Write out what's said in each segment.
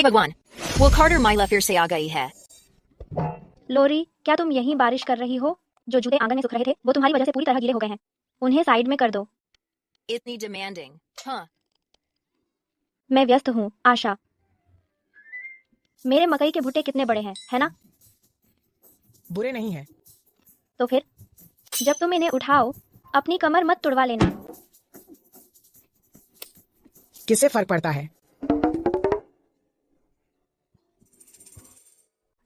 हे भगवान, वो कार्टर माइला फिर से आ गई है। लोरी, क्या तुम यहीं बारिश कर रही हो? जो जूते आंगन में सूख रहे थे वो तुम्हारी वजह से पूरी तरह गीले हो गए हैं। उन्हें साइड में कर दो। इतनी डिमांडिंग, हाँ। मैं व्यस्त हूँ, आशा। मेरे मकई के भुट्टे कितने बड़े हैं, है ना? बुरे नहीं हैं। तो फिर जब तुम इन्हें उठाओ, अपनी कमर मत तुड़वा लेना। किससे फर्क पड़ता है?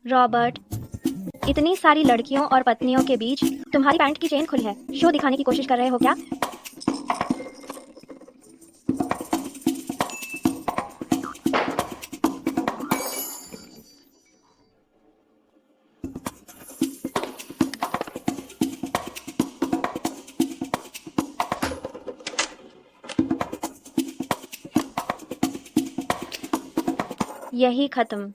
रॉबर्ट, इतनी सारी लड़कियों और पत्नियों के बीच तुम्हारी पैंट की चेन खुली है। शो दिखाने की कोशिश कर रहे हो क्या? यही खत्म।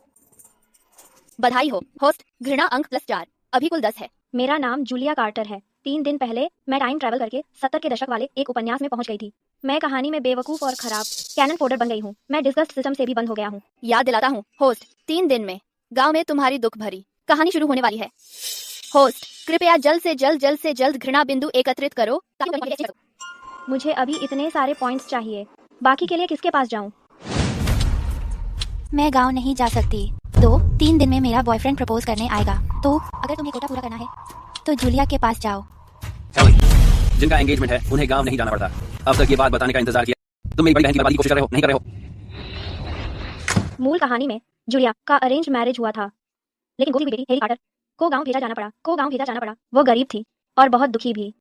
बधाई हो होस्ट। घृणा अंक +4, अभी कुल 10 है। मेरा नाम जूलिया कार्टर है। 3 दिन पहले मैं टाइम ट्रैवल करके 70 के दशक वाले एक उपन्यास में पहुंच गई थी। मैं कहानी में बेवकूफ और खराब कैनन फोडर बन गई हूँ। मैं डिस्गस्ट सिस्टम से भी बंद हो गया हूँ। याद दिलाता हूँ होस्ट, 3 दिन में गांव में तुम्हारी दुख भरी कहानी शुरू होने वाली है। होस्ट, कृपया जल्द से जल्द घृणा बिंदु एकत्रित करो। मुझे अभी इतने सारे पॉइंट्स चाहिए। बाकी के लिए किसके पास जाऊँ? मैं गांव नहीं जा सकती। 2-3 दिन में मेरा बॉयफ्रेंड प्रपोज करने आएगा। तो अगर तुम्हें कोटा पूरा करना है तो जूलिया के पास जाओ। जिनका एंगेजमेंट है उन्हें गांव नहीं जाना पड़ता। अब तक ये बात बताने का इंतजार किया। तुम मेरी बड़ी बहन की बर्बादी की कोशिश कर रहे हो, नहीं कर रहे हो। मूल कहानी में जूलिया का अरेंज मैरिज हुआ था, लेकिन गोदी हुई बेटी हेली कार्टर को गांव भेजा जाना पड़ा। वो गरीब थी और बहुत दुखी भी।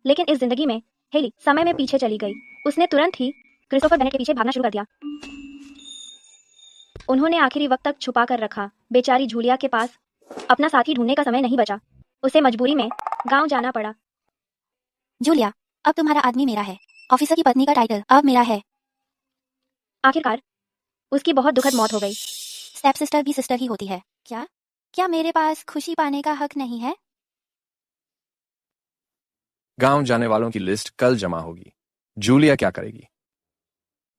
लेकिन इस जिंदगी में हेली समय में पीछे चली गई। उसने तुरंत ही क्रिस्टोफर बेनेट के पीछे भागना शुरू कर दिया। उन्होंने आखिरी वक्त तक छुपा कर रखा। बेचारी जूलिया के पास अपना साथी ढूंढने का समय नहीं बचा। उसे मजबूरी में गांव जाना पड़ा। जूलिया, अब तुम्हारा आदमी मेरा है। ऑफिसर की पत्नी का टाइटल अब मेरा है। आखिरकार उसकी बहुत दुखद मौत हो गई। स्टेप सिस्टर भी सिस्टर ही होती है। क्या मेरे पास खुशी पाने का हक नहीं है? गांव जाने वालों की लिस्ट कल जमा होगी। जूलिया क्या करेगी?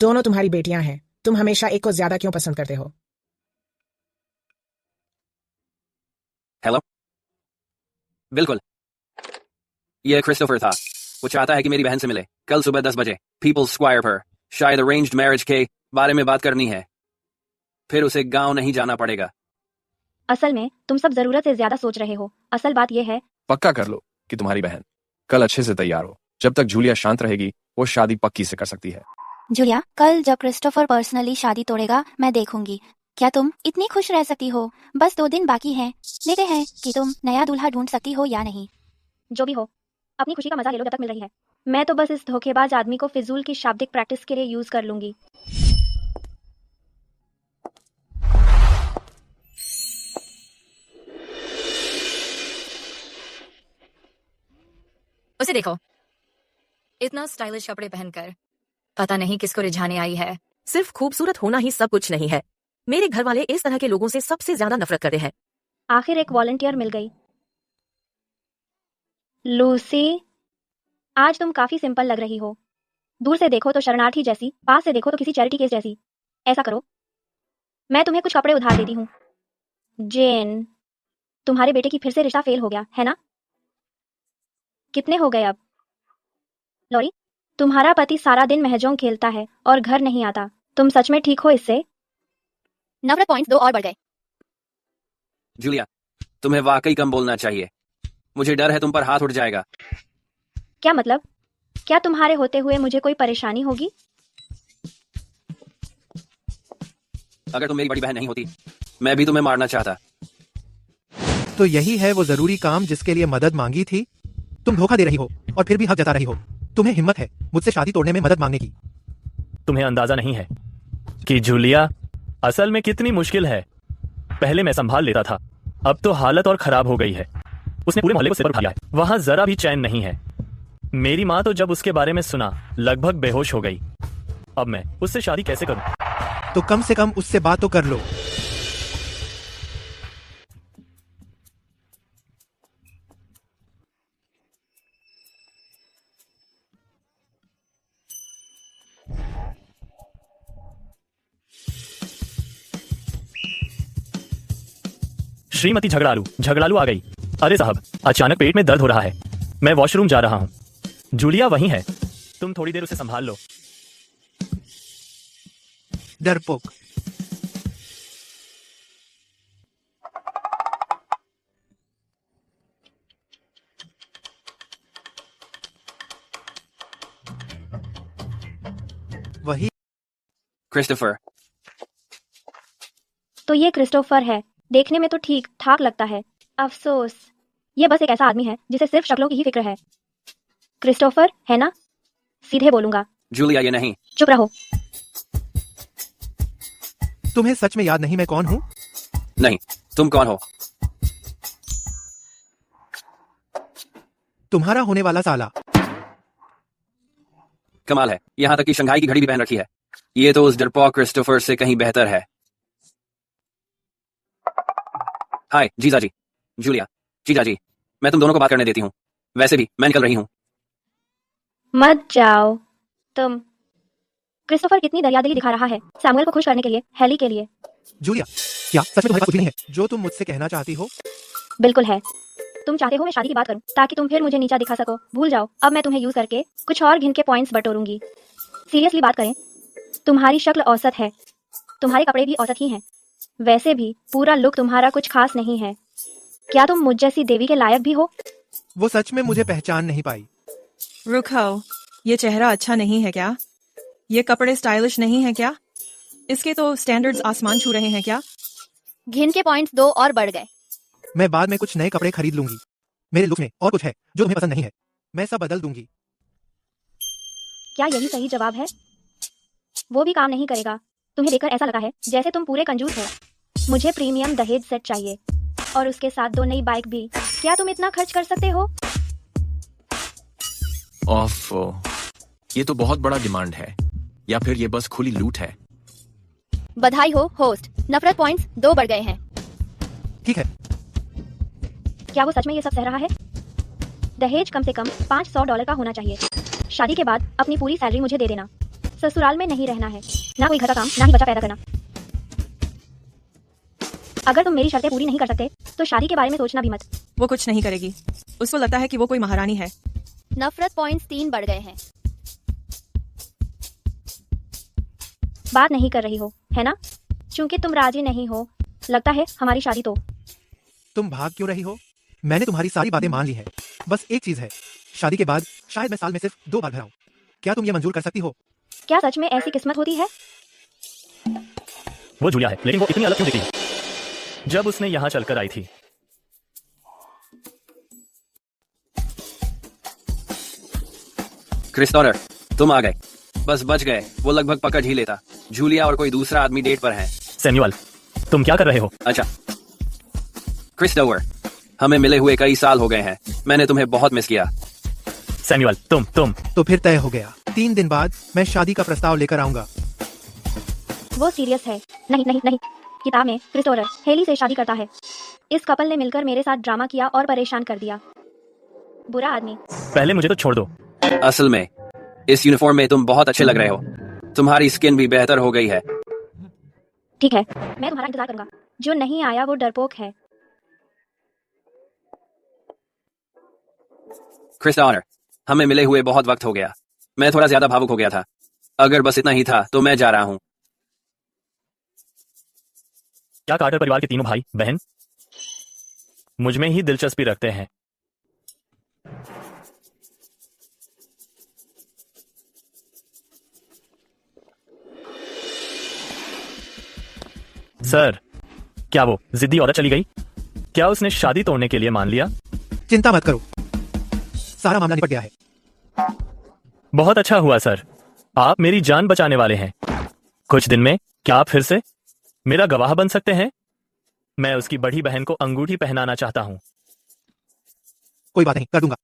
दोनों तुम्हारी बेटियां हैं। तुम हमेशा एक को ज्यादा क्यों पसंद करते हो? हेलो, बिल्कुल, ये क्रिस्टोफर था। वो चाहता है कि मेरी बहन से मिले कल सुबह 10 बजे पीपल्स स्क्वायर पर। शायद अरेंज्ड मैरिज के बारे में बात करनी है। फिर उसे गांव नहीं जाना पड़ेगा। असल में तुम सब जरूरत से ज्यादा सोच रहे हो। असल बात यह है, पक्का कर लो कि तुम्हारी बहन कल अच्छे से तैयार हो। जब तक जूलिया शांत रहेगी वो शादी पक्की से कर सकती है। जूलिया, कल जब क्रिस्टोफर पर्सनली शादी तोड़ेगा मैं देखूंगी। क्या तुम इतनी खुश रह सकती हो? बस 2 दिन बाकी हैं। देखते हैं कि तुम नया दूल्हा ढूंढ सकती हो या नहीं। जो भी हो, अपनी खुशी का मजा ले लो जब तक मिल रही है। मैं तो बस इस धोखेबाज आदमी को फिजूल की शाब्दिक प्रैक्टिस के लिए यूज कर लूंगी। उसे देखो, इतना स्टाइलिश कपड़े पहनकर पता नहीं किसको रिझाने आई है। सिर्फ खूबसूरत होना ही सब कुछ नहीं है। मेरे घर वाले इस तरह के लोगों से सबसे ज्यादा नफरत करते हैं। आखिर एक वॉलंटियर मिल गई। लूसी, आज तुम काफी सिंपल लग रही हो। दूर से देखो तो शरणार्थी जैसी, पास से देखो तो किसी चैरिटी केस जैसी। ऐसा करो, मैं तुम्हें कुछ कपड़े उधार देती हूँ। जेन, तुम्हारे बेटे की फिर से रिश्ता फेल हो गया है ना? कितने हो गए अब? लॉरी, तुम्हारा पति सारा दिन महजों खेलता है और घर नहीं आता। तुम सच में ठीक हो इससे? नफरत पॉइंट्स 2 और बढ़ गए। जूलिया, तुम्हें वाकई कम बोलना चाहिए। मुझे डर है तुम पर हाथ उठ जाएगा। क्या मतलब? क्या तुम्हारे होते हुए मुझे कोई परेशानी होगी? अगर तुम मेरी बड़ी बहन नहीं होती मैं भी तुम्हें मारना चाहता। तो यही है वो जरूरी काम जिसके लिए मदद मांगी थी। तुम धोखा दे रही हो और फिर भी हक जता रही हो। तुम्हें हिम्मत है मुझसे शादी तोड़ने में मदद मांगने की। तुम्हें अंदाजा नहीं है कि जूलिया असल में कितनी मुश्किल है। पहले मैं संभाल लेता था, अब तो हालत और खराब हो गई है। उसने पूरे मोहल्ले को सिर पर उठाया है। वहां जरा भी चैन नहीं है। मेरी माँ तो जब उसके बारे में सुना लगभग बेहोश हो गई। अब मैं उससे शादी कैसे करूं? तो कम से कम उससे बात तो कर लो। श्रीमती झगड़ालू झगड़ालू आ गई। अरे साहब, अचानक पेट में दर्द हो रहा है, मैं वॉशरूम जा रहा हूँ। जूलिया वहीं है, तुम थोड़ी देर उसे संभाल लो। डरपोक। वही क्रिस्टोफर, तो ये क्रिस्टोफर है। देखने में तो ठीक ठाक लगता है। अफसोस, ये बस एक ऐसा आदमी है जिसे सिर्फ शक्लों की ही फिक्र है। क्रिस्टोफर है ना? सीधे बोलूंगा। जूलिया ये नहीं। चुप रहो। तुम्हें सच में याद नहीं मैं कौन हूँ? नहीं, तुम कौन हो? तुम्हारा होने वाला साला। कमाल है, यहाँ तक कि शंघाई की घड़ी भी पहन रखी है। ये तो उस डरपोक क्रिस्टोफर से कहीं बेहतर है। हाय जीजा जी। जूलिया, जीजा जी, मैं तुम दोनों को बात करने देती हूँ। वैसे भी मैं निकल रही हूँ। मत जाओ तुम। क्रिस्टोफर कितनी दरियादिली दिखा रहा है सैमुअल को खुश करने के लिए, हेली के लिए। जूलिया, क्या सच में तुम्हारे पास कुछ भी नहीं है जो तुम मुझसे कहना चाहती हो? बिल्कुल है। तुम चाहते हो मैं शादी की बात करूं ताकि तुम फिर मुझे नीचा दिखा सको। भूल जाओ, अब मैं तुम्हें यूज करके कुछ और गिन के पॉइंट्स बटोरूंगी। सीरियसली बात करें, तुम्हारी शक्ल औसत है, तुम्हारे कपड़े भी औसत ही हैं। वैसे भी पूरा लुक तुम्हारा कुछ खास नहीं है। क्या तुम मुझ जैसी देवी के लायक भी हो? वो सच में मुझे पहचान नहीं पाई। रुको, ये चेहरा अच्छा नहीं है क्या? ये कपड़े स्टाइलिश नहीं है क्या? इसके तो स्टैंडर्ड्स आसमान छू रहे हैं क्या? घिन के पॉइंट्स 2 और बढ़ गए। मैं बाद में कुछ नए कपड़े खरीद लूंगी। मेरे लुक में और कुछ है जो तुम्हें पसंद नहीं है, मैं सब बदल दूंगी। क्या यही सही जवाब है? वो भी काम नहीं करेगा। तुम्हें देखकर ऐसा लगा है जैसे तुम पूरे कंजूस हो। मुझे प्रीमियम दहेज सेट चाहिए और उसके साथ 2 नई बाइक भी। क्या तुम इतना खर्च कर सकते हो? ओफो, ये तो बहुत बड़ा डिमांड है, या फिर ये बस खुली लूट है। बधाई हो होस्ट, नफरत पॉइंट्स 2 बढ़ गए हैं। ठीक है। क्या वो सच में ये सब सह रहा है? दहेज कम से कम $500 का होना चाहिए। शादी के बाद अपनी पूरी सैलरी मुझे दे देना। ससुराल में नहीं रहना है, ना कोई घर का काम, ना ही बच्चा पैदा करना। अगर तुम मेरी शर्तें पूरी नहीं कर सकते तो शादी के बारे में सोचना भी मत। वो कुछ नहीं करेगी। उसको लगता है कि वो कोई महारानी है। नफरत पॉइंट्स 3 बढ़ गए हैं। बात नहीं कर रही हो, है ना? चूंकि तुम राजी नहीं हो, लगता है हमारी शादी तो। तुम भाग क्यों रही हो? मैंने तुम्हारी सारी बातें मान ली है। बस एक चीज है, शादी के बाद शायद मैं साल में सिर्फ 2 बार घर आऊं। क्या तुम ये मंजूर कर सकती हो? क्या सच में ऐसी किस्मत होती है? वो जूलिया है, लेकिन वो इतनी अलग क्यों दिखी जब उसने यहाँ चलकर आई थी? क्रिस्टोफर, तुम आ गए। बस बच गए, वो लगभग पकड़ ही लेता। जूलिया और कोई दूसरा आदमी डेट पर है। सैमुअल, तुम क्या कर रहे हो? अच्छा क्रिस्टोफर, हमें मिले हुए कई साल हो गए हैं। मैंने तुम्हें बहुत मिस किया। सैमुअल, तुम तो फिर तय हो गया। 3 दिन बाद मैं शादी का प्रस्ताव लेकर आऊंगा। वो सीरियस है? नहीं नहीं नहीं। किताब में क्रिस्टोफर हेली से शादी करता है। इस कपल ने मिलकर मेरे साथ ड्रामा किया और परेशान कर दिया। बुरा आदमी। पहले मुझे तो छोड़ दो। असल में इस यूनिफॉर्म में तुम बहुत अच्छे लग रहे हो। तुम्हारी स्किन भी बेहतर हो गई है। ठीक है, मैं तुम्हारा इंतजार करूंगा। जो नहीं आया वो डरपोक है। क्रिस्टोफर, हमें मिले हुए बहुत वक्त हो गया। मैं थोड़ा ज्यादा भावुक हो गया था। अगर बस इतना ही था तो मैं जा रहा हूँ। क्या कार्टर परिवार के तीनों भाई बहन मुझ में ही दिलचस्पी रखते हैं? सर, क्या वो जिद्दी औरत चली गई? क्या उसने शादी तोड़ने के लिए मान लिया? चिंता मत करो, सारा मामला निपट गया है। बहुत अच्छा हुआ सर, आप मेरी जान बचाने वाले हैं। कुछ दिन में क्या आप फिर से मेरा गवाह बन सकते हैं? मैं उसकी बड़ी बहन को अंगूठी पहनाना चाहता हूं। कोई बात नहीं, कर दूंगा।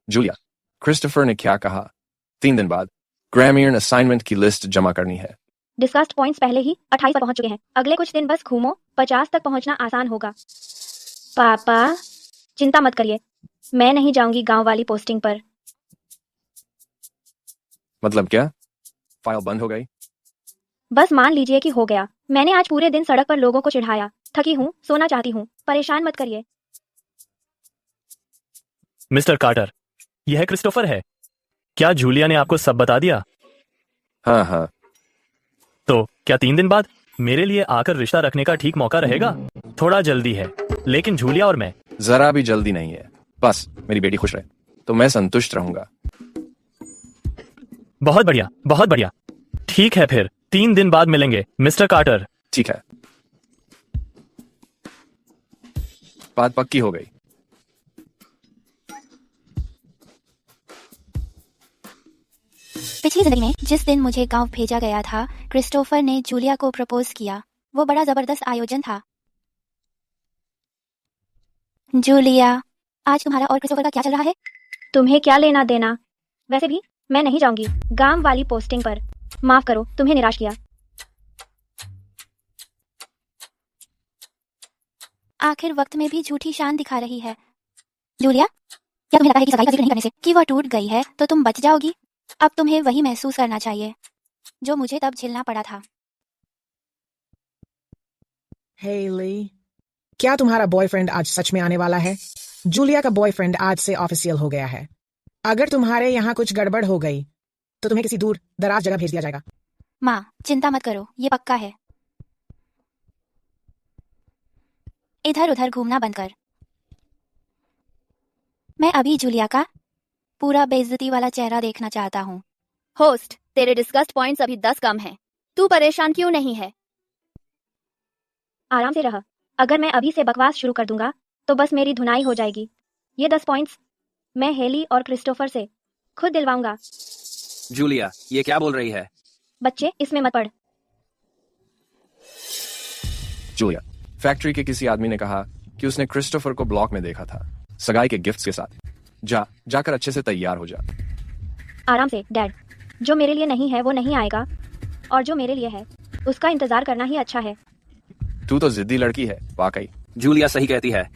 जूलिया, क्रिस्टोफर ने क्या कहा? 3 दिन बाद ग्रामीण असाइनमेंट की लिस्ट जमा करनी है। डिस्कस्ड पॉइंट्स पहले ही 28 पर पहुंच चुके हैं। अगले कुछ दिन बस घूमो, 50 तक पहुंचना आसान होगा। पापा, चिंता मत करिए, मैं नहीं जाऊंगी गांव वाली पोस्टिंग पर। मतलब क्या? फाइल बंद हो गई? बस मान लीजिए कि हो गया। मैंने आज पूरे दिन सड़क पर लोगों को चिढ़ाया। थकी हूँ, सोना चाहती हूँ। परेशान मत करिए। मिस्टर कार्टर, यह क्रिस्टोफर है। क्या जूलिया ने आपको सब बता दिया? हाँ हाँ। तो क्या 3 दिन बाद मेरे लिए आकर रिश्ता रखने का ठीक मौका रहेगा? थोड़ा जल्दी है, लेकिन जूलिया और मैं। जरा भी जल्दी नहीं है, बस मेरी बेटी खुश रहे तो मैं संतुष्ट रहूंगा। बहुत बढ़िया, बहुत बढ़िया। ठीक है, फिर 3 दिन बाद मिलेंगे मिस्टर कार्टर। ठीक है, बात पक्की हो गई। पिछली जिंदगी में जिस दिन मुझे गांव भेजा गया था, क्रिस्टोफर ने जूलिया को प्रपोज किया। वो बड़ा जबरदस्त आयोजन था। जूलिया, आज तुम्हारा और क्रिस्टोफर का क्या चल रहा है? तुम्हें क्या लेना देना? वैसे भी मैं नहीं जाऊंगी गांव वाली पोस्टिंग पर। माफ करो, तुम्हें निराश किया। आखिर वक्त में भी झूठी शान दिखा रही है। जूलिया, क्या तुम्हें लगा है कि सगाई का जिक्र नहीं करने से कि वह टूट गई है तो तुम बच जाओगी? अब तुम्हें वही महसूस करना चाहिए जो मुझे तब झेलना पड़ा था। हेली, क्या तुम्हारा बॉयफ्रेंड आज सच में आने वाला है? जूलिया का बॉयफ्रेंड आज से ऑफिशियल हो गया है। अगर तुम्हारे यहाँ कुछ गड़बड़ हो गई तो तुम्हें किसी दूर दराज जगह भेज दिया जाएगा। माँ, चिंता मत करो, ये पक्का है। इधर उधर घूमना बंद कर। मैं अभी जूलिया का पूरा बेइज्जती वाला चेहरा देखना चाहता हूँ। होस्ट, तेरे डिस्कस्ड पॉइंट्स अभी 10 कम हैं। तू परेशान क्यों नहीं है? आराम से रह। अगर मैं अभी से बकवास शुरू कर दूंगा तो बस मेरी धुनाई हो जाएगी। ये 10 पॉइंट्स मैं हेली और क्रिस्टोफर से खुद दिलवाऊंगा। जूलिया, ये क्या बोल रही है? बच्चे, इसमें मत पड़। जूलिया, फैक्ट्री के किसी आदमी ने कहा कि उसने क्रिस्टोफर को ब्लॉक में देखा था, सगाई के गिफ्ट्स के साथ। जाकर अच्छे से तैयार हो जा। आराम से डैड। जो मेरे लिए नहीं है वो नहीं आएगा, और जो मेरे लिए है उसका इंतजार करना ही अच्छा है। तू तो जिद्दी लड़की है, वाकई। जूलिया सही कहती है।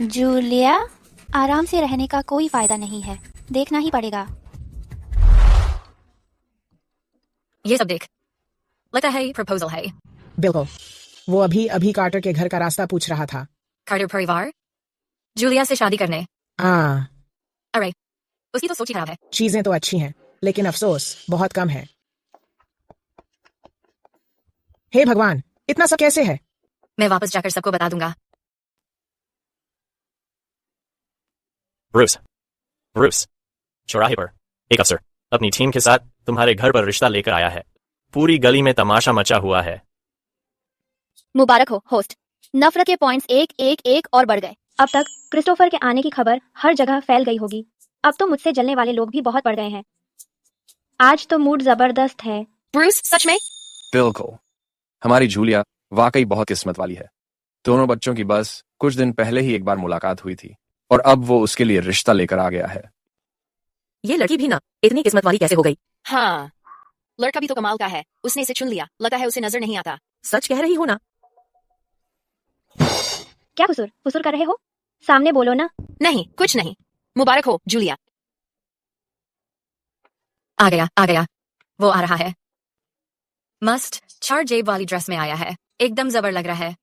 जूलिया, आराम से रहने का कोई फायदा नहीं है, देखना ही पड़ेगा। ये सब देख, लगता है प्रपोजल है। बिल्कुल, वो अभी अभी कार्टर के घर का रास्ता पूछ रहा था। कार्टर परिवार जूलिया से शादी करने। अरे, उसकी तो सोच ही खराब है। चीजें तो अच्छी हैं, लेकिन अफसोस बहुत कम है। हे भगवान, इतना सब कैसे है? मैं वापस जाकर सबको बता दूंगा। ब्रूस, चौराहे पर एक अफसर अपनी टीम के साथ तुम्हारे घर पर रिश्ता लेकर आया है। पूरी गली में तमाशा मचा हुआ है। मुबारक हो होस्ट। नफरत के पॉइंट्स एक और बढ़ गए। अब तक क्रिस्टोफर के आने की खबर हर जगह फैल गई होगी। अब तो मुझसे जलने वाले लोग भी बहुत बढ़ गए हैं। आज तो मूड जबरदस्त है। ब्रूस, सच में? बिल्कुल, हमारी जूलिया वाकई बहुत किस्मत वाली है। दोनों बच्चों की बस कुछ दिन पहले ही एक बार मुलाकात हुई थी और अब वो उसके लिए रिश्ता लेकर आ गया है। ये लड़की भी ना इतनी किस्मत वाली कैसे हो गई? हाँ, लड़का भी तो कमाल का है। उसने इसे चुन लिया। लगता है उसे नजर नहीं आता। सच कह रही हो ना? क्या फुसुर कर रहे हो? सामने बोलो ना। नहीं, कुछ नहीं। मुबारक हो जूलिया। आ गया। वो आ रहा है। मस्त 4 जेब वाली ड्रेस में आया है। एकदम जबर लग रहा है।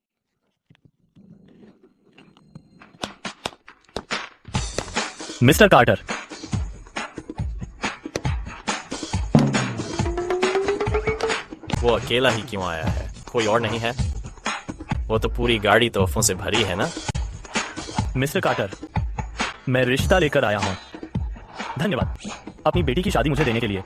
मिस्टर कार्टर, वो अकेला ही क्यों आया है? कोई और नहीं है? वो तो पूरी गाड़ी तोहफों से भरी है ना? मिस्टर कार्टर, मैं रिश्ता लेकर आया हूँ। धन्यवाद अपनी बेटी की शादी मुझे देने के लिए।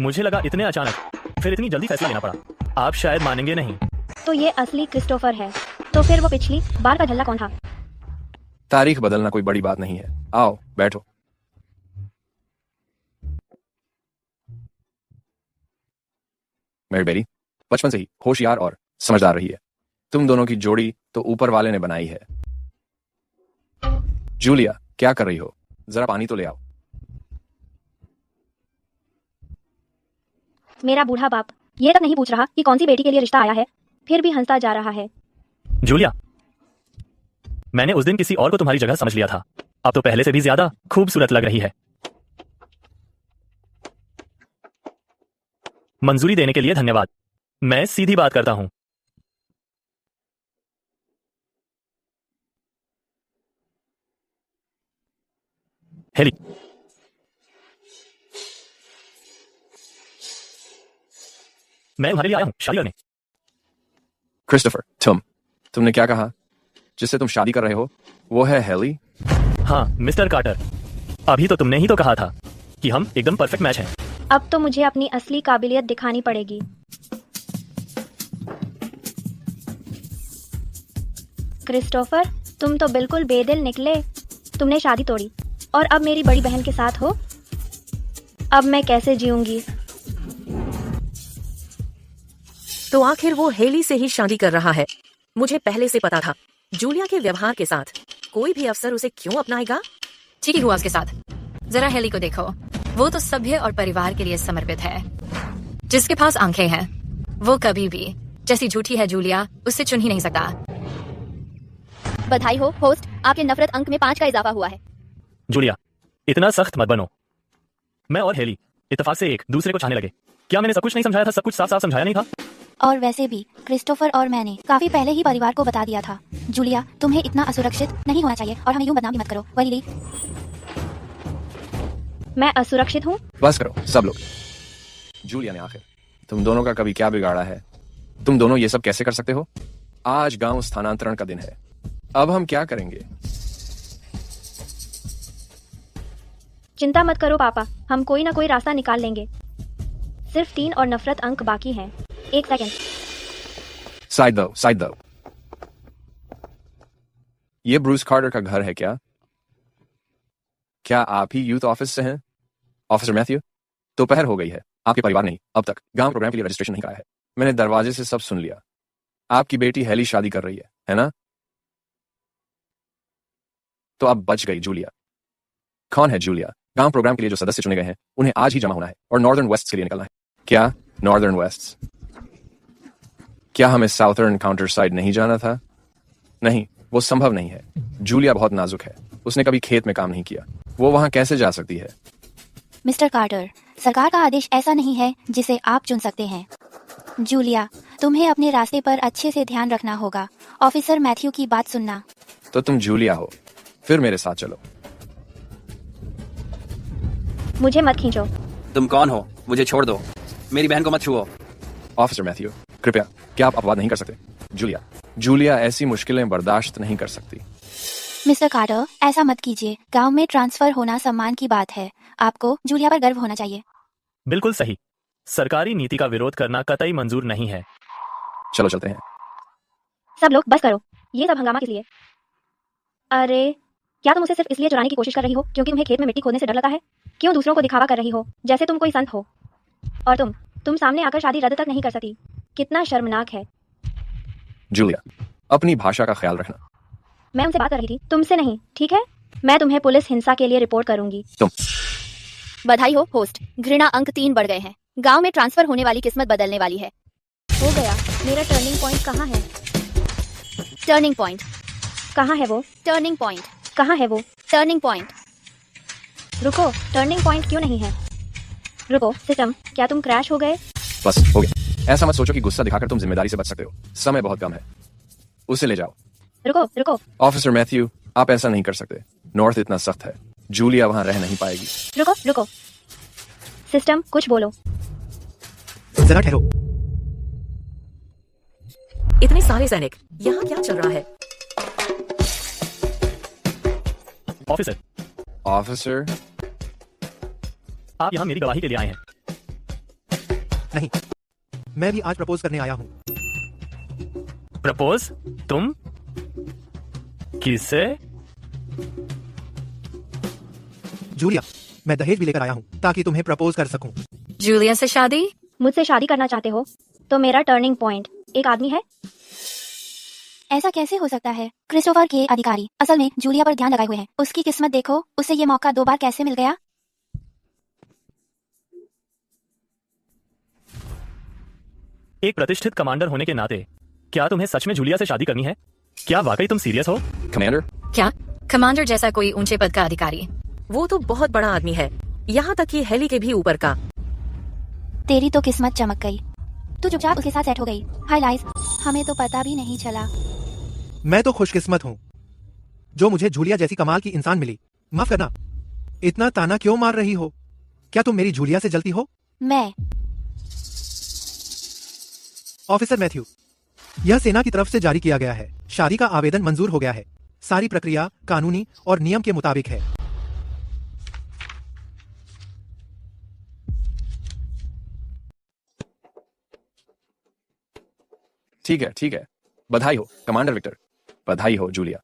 मुझे लगा इतने अचानक, फिर इतनी जल्दी फैसला लेना पड़ा। आप शायद मानेंगे नहीं। तो ये असली क्रिस्टोफर है। तो फिर वो पिछली बार का झल्ला कौन था? तारीख बदलना कोई बड़ी बात नहीं है। आओ बैठो। मेरी बेटी बचपन से ही होशियार और समझदार रही है। तुम दोनों की जोड़ी तो ऊपर वाले ने बनाई है। जूलिया, क्या कर रही हो? जरा पानी तो ले आओ। मेरा बूढ़ा बाप ये तक नहीं पूछ रहा कि कौन सी बेटी के लिए रिश्ता आया है, फिर भी हंसता जा रहा है। जूलिया, मैंने उस दिन किसी और को तुम्हारी जगह समझ लिया था। अब तो पहले से भी ज्यादा खूबसूरत लग रही है। मंजूरी देने के लिए धन्यवाद। मैं सीधी बात करता हूं। हेली, मैं तुम्हारे लिए आया हूं शादी करने। क्रिस्टोफर, तुमने क्या कहा? जिससे तुम शादी कर रहे हो वो है हेली? हाँ मिस्टर कार्टर, अभी तो तुमने ही तो कहा था कि हम एकदम परफेक्ट मैच हैं। अब तो मुझे अपनी असली काबिलियत दिखानी पड़ेगी। क्रिस्टोफर, तुम तो बिल्कुल बेदिल निकले। तुमने शादी तोड़ी और अब मेरी बड़ी बहन के साथ हो। अब मैं कैसे जीऊंगी? तो आखिर वो हेली से ही शादी कर रहा है। मुझे पहले से पता था। जूलिया के व्यवहार के साथ कोई भी अफसर उसे क्यों अपनाएगा? ठीक ही हुआ उसके साथ। जरा हेली को देखो, वो तो सभ्य और परिवार के लिए समर्पित है। जिसके पास आंखें हैं वो कभी भी जैसी झूठी है जूलिया उससे चुन ही नहीं सकता। बधाई हो होस्ट, आपके नफरत अंक में 5 का इजाफा हुआ है। जूलिया, इतना सख्त मत बनो। मैं और हेली इत्तेफाक से एक दूसरे को चाहने लगे। क्या मैंने सब कुछ नहीं समझाया था? सब कुछ साफ साफ समझाया नहीं था? और वैसे भी क्रिस्टोफर और मैंने काफी पहले ही परिवार को बता दिया था। जूलिया, तुम्हें इतना असुरक्षित नहीं होना चाहिए और हमें यूं बदनाम भी मत करो। वलीली, मैं असुरक्षित हूँ? बस करो सब लोग। जूलिया ने आखिर तुम दोनों का कभी क्या बिगाड़ा है? तुम दोनों ये सब कैसे कर सकते हो? आज गांव स्थानांतरण का दिन है। अब हम क्या करेंगे? चिंता मत करो पापा, हम कोई ना कोई रास्ता निकाल लेंगे। सिर्फ 3 और नफरत अंक बाकी हैं। 1 सेकंड। साइड दो। ये ब्रूस कार्टर का घर है क्या? क्या आप ही यूथ ऑफिस से हैं? ऑफिसर मैथ्यू, दोपहर हो गई है। आपके परिवार ने अब तक गांव प्रोग्राम के लिए रजिस्ट्रेशन नहीं कराया है। मैंने दरवाजे से सब सुन लिया। आपकी बेटी हेली शादी कर रही है ना? तो अब बच गई जूलिया। कौन है जूलिया? गांव प्रोग्राम के लिए जो सदस्य चुने गए हैं उन्हें आज ही जमा होना है और नॉर्दर्न वेस्ट के लिए निकलना है। क्या नॉर्दर्न वेस्ट? क्या हमें साउथर्न काउंटर साइड नहीं जाना था? नहीं, वो संभव नहीं है। जूलिया बहुत नाजुक है। उसने कभी खेत में काम नहीं किया। वो वहां कैसे जा सकती है? मिस्टर कार्टर, सरकार का आदेश ऐसा नहीं है जिसे आप चुन सकते हैं। जूलिया, तुम्हें अपने रास्ते पर अच्छे से ध्यान रखना होगा। ऑफिसर मैथ्यू की बात सुनना। तो तुम जूलिया हो, फिर मेरे साथ चलो। मुझे मत खींचो। तुम कौन हो? मुझे छोड़ दो। मेरी बहन को मत छुओ। ऑफिसर मैथ्यू, कृपया, क्या आप अपवाद नहीं कर सकते? जूलिया ऐसी मुश्किलें बर्दाश्त नहीं कर सकती। मिस्टर कार्टर, ऐसा मत कीजिए। गांव में ट्रांसफर होना सम्मान की बात है। आपको जूलिया पर गर्व होना चाहिए। बिल्कुल सही। सरकारी नीति का विरोध करना कतई मंजूर नहीं है। चलो चलते हैं। सब लोग बस करो। ये सब हंगामा किस लिए? अरे, क्या तुम उसे सिर्फ इसलिए चुराने की कोशिश कर रही हो क्योंकि तुम्हें खेत में मिट्टी खोदने से डर लगा है? क्यों दूसरों को दिखावा कर रही हो जैसे तुम कोई संत हो? और तुम सामने आकर शादी रद्द तक नहीं कर सकती। कितना शर्मनाक है। जूलिया, अपनी भाषा का ख्याल रखना। मैं उनसे बात कर रही थी, तुमसे नहीं, ठीक है? मैं तुम्हें पुलिस हिंसा के लिए रिपोर्ट करूंगी। बधाई हो होस्ट, घृणा अंक 3 बढ़ गए हैं। गांव में ट्रांसफर होने वाली किस्मत बदलने वाली है। हो गया। मेरा टर्निंग पॉइंट कहाँ है? टर्निंग पॉइंट कहाँ है वो? टर्निंग पॉइंट कहाँ है वो? Turning point. रुको, टर्निंग पॉइंट क्यों नहीं है? रुको सिस्टम, क्या तुम क्रैश हो गए? बस हो गया। ऐसा मत सोचो कि गुस्सा दिखाकर तुम जिम्मेदारी से बच सकते हो। समय बहुत कम है। उसे ले जाओ। रुको। ऑफिसर मैथ्यू, आप ऐसा नहीं कर सकते। नॉर्थ इतना सख्त है। जूलिया वहां रह नहीं पाएगी। रुको। सिस्टम, कुछ बोलो। जरा ठहरो। इतने सारे सैनिक, यहाँ क्या चल रहा है? ऑफिसर, आप यहाँ मेरी गवाही के लिए आए हैं। नहीं, मैं भी आज प्रपोज करने आया हूँ। प्रपोज? तुम? किससे? जूलिया, मैं दहेज भी लेकर आया हूँ ताकि तुम्हें प्रपोज कर सकूं। जूलिया से शादी? मुझसे शादी करना चाहते हो तो मेरा टर्निंग पॉइंट एक आदमी है? ऐसा कैसे हो सकता है? क्रिस्टोफर के अधिकारी असल में जूलिया पर ध्यान लगाए हुए हैं। उसकी किस्मत देखो, उसे ये मौका 2 बार कैसे मिल गया? एक प्रतिष्ठित कमांडर होने के नाते क्या तुम्हें सच में जूलिया से शादी करनी है? क्या वाकई तुम सीरियस हो? कमांडर? क्या कमांडर जैसा कोई ऊंचे पद का अधिकारी? वो तो बहुत बड़ा आदमी है, यहाँ तक कि हेली के भी ऊपर का। तेरी तो किस्मत चमक गई। तू चुपचाप उसके साथ सेट हो गई। हाय लाइस, हमें तो पता भी नहीं चला। मैं तो खुशकिस्मत हूँ जो मुझे जूलिया जैसी कमाल की इंसान मिली। माफ करना, इतना ताना क्यों मार रही हो? क्या तुम मेरी जूलिया से जलती हो? मैं ऑफिसर मैथ्यू, यह सेना की तरफ से जारी किया गया है। शादी का आवेदन मंजूर हो गया है। सारी प्रक्रिया कानूनी और नियम के मुताबिक है। ठीक है, बधाई हो कमांडर विक्टर, बधाई हो जूलिया।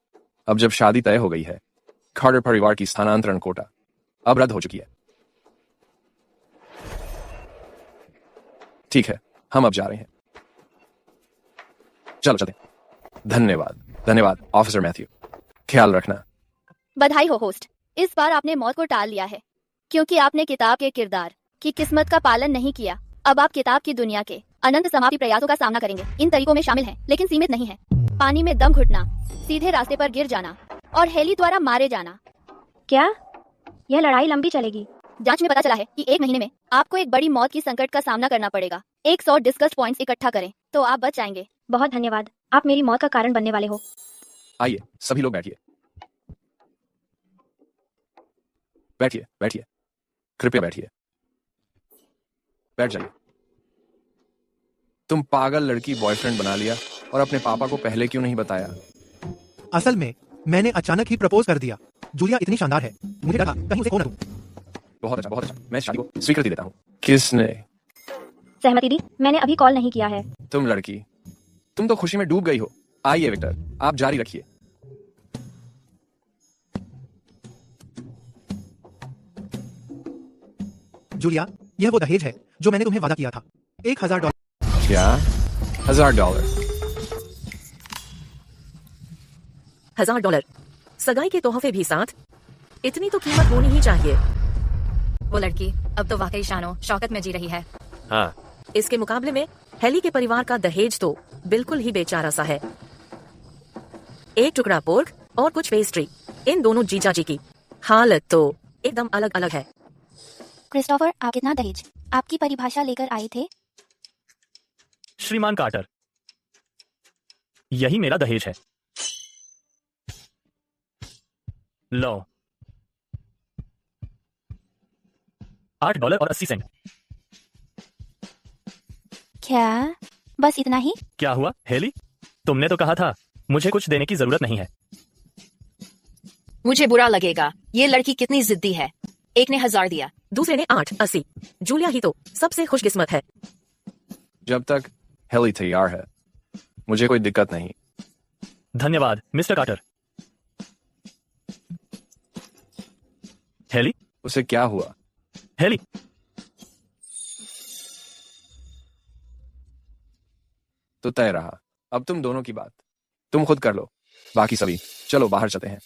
अब जब शादी तय हो गई है, कार्टर परिवार की स्थानांतरण कोटा अब रद्द हो चुकी है। ठीक है, हम अब जा रहे हैं। चलो चलते हैं। धन्यवाद ऑफिसर मैथ्यू, ख्याल रखना। बधाई हो होस्ट, इस बार आपने मौत को टाल लिया है क्योंकि आपने किताब के किरदार की किस्मत का पालन नहीं किया। अब आप किताब की दुनिया के अनंत समाप्ति प्रयासों का सामना करेंगे। इन तरीकों में शामिल हैं, लेकिन सीमित नहीं है। पानी में दम घुटना, सीधे रास्ते पर गिर जाना और हेली द्वारा मारे जाना। क्या यह लड़ाई लंबी चलेगी? जांच में पता चला है कि 1 महीने में आपको एक बड़ी मौत की संकट का सामना करना पड़ेगा। 100 डिस्कस पॉइंट्स इकट्ठा करें तो आप बच जाएंगे। बहुत धन्यवाद, आप मेरी मौत का कारण बनने वाले हो। आइए सभी लोग बैठिए, कृपया बैठिए, बैठ जाइए। तुम पागल लड़की बॉयफ्रेंड बना लिया और अपने पापा को पहले क्यों नहीं बताया? असल में मैंने अचानक ही प्रपोज कर दिया। जूलिया इतनी शानदार है, मुझे लगा कहीं उसे खो न दूं। बहुत अच्छा, मैं इस शादी को स्वीकृति देता हूँ। किसने? सहमति दी? मैंने अभी कॉल नहीं किया है। तुम लड़की, तुम तो खुशी में डूब गई हो। आइए विक्टर, आप जारी रखिए। जूलिया, यह वो दहेज है जो मैंने तुम्हें वादा किया था। $1000। क्या? $1000? $1000 सगाई के तोहफे भी साथ? इतनी तो कीमत होनी ही चाहिए। वो लड़की अब तो वाकई शानो शौकत में जी रही है। हाँ, इसके मुकाबले में हेली के परिवार का दहेज तो बिल्कुल ही बेचारा सा है। एक टुकड़ा पोर्क और कुछ पेस्ट्री, इन दोनों जीजा जी की हालत तो एकदम अलग अलग है। क्रिस्टोफर, आप कितना दहेज आपकी परिभाषा लेकर आए थे? श्रीमान कार्टर, यही मेरा दहेज है। लो, $8.80। क्या बस इतना ही? क्या हुआ हेली, तुमने तो कहा था मुझे कुछ देने की जरूरत नहीं है। मुझे बुरा लगेगा, ये लड़की कितनी जिद्दी है। एक ने 1000 दिया, दूसरे ने 8.80। जूलिया ही तो सबसे खुशकिस्मत है। जब तक हेली तैयार है, मुझे कोई दिक्कत नहीं। धन्यवाद मिस्टर कार्टर। हेली, उसे क्या हुआ? हेली, तो तय रहा। अब तुम दोनों की बात तुम खुद कर लो। बाकी सभी चलो बाहर चलते हैं।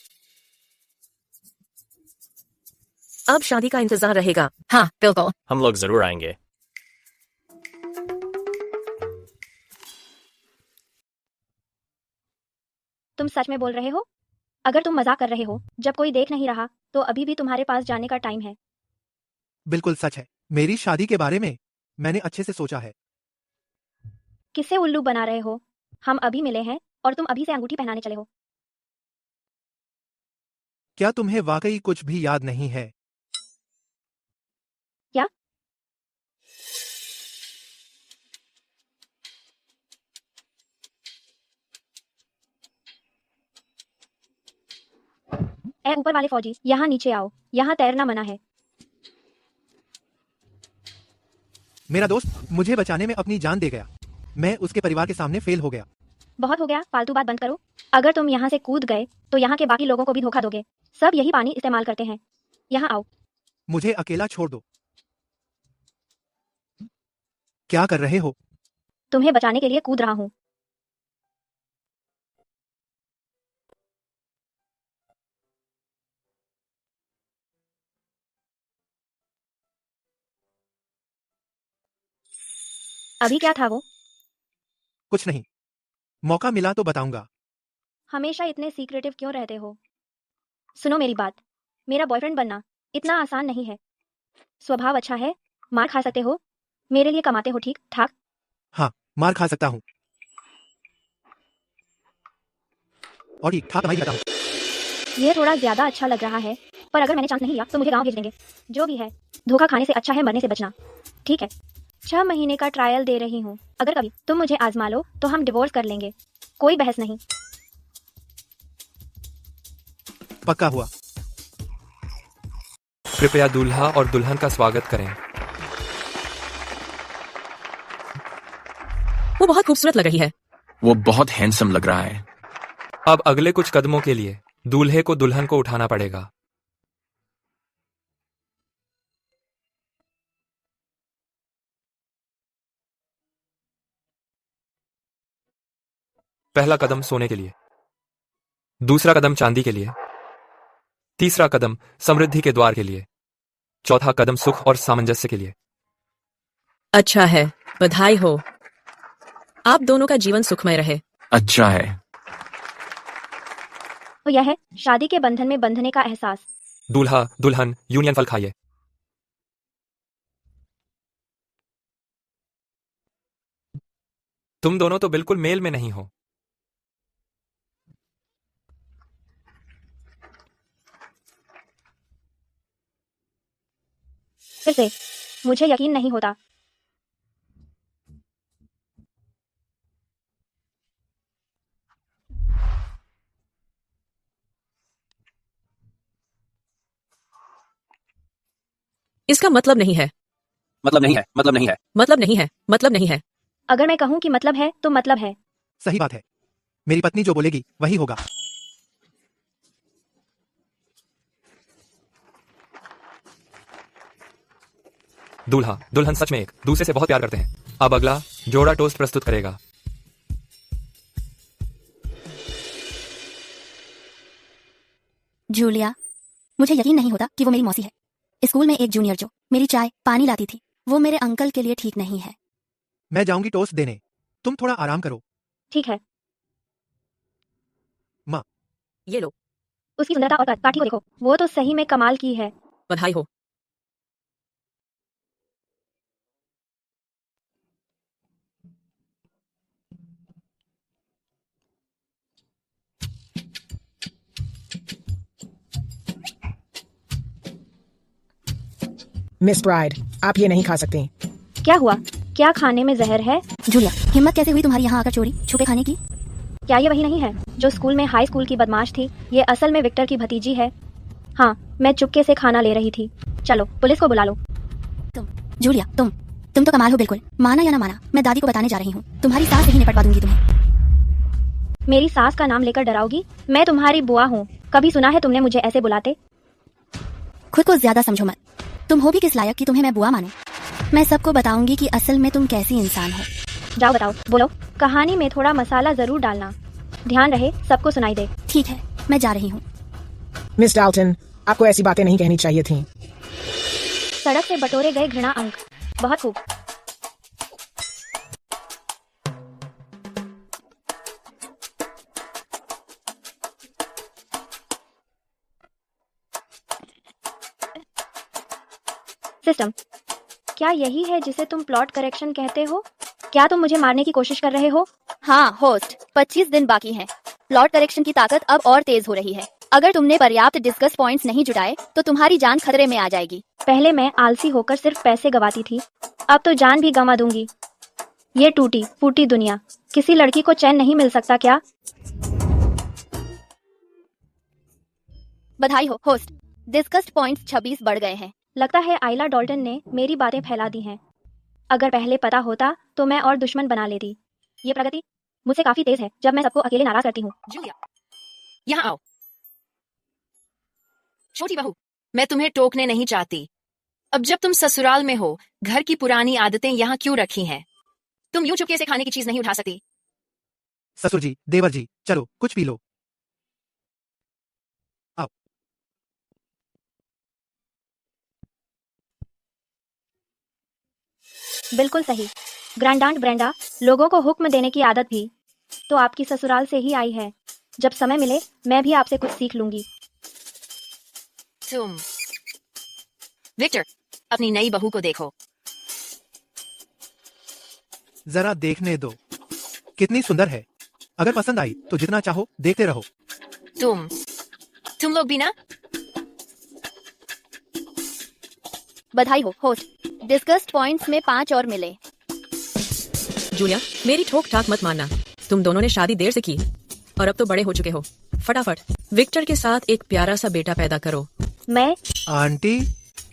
अब शादी का इंतजार रहेगा। हाँ बिल्कुल। हम लोग जरूर आएंगे। तुम सच में बोल रहे हो? अगर तुम मजाक कर रहे हो, जब कोई देख नहीं रहा, तो अभी भी तुम्हारे पास जाने का टाइम है। बिल्कुल सच है। मेरी शादी के बारे में मैंने अच्छे से सोचा है। किससे उल्लू बना रहे हो? हम अभी मिले हैं और तुम अभी से अंगूठी पहनाने चले हो। क्या तुम्हें वाकई कुछ भी याद नहीं है? क्या? ए ऊपर वाले फौजी, यहाँ नीचे आओ। यहाँ तैरना मना है। मेरा दोस्त मुझे बचाने में अपनी जान दे गया। मैं उसके परिवार के सामने फेल हो गया। बहुत हो गया, फालतू बात बंद करो। अगर तुम यहाँ से कूद गए तो यहाँ के बाकी लोगों को भी धोखा दोगे। सब यही पानी इस्तेमाल करते हैं। यहाँ आओ। मुझे अकेला छोड़ दो। क्या कर रहे हो? तुम्हें बचाने के लिए कूद रहा हूँ। अभी क्या था वो? कुछ नहीं, मौका मिला तो बताऊंगा। हमेशा इतने सीक्रेटिव क्यों रहते हो? सुनो मेरी बात, मेरा बॉयफ्रेंड बनना इतना आसान नहीं है। स्वभाव अच्छा है, मार खा सकते हो, मेरे लिए कमाते हो, ठीक ठाक? हाँ, मार खा सकता हूँ और ठीक ठाक कमाई करता हूँ। ये थोड़ा ज्यादा अच्छा लग रहा है, पर अगर मैंने चांस नहीं लिया तो मुझे गांव भेज देंगे। जो भी है, धोखा खाने से अच्छा है मरने से बचना। ठीक है, 6 महीने का ट्रायल दे रही हूँ। अगर कभी तुम मुझे आजमा लो तो हम डिवोर्स कर लेंगे, कोई बहस नहीं। पक्का हुआ। कृपया दूल्हा और दुल्हन का स्वागत करें। वो बहुत खूबसूरत लग रही है। वो बहुत हैंडसम लग रहा है। अब अगले कुछ कदमों के लिए दूल्हे को दुल्हन को उठाना पड़ेगा। पहला कदम सोने के लिए, दूसरा कदम चांदी के लिए, तीसरा कदम समृद्धि के द्वार के लिए, चौथा कदम सुख और सामंजस्य के लिए। अच्छा है, बधाई हो। आप दोनों का जीवन सुखमय रहे। अच्छा है। तो यह है शादी के बंधन में बंधने का एहसास। दूल्हा दुल्हन यूनियन फल खाइए। तुम दोनों तो बिल्कुल मेल में नहीं हो। फिर से मुझे यकीन नहीं होता। इसका मतलब नहीं है। मतलब नहीं है, मतलब नहीं है। मतलब नहीं है, मतलब नहीं है। अगर मैं कहूँ कि मतलब है तो मतलब है। सही बात है, मेरी पत्नी जो बोलेगी वही होगा। दूल्हा दुल्हन सच में एक दूसरे से बहुत प्यार करते हैं। अब अगला जोड़ा टोस्ट प्रस्तुत करेगा। जूलिया, मुझे यकीन नहीं होता कि वो मेरी मौसी है। स्कूल में एक जूनियर जो मेरी चाय पानी लाती थी, वो मेरे अंकल के लिए ठीक नहीं है। मैं जाऊंगी टोस्ट देने, तुम थोड़ा आराम करो। ठीक है। माँ, ये लो। उसकी सुंदरता और काठी को देखो, वो तो सही में कमाल की है। बधाई हो। मिस ब्राइड, आप ये नहीं खा सकती। क्या हुआ? क्या खाने में जहर है? जूलिया, हिम्मत कैसे हुई तुम्हारी यहाँ आकर चोरी छुपे खाने की? क्या ये वही नहीं है जो स्कूल में हाई स्कूल की बदमाश थी? ये असल में विक्टर की भतीजी है। हाँ, मैं चुपके से खाना ले रही थी। चलो पुलिस को बुला लो। जूलिया, तुम तो कमाल हो बिल्कुल। माना या ना माना, मैं दादी को बताने जा रही हूँ। तुम्हारी सास से ही निपटवा दूंगी तुम्हें। मेरी सास का नाम लेकर डराओगी? मैं तुम्हारी बुआ हूँ। कभी सुना है तुमने मुझे ऐसे बुलाते? खुद को ज्यादा समझो मत। तुम हो भी किस लायक कि तुम्हें मैं बुआ मानूं? मैं सबको बताऊंगी कि असल में तुम कैसी इंसान हो। जाओ बताओ, बोलो। कहानी में थोड़ा मसाला जरूर डालना, ध्यान रहे सबको सुनाई दे। ठीक है, मैं जा रही हूँ। मिस डाल्टन, आपको ऐसी बातें नहीं कहनी चाहिए थी। सड़क से बटोरे गए घृणा अंक। बहुत खूब। सिस्टम, क्या यही है जिसे तुम प्लॉट करेक्शन कहते हो? क्या तुम मुझे मारने की कोशिश कर रहे हो? हाँ होस्ट, 25 दिन बाकी हैं। प्लॉट करेक्शन की ताकत अब और तेज हो रही है। अगर तुमने पर्याप्त डिस्कस पॉइंट्स नहीं जुटाए तो तुम्हारी जान खतरे में आ जाएगी। पहले मैं आलसी होकर सिर्फ पैसे गवाती थी, अब तो जान भी गंवा दूंगी। ये टूटी फूटी दुनिया, किसी लड़की को चैन नहीं मिल सकता क्या? बधाई हो होस्ट, डिस्कस्ड पॉइंट्स 26 बढ़ गए हैं। लगता है आइला डॉल्टन ने मेरी बातें फैला दी हैं। अगर पहले पता होता तो मैं और दुश्मन बना लेती। ये प्रगति मुझसे काफी तेज है जब मैं सबको अकेले नाराज करती हूँ। जूलिया, यहाँ आओ। छोटी बहू, मैं तुम्हें टोकने नहीं चाहती। अब जब तुम ससुराल में हो, घर की पुरानी आदतें यहाँ क्यों रखी हैं? तुम यूं चुपके से खाने की चीज नहीं उठा सकती। ससुर जी, देवर जी, चलो कुछ पी लो। आओ। बिल्कुल सही। ग्रैंडांट ब्रेंडा, लोगों को हुक्म देने की आदत भी तो आपकी ससुराल से ही आई है। जब समय मिले मैं भी आपसे कुछ सीख लूंगी। तुम विक्टर, अपनी नई बहू को देखो। जरा देखने दो, कितनी सुंदर है। अगर पसंद आई तो जितना चाहो देखते रहो। तुम लोग भी ना। बधाई हो होस्ट, डिस्कस्ड पॉइंट्स में 5 और मिले। जूलिया, मेरी ठोक ठाक मत मानना। तुम दोनों ने शादी देर से की और अब तो बड़े हो चुके हो। फटाफट विक्टर के साथ एक प्यारा सा बेटा पैदा करो। मैं आंटी,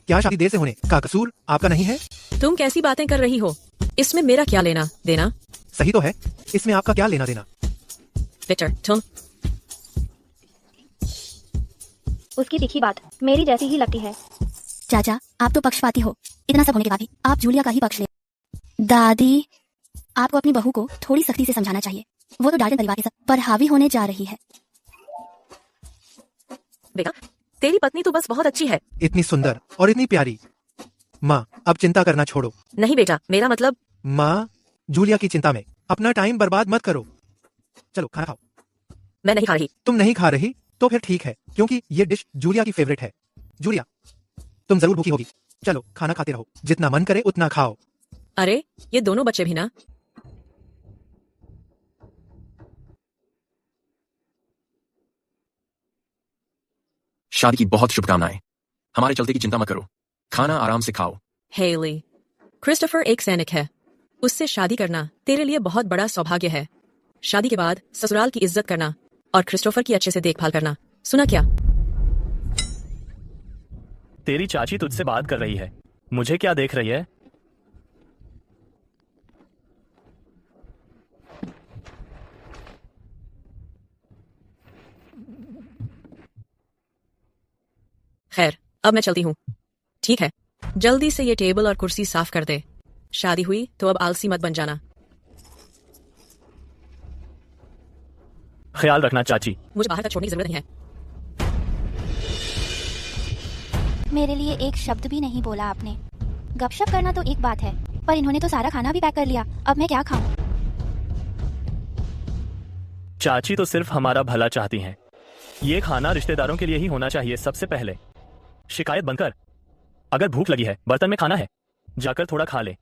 क्या शादी देर से होने का कसूर आपका नहीं है? तुम कैसी बातें कर रही हो? इसमें मेरा क्या लेना देना? सही तो है, इसमें आपका क्या लेना देना? विक्टर, तुम उसकी तीखी बात मेरी जैसी ही लगती है। चाचा, आप तो पक्षपाती हो। इतना सब होने के बाद भी आप जूलिया का ही पक्ष ले। दादी, आपको अपनी बहू को थोड़ी सख्ती से समझाना चाहिए। वो तो डाल्टन परिवार के सब पर हावी होने जा रही है। बेटा, तेरी पत्नी तो बस बहुत अच्छी है। इतनी सुंदर और इतनी प्यारी। माँ, अब चिंता करना छोड़ो। नहीं बेटा, मेरा मतलब। माँ, जूलिया की चिंता में अपना टाइम बर्बाद मत करो। चलो खाना खाओ। मैं नहीं खा रही। तुम नहीं खा रही तो फिर ठीक है, क्योंकि ये डिश जूलिया की फेवरेट है। जूलिया, तुम जरूर भूखी होगी। चलो खाना खाते रहो, जितना मन करे उतना खाओ। अरे, ये दोनों बच्चे भी ना। शादी की बहुत शुभकामनाएं। हमारे चलते की चिंता मत करो, खाना आराम से खाओ। हेली, क्रिस्टोफर एक सैनिक है। उससे शादी करना तेरे लिए बहुत बड़ा सौभाग्य है। शादी के बाद ससुराल की इज्जत करना और क्रिस्टोफर की अच्छे से देखभाल करना। सुना क्या? तेरी चाची तुझसे बात कर रही है। मुझे क्या देख रही है? खैर, अब मैं चलती हूँ। ठीक है, जल्दी से ये टेबल और कुर्सी साफ कर दे। शादी हुई तो अब आलसी मत बन जाना। ख्याल रखना चाची। मुझे बाहर तक छोड़ने की जरूरत नहीं है। मेरे लिए एक शब्द भी नहीं बोला आपने। गपशप करना तो एक बात है, पर इन्होंने तो सारा खाना भी पैक कर लिया। अब मैं क्या खाऊं? चाची तो सिर्फ हमारा भला चाहती हैं। ये खाना रिश्तेदारों के लिए ही होना चाहिए सबसे पहले। शिकायत बंद कर। अगर भूख लगी है, बर्तन में खाना है, जाकर थोड़ा खा ले।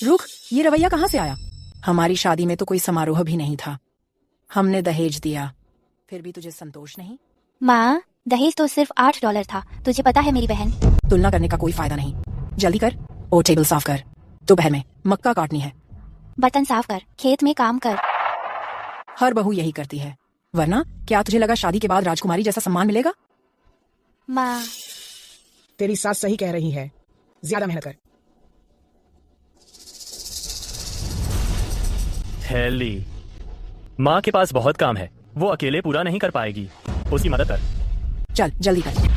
रुक, ये रवैया कहाँ से आया? हमारी शादी में तो कोई समारोह भी नहीं था। हमने दहेज दिया, फिर भी तुझे संतोष नहीं? माँ, दहेज तो सिर्फ $8 था। तुझे पता है मेरी बहन। तुलना करने का कोई फायदा नहीं। जल्दी कर और टेबल साफ कर। दोपहर में मक्का काटनी है। बर्तन साफ कर, खेत में काम कर। हर बहू यही करती है, वरना क्या तुझे लगा शादी के बाद राजकुमारी जैसा सम्मान मिलेगा? माँ, तेरी सास सही कह रही है, ज्यादा मेहनत कर। हेली, माँ के पास बहुत काम है। वो अकेले पूरा नहीं कर पाएगी। उसकी मदद कर। चल जल्दी कर।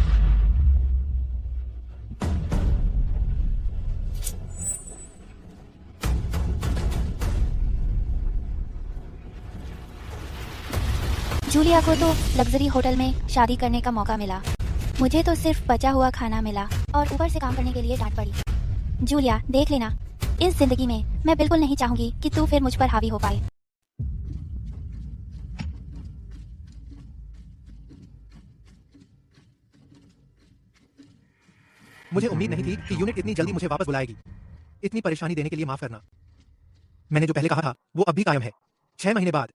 जूलिया को तो लग्जरी होटल में शादी करने का मौका मिला। मुझे तो सिर्फ बचा हुआ खाना मिला और ऊपर से काम करने के लिए डांट पड़ी। जूलिया, देख लेना, इस जिंदगी में मैं बिल्कुल नहीं चाहूंगी कि तू फिर मुझ पर हावी हो पाए। मुझे उम्मीद नहीं थी कि यूनिट इतनी जल्दी मुझे वापस बुलाएगी। इतनी परेशानी देने के लिए माफ करना। मैंने जो पहले कहा था वो अब भी कायम है। 6 महीने बाद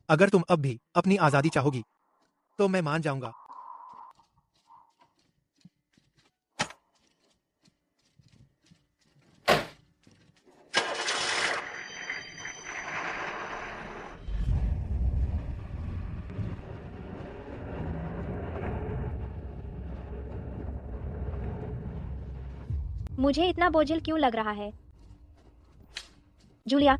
अगर तुम अब भी अपनी आजादी चाहोगी तो मैं मान जाऊंगा। मुझे इतना बोझिल क्यों लग रहा है? जूलिया,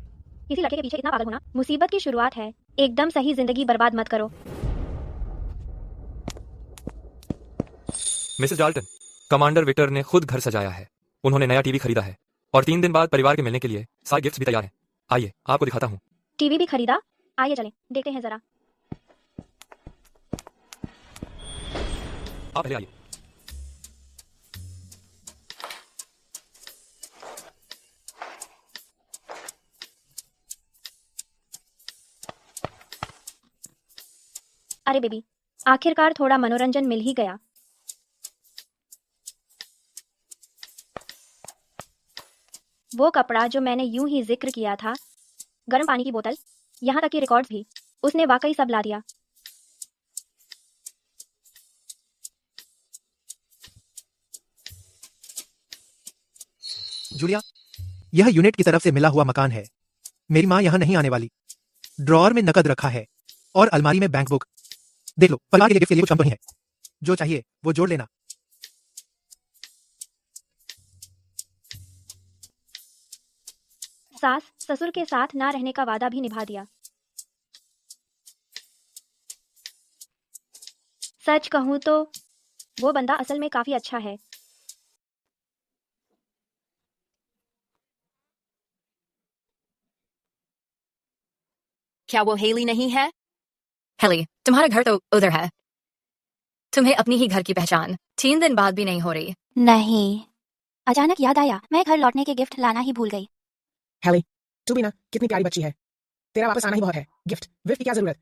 किसी लड़के के पीछे इतना पागल होना मुसीबत की शुरुआत है। एकदम सही जिंदगी बर्बाद मत करो। मिसेस डाल्टन, कमांडर विक्टर ने खुद घर सजाया है। उन्होंने नया टीवी खरीदा है और 3 दिन बाद परिवार के मिलने के लिए सारे गिफ्ट्स भी तैयार हैं। आइए आपको दिखाता हूँ। टीवी भी खरीदा? आइए चलें, देखते हैं जरा। आप पहले आइए। अरे बेबी, आखिरकार थोड़ा मनोरंजन मिल ही गया। वो कपड़ा जो मैंने यूं ही जिक्र किया था, गर्म पानी की बोतल, यहाँ तक कि रिकॉर्ड्स भी, उसने वाकई सब ला दिया। जूलिया, यह यूनिट की तरफ से मिला हुआ मकान है। मेरी माँ यहाँ नहीं आने वाली। ड्रॉअर में नकद रखा है और अलमारी में बैंक बुक। देख लो, परिवार के लिए गिफ्ट के लिए कुछ कम तो नहीं है। जो चाहिए वो जोड़ लेना। सास ससुर के साथ ना रहने का वादा भी निभा दिया। सच कहूं तो वो बंदा असल में काफी अच्छा है। क्या वो हेली नहीं है? हेली, तुम्हारा घर तो उधर है। तुम्हें अपनी ही घर की पहचान 3 दिन बाद भी नहीं हो रही। नहीं, अचानक याद आया, मैं घर लौटने के गिफ्ट लाना ही भूल गई। हेली, तू भी ना कितनी प्यारी बच्ची है। तेरा वापस आना ही बहुत है। गिफ्ट की क्या जरूरत?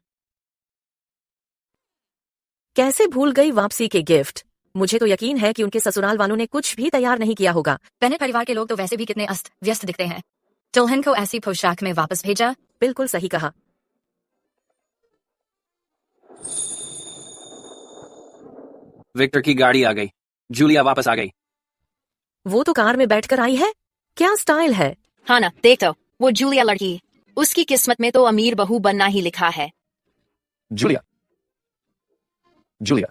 कैसे भूल गई वापसी के गिफ्ट? मुझे तो यकीन है कि उनके ससुराल वालों ने कुछ भी तैयार नहीं किया होगा। बहने परिवार के लोग तो वैसे भी कितने अस्त व्यस्त दिखते हैं। दुल्हन को ऐसी पोशाक में वापस भेजा। बिल्कुल सही कहा। विक्टर की गाड़ी आ गई। जूलिया वापस आ गई। वो तो कार में बैठकर आई है। क्या स्टाइल है। हाँ ना, देख तो, वो जूलिया लड़की, उसकी किस्मत में तो अमीर बहू बनना ही लिखा है। जूलिया, जूलिया,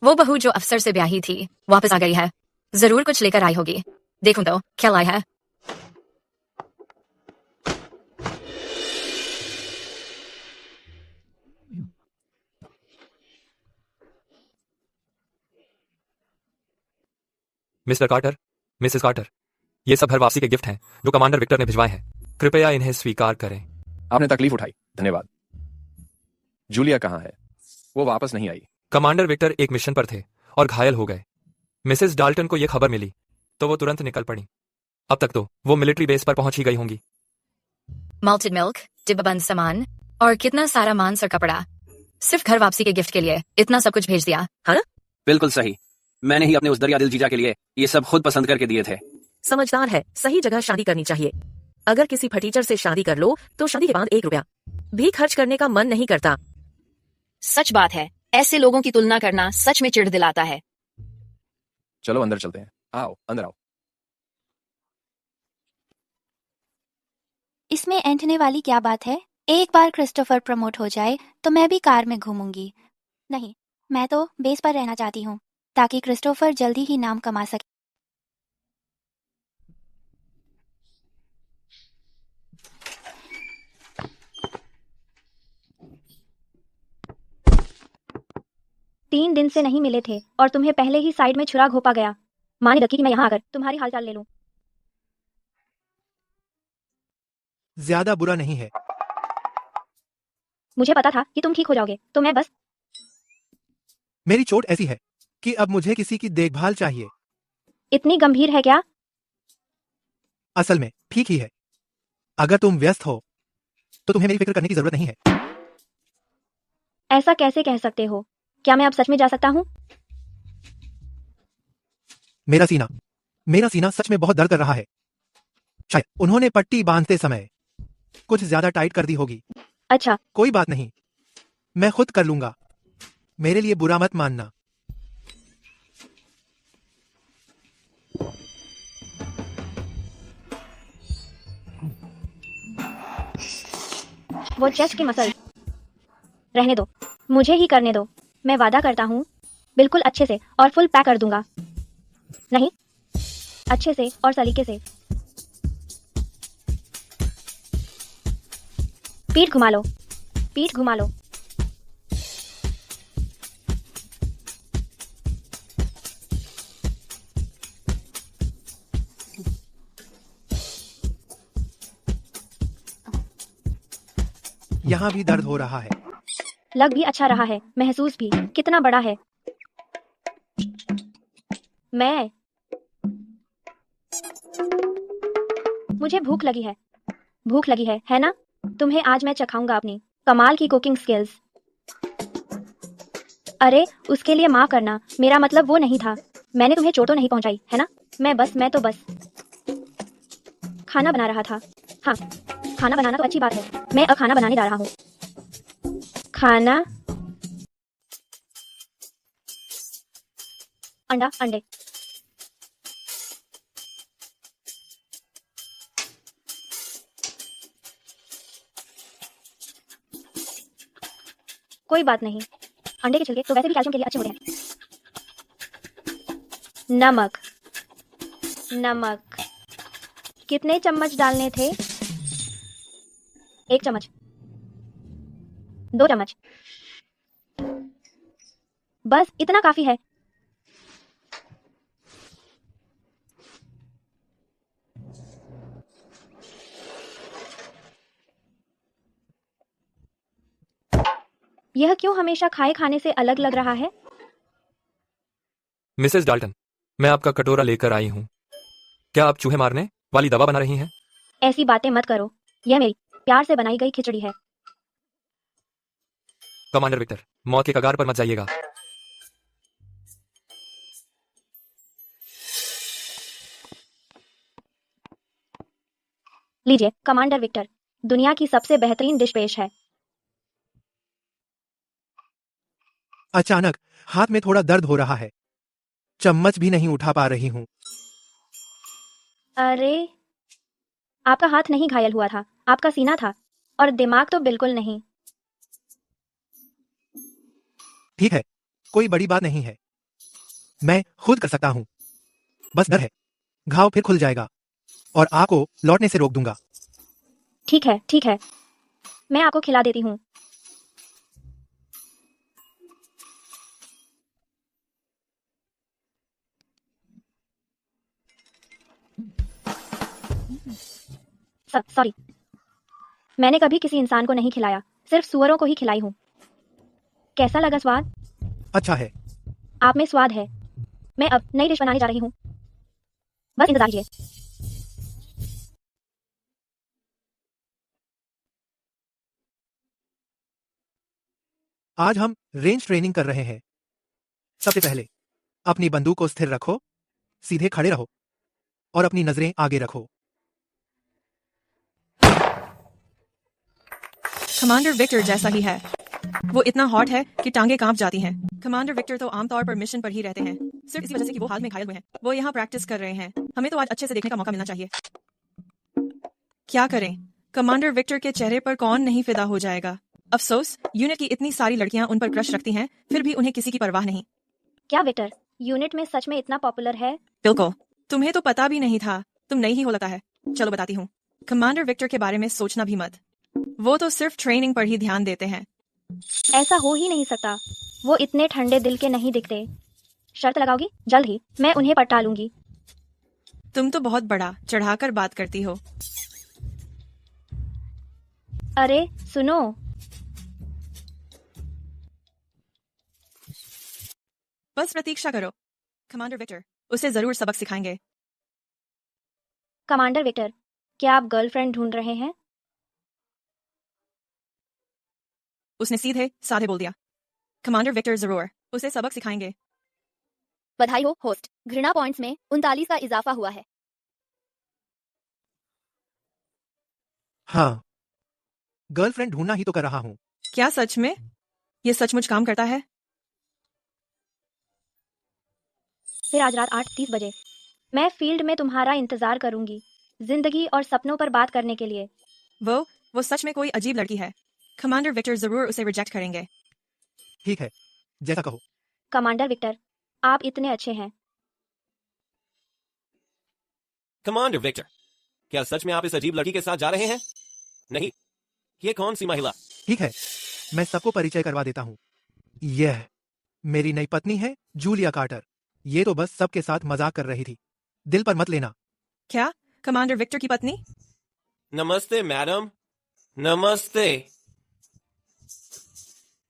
वो बहू जो अफसर से ब्याही थी वापस आ गई है। जरूर कुछ लेकर आई होगी। देखूं तो क्या लाई है। मिस्टर कार्टर, मिसेस कार्टर, ये सब घर वापसी के गिफ्ट हैं जो कमांडर विक्टर ने भिजवाए हैं। कृपया इन्हें स्वीकार करें। आपने तकलीफ उठाई, धन्यवाद। जूलिया कहाँ है? वो वापस नहीं आई। कमांडर विक्टर एक मिशन पर थे और घायल हो गए। मिसेस डाल्टन को यह खबर मिली तो वो तुरंत निकल पड़ी। अब तक तो वो मिलिट्री बेस पर पहुंच ही गई होंगी। माल्टेड मिल्क, डिब्बाबंद सामान और कितना सारा मांस और कपड़ा, सिर्फ घर वापसी के गिफ्ट के लिए इतना सब कुछ भेज दिया। हाँ, बिल्कुल सही। मैंने ही अपने उस दरिया दिल जीजा के लिए ये सब खुद पसंद करके दिए थे। समझदार है। सही जगह शादी करनी चाहिए। अगर किसी फटीचर से शादी कर लो तो शादी के बाद 1 रुपया भी खर्च करने का मन नहीं करता। सच बात है, ऐसे लोगों की तुलना करना सच में चिढ़ दिलाता है। चलो अंदर चलते हैं। आओ, अंदर आओ। इसमें ऐंठने वाली क्या बात है? एक बार क्रिस्टोफर प्रमोट हो जाए तो मैं भी कार में घूमूंगी। नहीं, मैं तो बेस पर रहना चाहती हूँ ताकि क्रिस्टोफर जल्दी ही नाम कमा सके। तीन दिन से नहीं मिले थे और तुम्हें पहले ही साइड में छुरा घोपा गया। मानी रखी कि मैं यहाँ आकर तुम्हारी हालचाल ले लूं। ज्यादा बुरा नहीं है। मुझे पता था कि तुम ठीक हो जाओगे, तो मैं बस। मेरी चोट ऐसी है कि अब मुझे किसी की देखभाल चाहिए। इतनी गंभीर है क्या? असल में ठीक ही है। अगर तुम व्यस्त हो तो तुम्हें मेरी फिक्र करने की जरूरत नहीं है। ऐसा कैसे कह सकते हो? क्या मैं अब सच में जा सकता हूँ? मेरा सीना सच में बहुत दर्द कर रहा है। शायद उन्होंने पट्टी बांधते समय कुछ ज्यादा टाइट कर दी होगी। अच्छा, कोई बात नहीं, मैं खुद कर लूंगा। मेरे लिए बुरा मत मानना। वो चेस्ट के मसल रहने दो, मुझे ही करने दो। मैं वादा करता हूँ बिल्कुल अच्छे से और फुल पैक कर दूंगा। नहीं, अच्छे से और सलीके से। पीठ घुमा लो, पीठ घुमा लो। यहाँ भी दर्द हो रहा है। लग भी अच्छा रहा है, महसूस भी। कितना बड़ा है। मुझे भूख लगी है ना? तुम्हें आज मैं चखाऊंगा अपनी कमाल की कुकिंग स्किल्स। अरे, उसके लिए माफ करना, मेरा मतलब वो नहीं था। मैंने तुम्हें चोट तो नहीं पहुंचाई है ना? मैं तो बस खाना बना रहा था। हाँ, खाना बनाना तो अच्छी बात है। मैं अब खाना बनाने जा रहा हूँ। खाना, अंडा, अंडे। कोई बात नहीं, अंडे के छिलके तो वैसे भी कैल्शियम के लिए अच्छे होते हैं। नमक, नमक कितने चम्मच डालने थे? 1 चम्मच, 2 चम्मच, बस इतना काफी है। यह क्यों हमेशा खाए खाने से अलग लग रहा है? मिसेस डाल्टन, मैं आपका कटोरा लेकर आई हूं। क्या आप चूहे मारने वाली दवा बना रही हैं? ऐसी बातें मत करो, यह मेरी प्यार से बनाई गई खिचड़ी है। कमांडर विक्टर, मौत के कगार पर मत जाइएगा। लीजिए कमांडर विक्टर, दुनिया की सबसे बेहतरीन डिश पेश है। अचानक हाथ में थोड़ा दर्द हो रहा है। चम्मच भी नहीं उठा पा रही हूँ। अरे, आपका हाथ नहीं घायल हुआ था, आपका सीना था, और दिमाग तो बिल्कुल नहीं। ठीक है, कोई बड़ी बात नहीं है। मैं खुद कर सकता हूँ। बस डर है, घाव फिर खुल जाएगा और आपको लौटने से रोक दूंगा। ठीक है, ठीक है, मैं आपको खिला देती हूँ। सॉरी, मैंने कभी किसी इंसान को नहीं खिलाया, सिर्फ सुअरों को ही खिलाई हूँ। कैसा लगा स्वाद? अच्छा है। आप में स्वाद है। मैं अब नई डिश बनाने जा रही हूँ, बस इंतजार कीजिए। आज हम रेंज ट्रेनिंग कर रहे हैं। सबसे पहले अपनी बंदूक को स्थिर रखो, सीधे खड़े रहो और अपनी नजरें आगे रखो। कमांडर विक्टर जैसा ही है। वो इतना हॉट है कि टांगे कांप जाती हैं। कमांडर विक्टर तो आमतौर पर मिशन पर ही रहते हैं, सिर्फ इसी वजह से कि वो हाल में घायल हुए हैं। वो यहाँ प्रैक्टिस कर रहे हैं। हमें तो आज अच्छे से देखने का मौका मिलना चाहिए। क्या करें? कमांडर विक्टर के चेहरे पर कौन नहीं फिदा हो जाएगा? अफसोस, यूनिट की इतनी सारी लड़कियां उन पर क्रश रखती हैं, फिर भी उन्हें किसी की परवाह नहीं। क्या विक्टर यूनिट में सच में इतना पॉपुलर है? बिल्कुल, तुम्हें तो पता भी नहीं था। तुम नई ही हो लगता है। चलो बताती हूँ। कमांडर विक्टर के बारे में सोचना भी मत। वो तो सिर्फ ट्रेनिंग पर ही ध्यान देते हैं। ऐसा हो ही नहीं सकता, वो इतने ठंडे दिल के नहीं दिखते। शर्त लगाओगी? जल्द ही मैं उन्हें पटा लूंगी। तुम तो बहुत बड़ा चढ़ाकर बात करती हो। अरे सुनो, बस प्रतीक्षा करो। कमांडर विक्टर उसे जरूर सबक सिखाएंगे। कमांडर विक्टर, क्या आप गर्लफ्रेंड ढूंढ रहे हैं? उसने सीधे साधे बोल दिया। कमांडर विक्टर जरूर उसे सबक सिखाएंगे। बधाई हो होस्ट, घृणा पॉइंट्स में 39 का इजाफा हुआ है। हाँ, गर्लफ्रेंड ढूंढना ही तो कर रहा हूँ। क्या सच में? ये सचमुच काम करता है? फिर आज रात 8:30 बजे मैं फील्ड में तुम्हारा इंतजार करूंगी, जिंदगी और सपनों पर बात करने के लिए। वो सच में कोई अजीब लड़की है। कमांडर विक्टर जरूर उसे रिजेक्ट करेंगे। ठीक है, जैसा कहो। कमांडर विक्टर, आप इतने अच्छे हैं। कमांडर विक्टर, क्या सच में आप इस अजीब लड़की के साथ जा रहे हैं? नहीं, ये कौन सी महिला? ठीक है, मैं सबको परिचय करवा देता हूँ। यह मेरी नई पत्नी है, जूलिया कार्टर। ये तो बस सबके साथ मजाक कर रही थी, दिल पर मत लेना। क्या कमांडर विक्टर की पत्नी? नमस्ते मैडम। नमस्ते।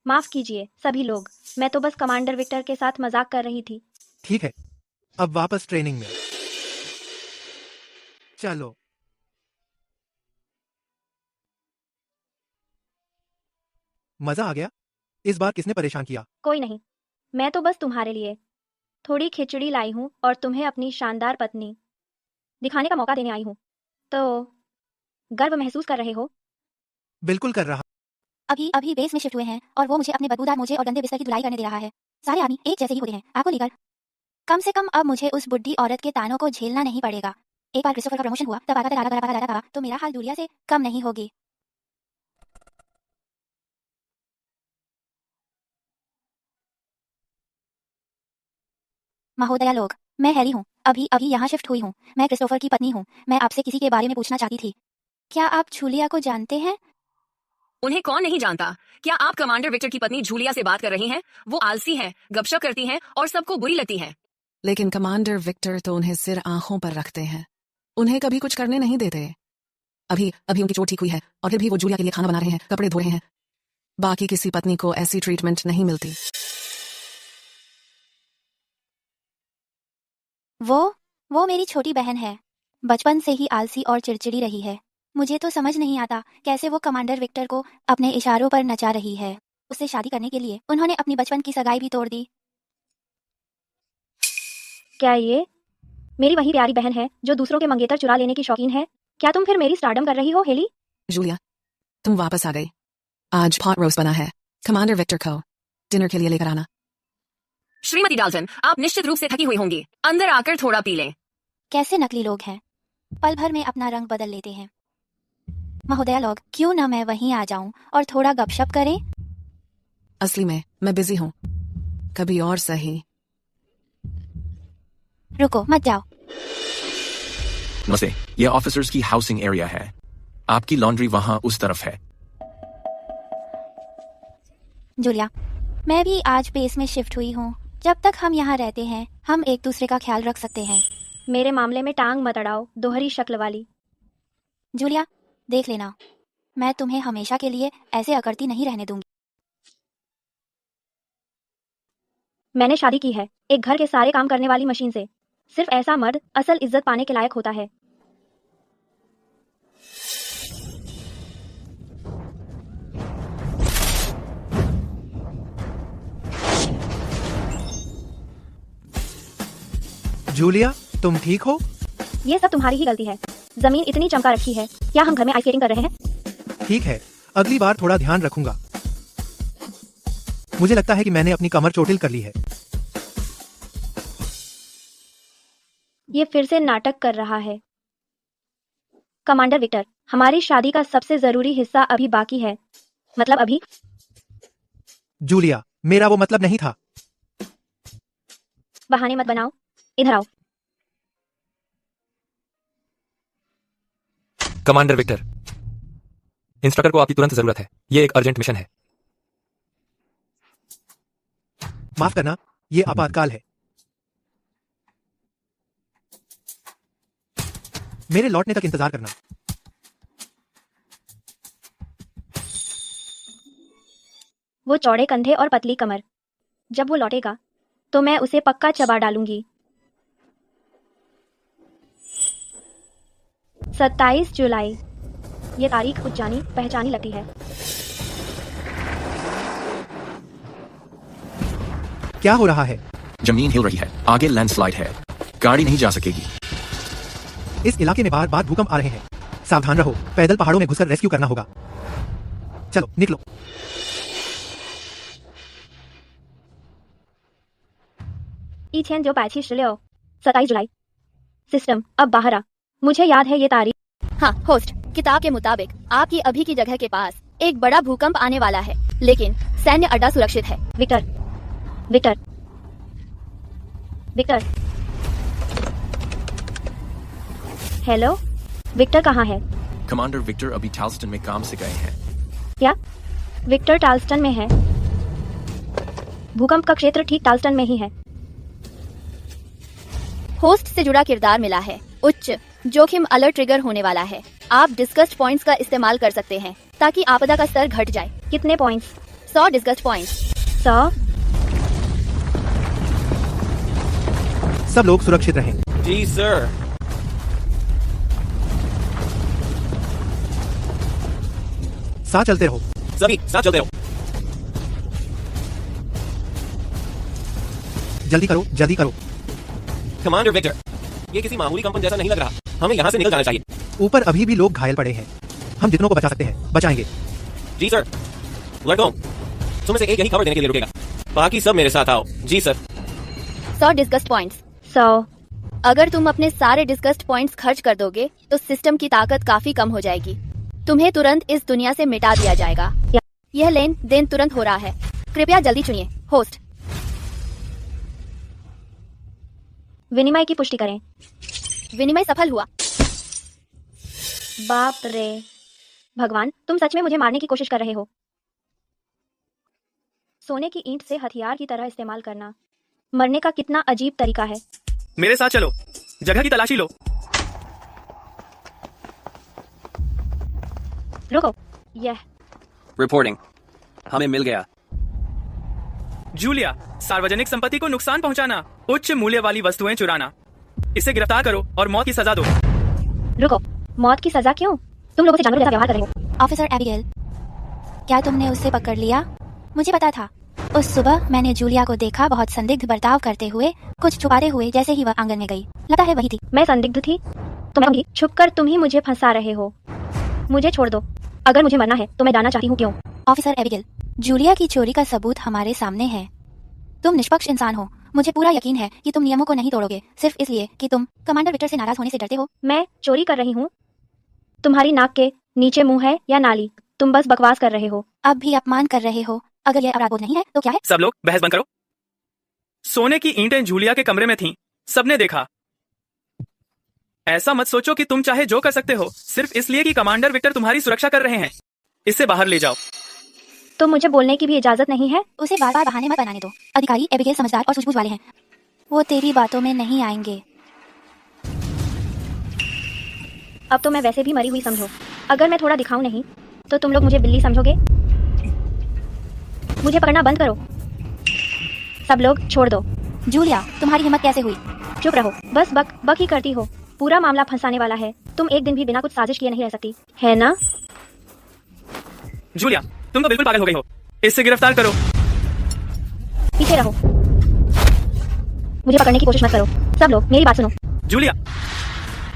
माफ कीजिए सभी लोग, मैं तो बस कमांडर विक्टर के साथ मजाक कर रही थी। ठीक है, अब वापस ट्रेनिंग में चलो। मजा आ गया? इस बार किसने परेशान किया? कोई नहीं, मैं तो बस तुम्हारे लिए थोड़ी खिचड़ी लाई हूँ और तुम्हें अपनी शानदार पत्नी दिखाने का मौका देने आई हूँ। तो गर्व महसूस कर रहे हो? बिल्कुल कर रहा। अभी अभी बेस में शिफ्ट हुए हैं और वो मुझे अपने बदबूदार मोजे और गंदे बिस्तर की धुलाई करने दे रहा है। सारे आदमी एक जैसे ही होते हैं आपको लेकर। कम से कम अब मुझे उस बुढ़ी औरत के तानों को झेलना नहीं पड़ेगा। एक बार क्रिस्टोफर का प्रमोशन हुआ तब आगा तो मेरा हाल जूलिया से कम नहीं होगी। महोदया लोग, मैं हैरी हूँ। अभी अभी यहाँ शिफ्ट हुई हूँ। मैं क्रिस्टोफर की पत्नी हूँ। मैं आपसे किसी के बारे में पूछना चाहती थी। क्या आप जूलिया को जानते हैं? उन्हें कौन नहीं जानता? क्या आप कमांडर विक्टर की पत्नी जूलिया से बात कर रही हैं? वो आलसी हैं, गपशप करती हैं और सबको बुरी लगती हैं। लेकिन कमांडर विक्टर तो उन्हें सिर आंखों पर रखते हैं। उन्हें कभी कुछ करने नहीं देते। अभी अभी उनकी चोट ठीक हुई है और फिर भी वो जूलिया के लिए खाना बना रहे हैं, कपड़े धो रहे हैं। बाकी किसी पत्नी को ऐसी ट्रीटमेंट नहीं मिलती। वो मेरी छोटी बहन है। बचपन से ही आलसी और चिड़चिड़ी रही है। मुझे तो समझ नहीं आता कैसे वो कमांडर विक्टर को अपने इशारों पर नचा रही है। उससे शादी करने के लिए उन्होंने अपनी बचपन की सगाई भी तोड़ दी। क्या ये मेरी वही प्यारी बहन है जो दूसरों के मंगेतर चुरा लेने की शौकीन है? क्या तुम फिर मेरी स्टारडम कर रही हो हेली? जूलिया, तुम वापस आ गई। आज पॉट रोस्ट बना है। कमांडर विक्टर को डिनर के लिए लेकर आना। श्रीमती डाल्टन, आप निश्चित रूप से थकी हुई होंगी। अंदर आकर थोड़ा पी लें। कैसे नकली लोग हैं, पल भर में अपना रंग बदल लेते हैं। महोदया लोग, क्यों ना मैं वहीं आ जाऊं और थोड़ा गपशप करें? असली में मैं बिजी हूँ, कभी और सही। रुको मत जाओ। नमस्ते, यह ऑफिसर्स की हाउसिंग एरिया है। आपकी लॉन्ड्री वहां उस तरफ है। जूलिया, मैं भी आज बेस में शिफ्ट हुई हूँ। जब तक हम यहाँ रहते हैं हम एक दूसरे का ख्याल रख सकते हैं। मेरे मामले में टांग मत अड़ाओ, दोहरी शक्ल वाली। जूलिया, देख लेना, मैं तुम्हें हमेशा के लिए ऐसे अकड़ती नहीं रहने दूंगी। मैंने शादी की है एक घर के सारे काम करने वाली मशीन से। सिर्फ ऐसा मर्द असल इज्जत पाने के लायक होता है। जूलिया, तुम ठीक हो? ये सब तुम्हारी ही गलती है। जमीन इतनी चमका रखी है, क्या हम घर में आइस स्केटिंग कर रहे हैं? ठीक है, अगली बार थोड़ा ध्यान रखूंगा। मुझे लगता है कि मैंने अपनी कमर चोटिल कर ली है। ये फिर से नाटक कर रहा है। कमांडर विक्टर, हमारी शादी का सबसे जरूरी हिस्सा अभी बाकी है। मतलब अभी। जूलिया, मेरा वो मतलब नहीं था। बहाने मत बनाओ, इधर आओ। कमांडर विक्टर, इंस्ट्रक्टर को आपकी तुरंत जरूरत है। ये एक अर्जेंट मिशन है। माफ करना, ये आपातकाल है। मेरे लौटने तक इंतजार करना। वो चौड़े कंधे और पतली कमर। जब वो लौटेगा तो मैं उसे पक्का चबा डालूंगी। 27 जुलाई। ये तारीख कुछ जानी पहचानी लगती है। क्या हो रहा है? जमीन हिल रही है, आगे लैंडस्लाइड है, गाड़ी नहीं जा सकेगी। इस इलाके में बार बार भूकंप आ रहे हैं। सावधान रहो, पैदल पहाड़ों में घुसकर रेस्क्यू करना होगा। चलो निकलो। ईथेन जो 27 जुलाई। सिस्टम अब बाहर आ। मुझे याद है ये तारीख। हाँ होस्ट, किताब के मुताबिक आपकी अभी की जगह के पास एक बड़ा भूकंप आने वाला है, लेकिन सैन्य अड्डा सुरक्षित है। Victor, Victor, Victor. Hello, Victor कहाँ है? कमांडर विक्टर अभी टाल्स्टन में काम से गए हैं। क्या विक्टर टाल्स्टन में है? भूकंप का क्षेत्र ठीक टाल्स्टन में ही है। होस्ट से जुड़ा किरदार मिला है। उच्च जोखिम अलर्ट ट्रिगर होने वाला है। आप डिस्कस्ड पॉइंट्स का इस्तेमाल कर सकते हैं ताकि आपदा का स्तर घट जाए। कितने पॉइंट्स? 100 discussed points. 100? सब लोग सुरक्षित रहें। जी सर। साथ चलते रहो। सभी साथ चलते रहो। जल्दी करो, जल्दी करो। कमांडर विक्टर, ये किसी मामूली कंपन जैसा नहीं लग रहा। हमें यहाँ से निकल जाना चाहिए। ऊपर अभी भी लोग घायल पड़े हैं। हम जितनों को बचा सकते हैं बचाएंगे। जी सर। लड़कों, तुम्हें से एक यही खबर देने के लिए रुकेगा, बाकी सब मेरे साथ आओ। जी सर। 100 disgust points. 100। अगर तुम अपने सारे डिस्कस्ट पॉइंट्स खर्च कर दोगे तो सिस्टम की ताकत काफी कम हो जाएगी। तुम्हें तुरंत इस दुनिया से मिटा दिया जाएगा। यह लेन देन तुरंत हो रहा है। कृपया जल्दी चुनिए। होस्ट। विनिमय की पुष्टि करें। विनिमय सफल हुआ। बाप रे, भगवान, तुम सच में मुझे मारने की कोशिश कर रहे हो। सोने की ईंट से हथियार की तरह इस्तेमाल करना मरने का कितना अजीब तरीका है। मेरे साथ चलो, जगह की तलाशी लो। रुको, यह रिपोर्टिंग, हमें मिल गया। जूलिया, सार्वजनिक संपत्ति को नुकसान पहुंचाना, उच्च मूल्य वाली वस्तुएं चुराना, इसे गिरफ्तार करो और मौत की सजा दो। रुको, मौत की सजा क्यों? तुम लोगों से जानवरों जैसा व्यवहार कर रहे हो। ऑफिसर एबिगेल, क्या तुमने उसे पकड़ लिया? मुझे पता था। उस सुबह मैंने जूलिया को देखा, बहुत संदिग्ध बर्ताव करते हुए, कुछ छुपाते हुए। जैसे ही वह आंगन में गई, लगता है वही थी। मैं संदिग्ध थी? तुम छुपकर तुम ही मुझे फंसा रहे हो। मुझे छोड़ दो। अगर मुझे मरना है तो मैं जाना चाहती हूँ। क्यों? ऑफिसर एबिगेल, जूलिया की चोरी का सबूत हमारे सामने है। तुम निष्पक्ष इंसान हो। मुझे पूरा यकीन है कि तुम नियमों को नहीं तोड़ोगे, सिर्फ इसलिए कि तुम कमांडर विक्टर से नाराज होने से डरते हो। मैं चोरी कर रही हूँ? तुम्हारी नाक के नीचे मुंह है या नाली? तुम बस बकवास कर रहे हो। अब भी अपमान कर रहे हो। अगर यह अपराध नहीं है तो क्या है? सब लोग बहस बंद करो। सोने की ईंटें जूलिया के कमरे में थीं, सबने देखा। ऐसा मत सोचो कि तुम चाहे जो कर सकते हो सिर्फ इसलिए कि कमांडर विक्टर तुम्हारी सुरक्षा कर रहे हैं। इसे बाहर ले जाओ। तो मुझे बोलने की भी इजाजत नहीं है? उसे बार बार बहाने मत बनाने दो। अधिकारी एबिगेल समझदार और सूझबूझ वाले हैं। वो तेरी बातों में नहीं आएंगे। अब तो मैं वैसे भी मरी हुई समझो। अगर मैं थोड़ा दिखाऊं नहीं तो तुम लोग मुझे बिल्ली समझोगे। मुझे पकड़ना बंद करो। सब लोग छोड़ दो। जूलिया, तुम्हारी हिम्मत कैसे हुई? चुप रहो, बस बक बक ही करती हो। पूरा मामला फंसाने वाला है। तुम एक दिन भी बिना कुछ साजिश किए नहीं रह सकती, है ना? जूलिया, तुम तो बिल्कुल पागल हो गई हो। इससे गिरफ्तार करो। पीछे रहो। मुझे पकड़ने की कोशिश मत करो। सब लोग मेरी बात सुनो। जूलिया,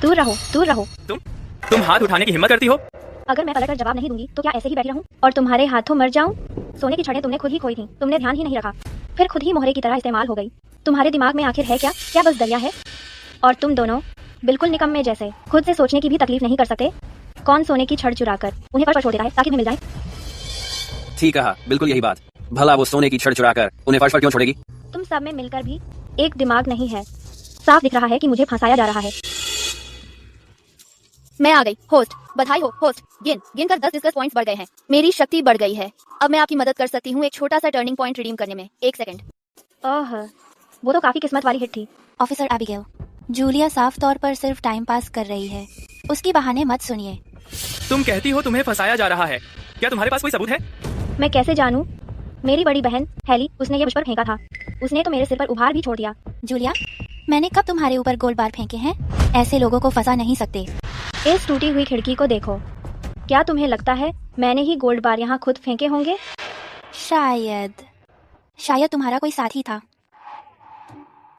दूर रहो, दूर रहो। तुम हाथ उठाने की हिम्मत करती हो? अगर मैं पलटकर जवाब नहीं दूंगी तो क्या ऐसे ही बैठी रहूं और तुम्हारे हाथों मर जाऊं? सोने की छड़ें तुमने खुद ही खोई थी। तुमने ध्यान ही नहीं रखा, फिर खुद ही मोहरे की तरह इस्तेमाल हो गई। तुम्हारे दिमाग में आखिर है क्या? क्या बस दरिया है? और तुम दोनों बिल्कुल निकम्मे जैसे, खुद से सोचने की भी तकलीफ नहीं कर सकते। कौन सोने की छड़ चुराकर उन्हें फर्श पर छोड़ देता है ताकि उन्हें मिल जाए? ठीक कहा, बिल्कुल यही बात। भला वो सोने की छड़ चुराकर उन्हें फर्श पर क्यों छोड़ेगी? तुम सब में मिलकर भी एक दिमाग नहीं है। साफ दिख रहा है कि मुझे फंसाया जा रहा है। मैं आ गई। होस्ट, बधाई हो। होस्ट, गिनकर 10 डिस्कस पॉइंट्स बढ़ गए हैं। मेरी शक्ति बढ़ गई है। अब मैं आपकी मदद कर सकती हूँ एक छोटा सा टर्निंग पॉइंट रिडीम करने में। 1 सेकंड। ओह, वो तो काफी किस्मत वाली हिट थी। ऑफिसर एबिगेल, जूलिया साफ तौर पर सिर्फ टाइम पास कर रही है। उसकी बहाने मत सुनिए। तुम कहती हो तुम्हें फंसाया जा रहा है, क्या तुम्हारे पास कोई सबूत है? मैं कैसे जानूं? मेरी बड़ी बहन हैली, उसने ये मुझ पर फेंका था। उसने तो मेरे सिर पर उभार भी छोड़ दिया। जूलिया, मैंने कब तुम्हारे ऊपर गोल्ड बार फेंके हैं? ऐसे लोगों को फंसा नहीं सकते। इस टूटी हुई खिड़की को देखो। क्या तुम्हें लगता है मैंने ही गोल्ड बार यहाँ खुद फेंके होंगे? शायद तुम्हारा कोई साथी था।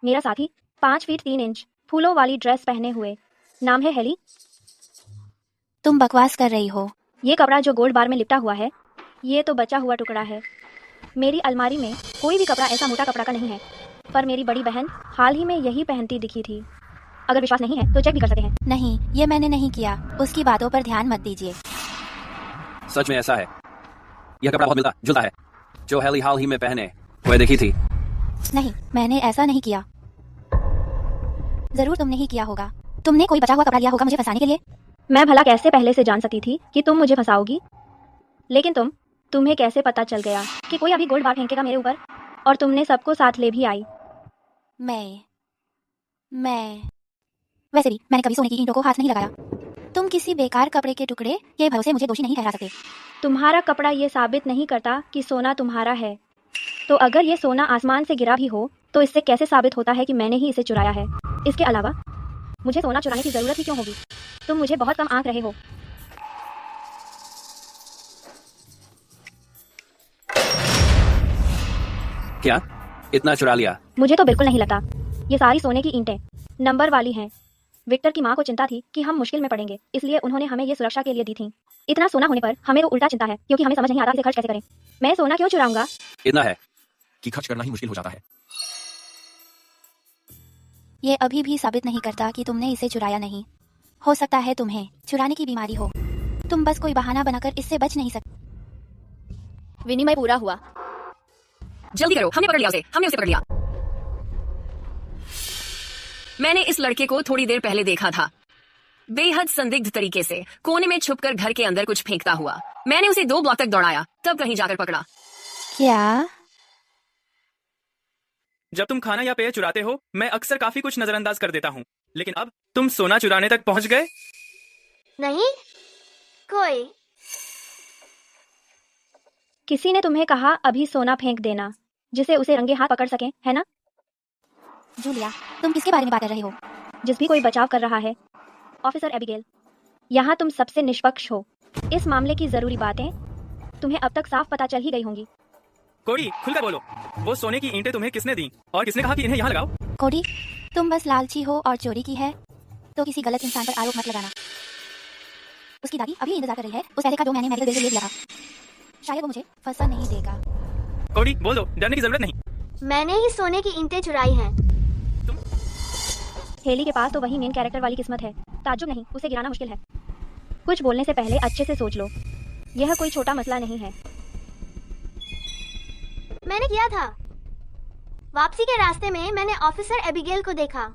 मेरा साथी? 5 फीट 3 इंच, फूलों वाली ड्रेस पहने हुए, नाम है हेली। तुम बकवास कर रही हो। ये कपड़ा जो गोल्ड बार में लिपटा हुआ है, ये तो बचा हुआ टुकड़ा है। मेरी अलमारी में कोई भी कपड़ा ऐसा मोटा कपड़ा का नहीं है, पर मेरी बड़ी बहन हाल ही में यही पहनती दिखी थी। अगर विश्वास नहीं है तो चेक भी कर सकते हैं। नहीं, ये मैंने नहीं किया। उसकी बातों पर ध्यान मत दीजिए। सच में ऐसा है। यह कपड़ा बहुत मिलता जुलता है जो हेली हाल ही में पहने हुए दिखी थी। नहीं, मैंने ऐसा नहीं किया। जरूर तुमने ही किया होगा। तुमने कोई बचा हुआ कपड़ा लिया होगा मुझे फंसाने के लिए। मैं भला कैसे पहले से जान सकती थी कि तुम मुझे फंसाओगी? लेकिन तुम्हें कैसे पता चल गया कि कोई अभी गोल्ड बार फेंकेगा मेरे ऊपर? और तुमने सबको साथ ले भी आई। मैं वैसे भी मैंने कभी सोने की ईंटों को हाथ नहीं लगाया। तुम किसी बेकार कपड़े के टुकड़े के भरोसे मुझे दोषी नहीं ठहरा सकते। तुम्हारा कपड़ा ये साबित नहीं करता कि सोना तुम्हारा है। तो अगर ये सोना आसमान से गिरा भी हो तो इससे कैसे साबित होता है कि मैंने ही इसे चुराया है? इसके अलावा मुझे सोना चुराने की जरूरत ही क्यों होगी? तुम मुझे बहुत कम आंक रहे हो। क्या इतना चुरा लिया? मुझे तो बिल्कुल नहीं लगता। ये सारी सोने की ईंटें नंबर वाली हैं। विक्टर की माँ को चिंता थी कि हम मुश्किल में पड़ेंगे, इसलिए उन्होंने हमें ये सुरक्षा के लिए दी थी। इतना सोना होने पर हमें तो उल्टा चिंता है, क्योंकि हमें समझ नहीं आता इसे खर्च कैसे करें। मैं सोना क्यों चुराऊंगा? इतना है कि खर्च करना ही मुश्किल हो जाता है। ये अभी भी साबित नहीं करता कि तुमने इसे चुराया नहीं। हो सकता है तुम्हें चुराने की बीमारी हो। तुम बस कोई बहाना बनाकर इससे बच नहीं सकते। विनिमय पूरा हुआ। जल्दी करो, हमने पकड़ लिया उसे, हमने उसे पकड़ लिया। मैंने इस लड़के को थोड़ी देर पहले देखा था, बेहद संदिग्ध तरीके से कोने में छुपकर घर के अंदर कुछ फेंकता हुआ। मैंने उसे 2 ब्लॉक तक दौड़ाया, तब कहीं जाकर पकड़ा। क्या? जब तुम खाना या पेय चुराते हो, मैं अक्सर काफी कुछ नजरअंदाज कर देता हूँ, लेकिन अब तुम सोना चुराने तक पहुँच गए। नहीं, कोई किसी ने तुम्हें कहा अभी सोना फेंक देना, जिसे उसे रंगे हाथ पकड़ सकें, है ना? जूलिया, तुम किसके बारे में बात कर रहे हो? जिस भी कोई बचाव कर रहा है। ऑफिसर एबिगेल, यहाँ तुम सबसे निष्पक्ष हो। इस मामले की जरूरी बातें तुम्हें अब तक साफ पता चल ही गई होंगी। कोडी, खुलकर बोलो, वो सोने की ईंटें तुम्हें किसने दी और किसने कहा कि इन्हें यहाँ लगाओ? कोडी, तुम बस लालची हो और चोरी की है तो किसी गलत इंसान पर आरोप मत लगाना। उसकी दादी अभी इंतजार कर रही है उस पैसे का जो मैंने मेडिकल बिल के लिए दिया था। शायद वो मुझे फंसा नहीं देगा। कोडी, बोल दो, डरने की जरूरत नहीं। मैंने ही सोने की ईंटें चुराई हैं। हेली के पास तो वही मेन कैरेक्टर वाली किस्मत है। ताज्जुब नहीं, उसे गिराना मुश्किल है। कुछ बोलने से पहले अच्छे से सोच लो। यह कोई छोटा मसला नहीं है। मैंने किया था। वापसी के रास्ते में मैंने ऑफिसर एबिगेल को देखा।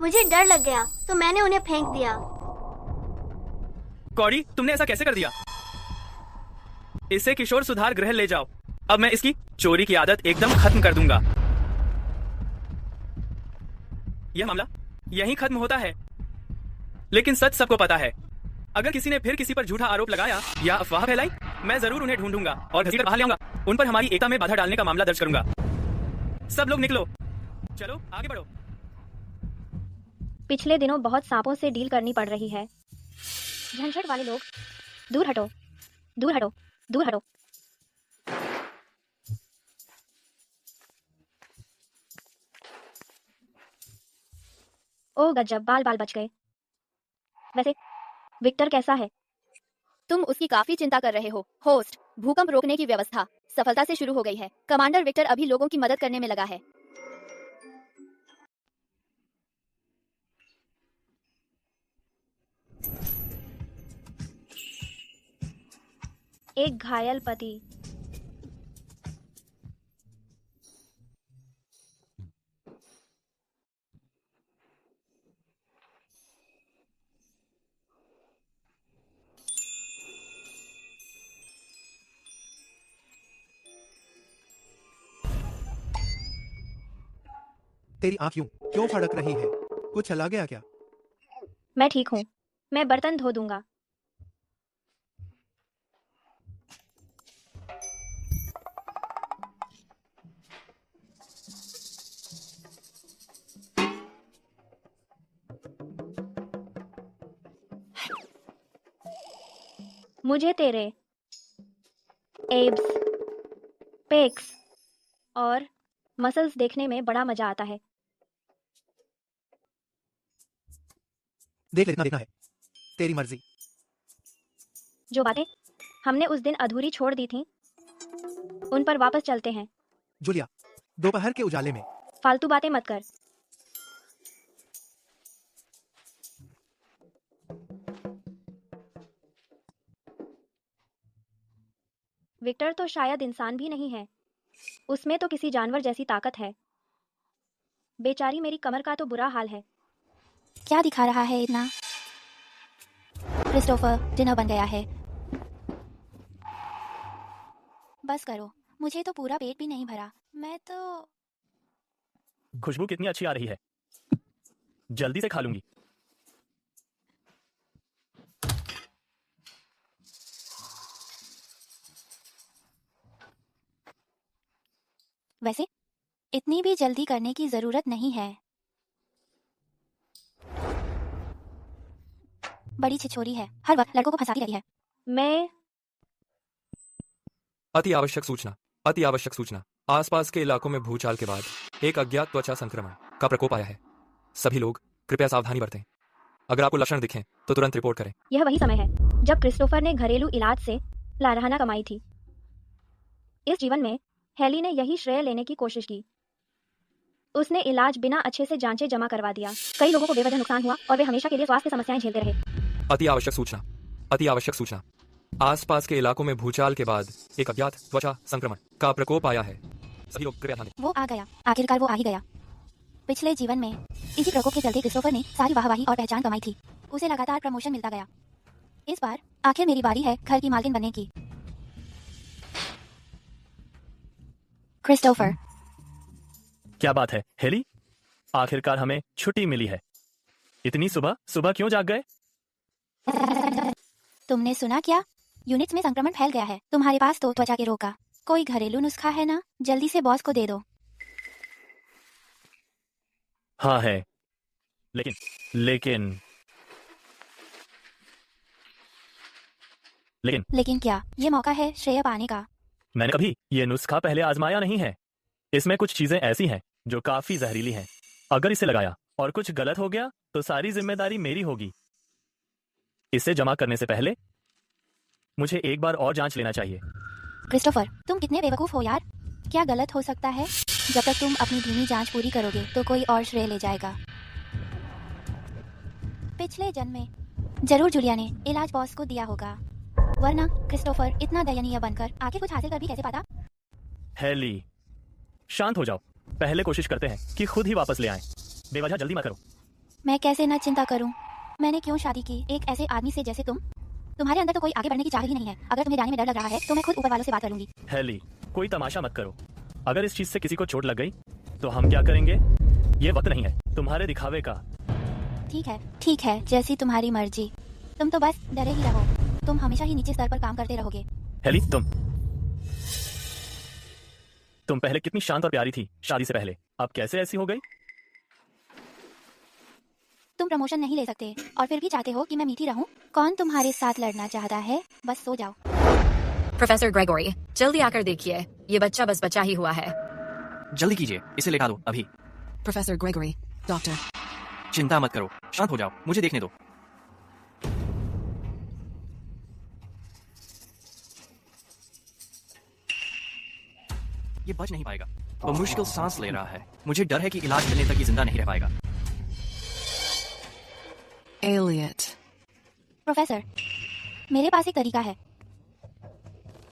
मुझे डर लग गया तो मैंने उन्हें फेंक दिया। कॉडी, तुमने ऐसा कैसे कर दिया? इसे किशोर सुधार गृह ले जाओ। अब मैं इसकी चोरी की आदत एकदम खत्म कर दूंगा। यह मामला यहीं खत्म होता है, लेकिन सच सबको पता है। अगर किसी ने फिर किसी पर झूठा आरोप लगाया या अफवाह फैलाई, मैं जरूर उन्हें ढूंढूंगा और घसीटकर बाहर ले आऊंगा। उन पर हमारी एकता में बाधा डालने का मामला दर्ज करूंगा। सब लोग निकलो, चलो आगे बढ़ो। पिछले दिनों बहुत सांपों से डील करनी पड़ रही है। झंझट वाले लोग, दूर हटो, दूर हटो, दूर हटो। ओ गजब, बाल बाल बच गए। वैसे विक्टर कैसा है? तुम उसकी काफी चिंता कर रहे हो। होस्ट, भूकंप रोकने की व्यवस्था सफलता से शुरू हो गई है। कमांडर विक्टर अभी लोगों की मदद करने में लगा है। एक घायल पति। तेरी आँख क्यों फड़क रही है? कुछ चला गया क्या? मैं ठीक हूँ। मैं बर्तन धो दूंगा। मुझे तेरे एब्स, पेक्स और मसल्स देखने में बड़ा मजा आता है। देख लेना, देखना है, तेरी मर्जी। जो बातें हमने उस दिन अधूरी छोड़ दी थीं, उन पर वापस चलते हैं। जूलिया, दोपहर के उजाले में फालतू बातें मत कर। विक्टर तो शायद इंसान भी नहीं है। उसमें तो किसी जानवर जैसी ताकत है। बेचारी मेरी कमर का तो बुरा हाल है। क्या दिखा रहा है इतना? क्रिस्टोफर, डिनर बन गया है। बस करो, मुझे तो पूरा पेट भी नहीं भरा। मैं तो खुशबू कितनी अच्छी आ रही है। जल्दी से खा लूंगी। वैसे इतनी भी जल्दी करने की जरूरत नहीं है। बड़ी छिछोरी है, हर वक्त लड़कों को फंसाती रहती है। मैं अति आवश्यक सूचना, अति आवश्यक सूचना। आसपास के इलाकों में भूचाल के बाद एक अज्ञात त्वचा संक्रमण का प्रकोप आया है। सभी लोग कृपया सावधानी बरतें। अगर आपको लक्षण दिखें तो तुरंत रिपोर्ट करें। यह वही समय है जब क्रिस्टोफर ने घरेलू इलाज से लारहाना कमाई थी। इस जीवन में हेली ने यही श्रेय लेने की कोशिश की। उसने इलाज बिना अच्छे से जांचे जमा करवा दिया। कई लोगों को बेवजह नुकसान हुआ और वे हमेशा के लिए स्वास्थ्य समस्याएं झेलते रहे। अति आवश्यक सूचना, अति आवश्यक सूचना। आसपास के इलाकों में भूचाल के बाद एक अज्ञात त्वचा संक्रमण का प्रकोप आया है। सभी लोग कृपया ध्यान दें। वो आ गया, आखिरकार वो आ ही गया। पिछले जीवन में इसी प्रकोप के चलते क्रिस्टोफर ने सारी वाहवाही और पहचान कमाई थी। उसे लगातार प्रमोशन मिलता गया। इस बार आखिर मेरी बारी है घर की मालकिन बनने की। क्रिस्टोफर, क्या बात है हेली, आखिरकार हमें छुट्टी मिली है। इतनी सुबह सुबह क्यों जाग गए? तुमने सुना क्या? यूनिट्स में संक्रमण फैल गया है। तुम्हारे पास तो त्वचा के रोग का कोई घरेलू नुस्खा है ना? जल्दी से बॉस को दे दो। हाँ है, लेकिन क्या? ये मौका है श्रेय पाने का। मैंने कभी ये नुस्खा पहले आजमाया नहीं है। इसमें कुछ चीजें ऐसी हैं जो काफी जहरीली हैं। अगर इसे लगाया और कुछ गलत हो गया तो सारी जिम्मेदारी मेरी होगी। इसे जमा करने से पहले मुझे एक बार और जांच लेना चाहिए। क्रिस्टोफर, तुम कितने बेवकूफ हो यार। क्या गलत हो सकता है? जब तक तुम अपनी धीमी जांच पूरी करोगे तो कोई और श्रेय ले जाएगा। पिछले जन्म में जरूर जूलिया ने इलाज बॉस को दिया होगा, वरना क्रिस्टोफर इतना दयनीय बनकर आखिर कुछ हासिल कर भी कैसे पाता? हेली, शांत हो जाओ। पहले कोशिश करते हैं कि खुद ही वापस ले आएं। बेवजह जल्दी मत करो। मैं कैसे न चिंता करूं? मैंने क्यों शादी की एक ऐसे आदमी से जैसे तुम? तुम्हारे अंदर तो कोई आगे बढ़ने की चाह ही नहीं है। अगर तुम्हें जाने में डर लग रहा है तो मैं खुद ऊपर वालों से बात कर लूंगी। हेली, कोई तमाशा मत करो। अगर इस चीज से किसी को चोट लग गई तो हम क्या करेंगे? ये वक्त नहीं है तुम्हारे दिखावे का। ठीक है, जैसी तुम्हारी मर्जी। तुम तो बस डरे ही रहो। तुम हमेशा ही नीचे स्तर पर काम करते रहोगे। हेली, तुम पहले कितनी शांत और प्यारी थी शादी से पहले, अब कैसे ऐसी हो गई? तुम प्रमोशन नहीं ले सकते और फिर भी चाहते हो कि मैं मीठी रहूं? कौन तुम्हारे साथ लड़ना चाहता है? बस सो जाओ। प्रोफेसर ग्रेगोरी, जल्दी आकर देखिए, ये बच्चा बस बच्चा ही हुआ है। जल्दी कीजिए, इसे लेटा दो अभी। Professor Gregory, doctor. चिंता मत करो, शांत हो जाओ, मुझे देखने दो। ये बच नहीं पाएगा। वो मुश्किल सांस ले रहा है। मुझे डर है कि इलाज मिलने तक ये जिंदा नहीं रह पाएगा। एलियट। प्रोफेसर, मेरे पास एक तरीका है।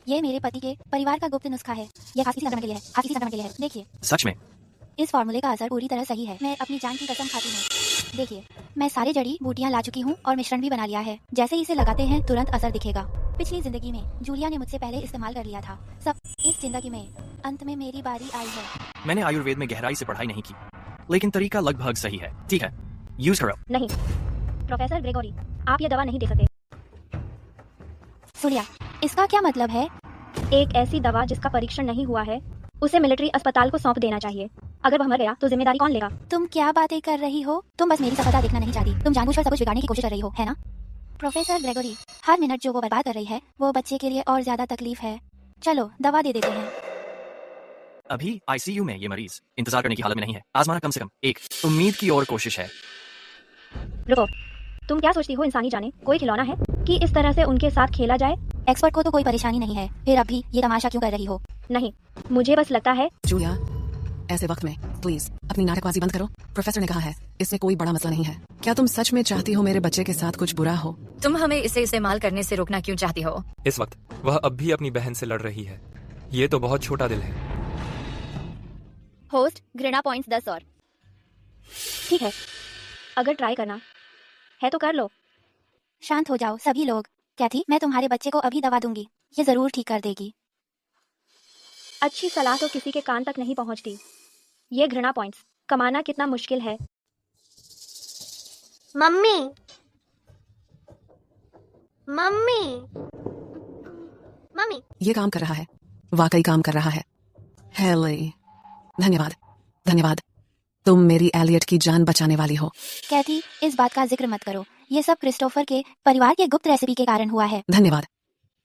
ये मेरे पति के परिवार का गुप्त नुस्खा है। ये खांसी संक्रमण के लिए है। देखिए। सच में? इस फॉर्मूले का असर पूरी तरह सही है। मैं अपनी जान की कसम खाती हूँ। देखिए, मैं सारे जड़ी बूटियां ला चुकी हूँ और मिश्रण भी बना लिया है। जैसे ही इसे लगाते हैं तुरंत असर दिखेगा। पिछली जिंदगी में जूलिया ने मुझसे पहले इस्तेमाल कर लिया था। सब इस जिंदगी में अंत में मेरी बारी आई है। मैंने आयुर्वेद में गहराई से पढ़ाई नहीं की, लेकिन तरीका लगभग सही है। ठीक है, यूज करो। नहीं प्रोफेसर ग्रेगोरी, आप ये दवा नहीं दे सकते। सूर्या, इसका क्या मतलब है? एक ऐसी दवा जिसका परीक्षण नहीं हुआ है उसे मिलिट्री अस्पताल को सौंप देना चाहिए। अगर वह मर गया तो जिम्मेदारी कौन लेगा? तुम क्या बातें कर रही हो? तुम बस मेरी सफलता देखना नहीं चाहती। तुम जानबूझकर सब कुछ बिगाड़ने की कोशिश कर रही हो, है ना? प्रोफेसर ग्रेगोरी, हर मिनट जो वो बर्बाद कर रही है वो बच्चे के लिए और ज्यादा तकलीफ है। चलो दवा दे देते हैं। अभी आईसीयू में ये मरीज इंतजार करने की हालत में नहीं है। आजमाना कम से कम एक उम्मीद की और कोशिश है। रुको, तुम क्या सोचती हो इंसानी जाने कोई खिलौना है कि इस तरह से उनके साथ खेला जाए? एक्सपर्ट को तो कोई परेशानी नहीं है, फिर अब भी ये तमाशा क्यों कर रही हो? नहीं, मुझे बस लगता है। जूलिया, ऐसे वक्त में प्लीज अपनी नाटकबाजी बंद करो। प्रोफेसर ने कहा है इसमें कोई बड़ा मसला नहीं है। क्या तुम सच में चाहती हो मेरे बच्चे के साथ कुछ बुरा हो? तुम हमें इसे इस्तेमाल करने से रोकना क्यों चाहती हो? इस वक्त वह अब भी अपनी बहन से लड़ रही है। ये तो बहुत छोटा दिल है। होस्ट, घृणा पॉइंट्स 10 और। ठीक है, अगर ट्राई करना है तो कर लो। शांत हो जाओ सभी लोग। कैथी, मैं तुम्हारे बच्चे को अभी दवा दूंगी, ये जरूर ठीक कर देगी। अच्छी सलाह तो किसी के कान तक नहीं पहुंचती। ये घृणा पॉइंट्स कमाना कितना मुश्किल है। मम्मी मम्मी मम्मी, ये काम कर रहा है, वाकई काम कर रहा है। हेली, धन्यवाद। तुम मेरी एलियट की जान बचाने वाली हो। कैथी, इस बात का जिक्र मत करो। ये सब क्रिस्टोफर के परिवार के गुप्त रेसिपी के कारण हुआ है। धन्यवाद।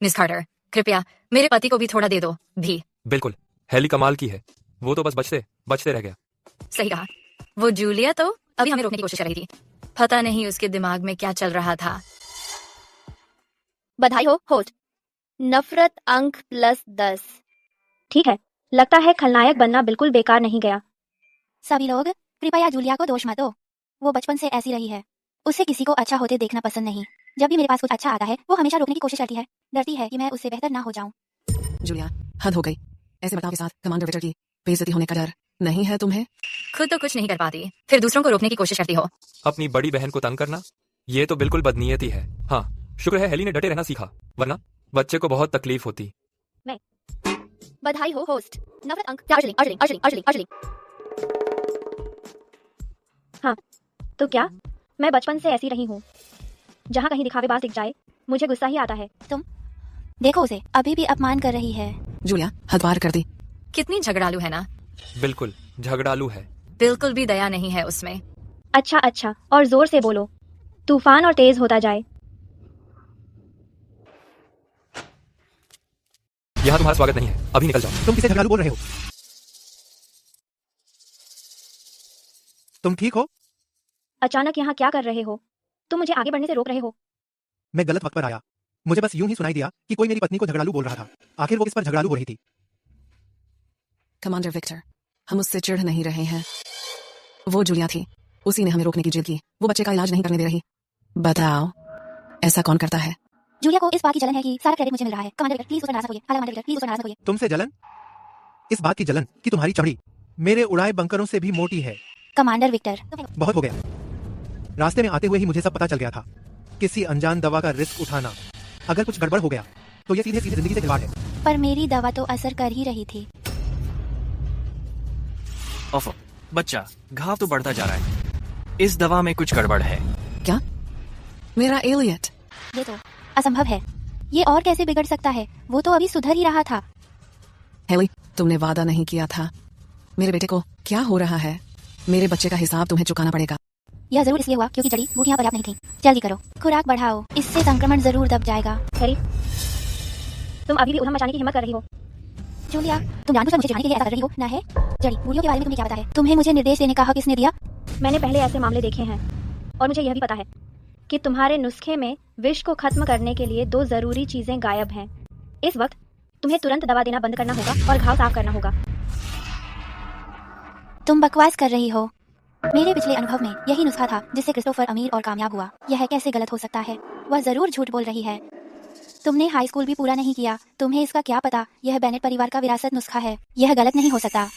मिस कार्टर, कृपया मेरे पति को भी थोड़ा दे दो भी। बिल्कुल, हेली कमाल की है, वो तो बस बचते बचते रह गया। सही कहा। वो जूलिया तो अभी हमें रोकने की कोशिश कर रही थी। पता नहीं उसके दिमाग में क्या चल रहा था। बधाई हो होस्ट। नफरत अंक +10। ठीक है, लगता है खलनायक बनना बिल्कुल बेकार नहीं गया। सभी लोग कृपया जूलिया को दोष मत दो। वो बचपन से ऐसी रही है। उसे किसी को अच्छा होते देखना पसंद नहीं। जब भी मेरे पास कुछ अच्छा आता है वो हमेशा रोकने की कोशिश करती है। डरती है कि मैं उससे बेहतर ना हो जाऊं। जूलिया, हद हो गई। ऐसे बर्ताव के साथ कमांडर विक्टर की बेइज्जती होने का डर नहीं है तुम्हें? खुद तो कुछ नहीं कर पाती, फिर दूसरों को रोकने की कोशिश करती हो। अपनी बड़ी बहन को तंग करना, ये तो बिल्कुल बदनीयती है। हाँ, शुक्र है हेली ने डटे रहना सीखा, वरना बच्चे को बहुत तकलीफ होती। बधाई हो होस्ट। नफरत अंक अर्जलिंग। हाँ, तो क्या मैं बचपन से ऐसी रही हूँ? जहाँ कहीं दिखावेबाज दिख जाए मुझे गुस्सा ही आता है। तुम देखो उसे अभी भी अपमान कर रही है। जूलिया, हद पार कर दी। कितनी झगड़ालू है ना। बिल्कुल झगड़ालू है। बिल्कुल भी दया नहीं है उसमें। अच्छा, और जोर से बोलो। तूफान और तेज होता जाए। यहाँ तुम्हारा स्वागत नहीं है, अभी निकल जाओ। तुम किसे झगड़ालू बोल रहे हो? तुम ठीक हो? अचानक यहाँ क्या कर रहे हो? तुम मुझे आगे बढ़ने से रोक रहे हो। मैं गलत वक्त पर आया। मुझे बस यूं ही सुनाई दिया कि कोई मेरी पत्नी को झगड़ालू बोल रहा था। आखिर वो किस पर झगड़ालू हो रही थी? कमांडर विक्टर, हम उससे चिढ़ नहीं रहे हैं। वो जूलिया थी, उसी ने हमें रोकने की जिद की। वो बच्चे का इलाज नहीं करने दे रही। बताओ, ऐसा कौन करता है? जूलिया को इस बात की जलन है कि सारा क्रेडिट मुझे मिल रहा है। कमांडर विक्टर प्लीज उसे नाराज मत होइए। कमांडर विक्टर प्लीज उसे नाराज मत होइए। तुमसे जलन? इस बात की जलन कि तुम्हारी चमड़ी मेरे उड़ाए बंकरों से भी मोटी है। कमांडर विक्टर, बहुत हो गया। रास्ते में आते हुए ही मुझे सब पता चल गया था। किसी अनजान दवा का रिस्क उठाना, अगर कुछ गड़बड़ हो गया तो ये सीधे सीधे जिंदगी से खिलवाड़ है। पर मेरी दवा तो असर कर ही रही थी। ओफो, बच्चा, घाव तो बढ़ता जा रहा है। इस दवा में कुछ गड़बड़ है। क्या? मेरा एलियट? ये तो असंभव है। ये और कैसे बिगड़ सकता है? वो तो अभी सुधर ही रहा था। हेली, तुमने वादा नहीं किया था। मेरे बेटे को क्या हो रहा है? मेरे बच्चे का हिसाब तुम्हें चुकाना पड़ेगा। यह जरूर इसलिए हुआ क्योंकि जड़ी बूटियां पर्याप्त नहीं थी। जल्दी करो, खुराक बढ़ाओ, इससे संक्रमण जरूर दब जाएगा। हेरी, तुम अभी भी उधम मचाने की हिम्मत कर रही हो। जूलिया, तुम जानबूझकर मुझे चिढ़ाने के लिए ऐसा कर रही हो, ना है? जड़ी बूटियों के बारे में तुम्हें क्या पता है? तुम्हें मुझे निर्देश देने का हक किसने दिया? मैंने पहले ऐसे मामले देखे हैं और मुझे यह भी पता है कि तुम्हारे नुस्खे में विष को खत्म करने के लिए 2 जरूरी चीजें गायब हैं। इस वक्त तुम्हें तुरंत दवा देना बंद करना होगा और घाव साफ करना होगा। तुम बकवास कर रही हो। मेरे पिछले अनुभव में यही नुस्खा था जिससे क्रिस्टोफर अमीर और कामयाब हुआ। यह कैसे गलत हो सकता है? वह जरूर झूठ बोल रही है। तुमने हाई स्कूल भी पूरा नहीं किया, तुम्हें इसका क्या पता? यह बेनेट परिवार का विरासत नुस्खा है। यह गलत नहीं हो सकता।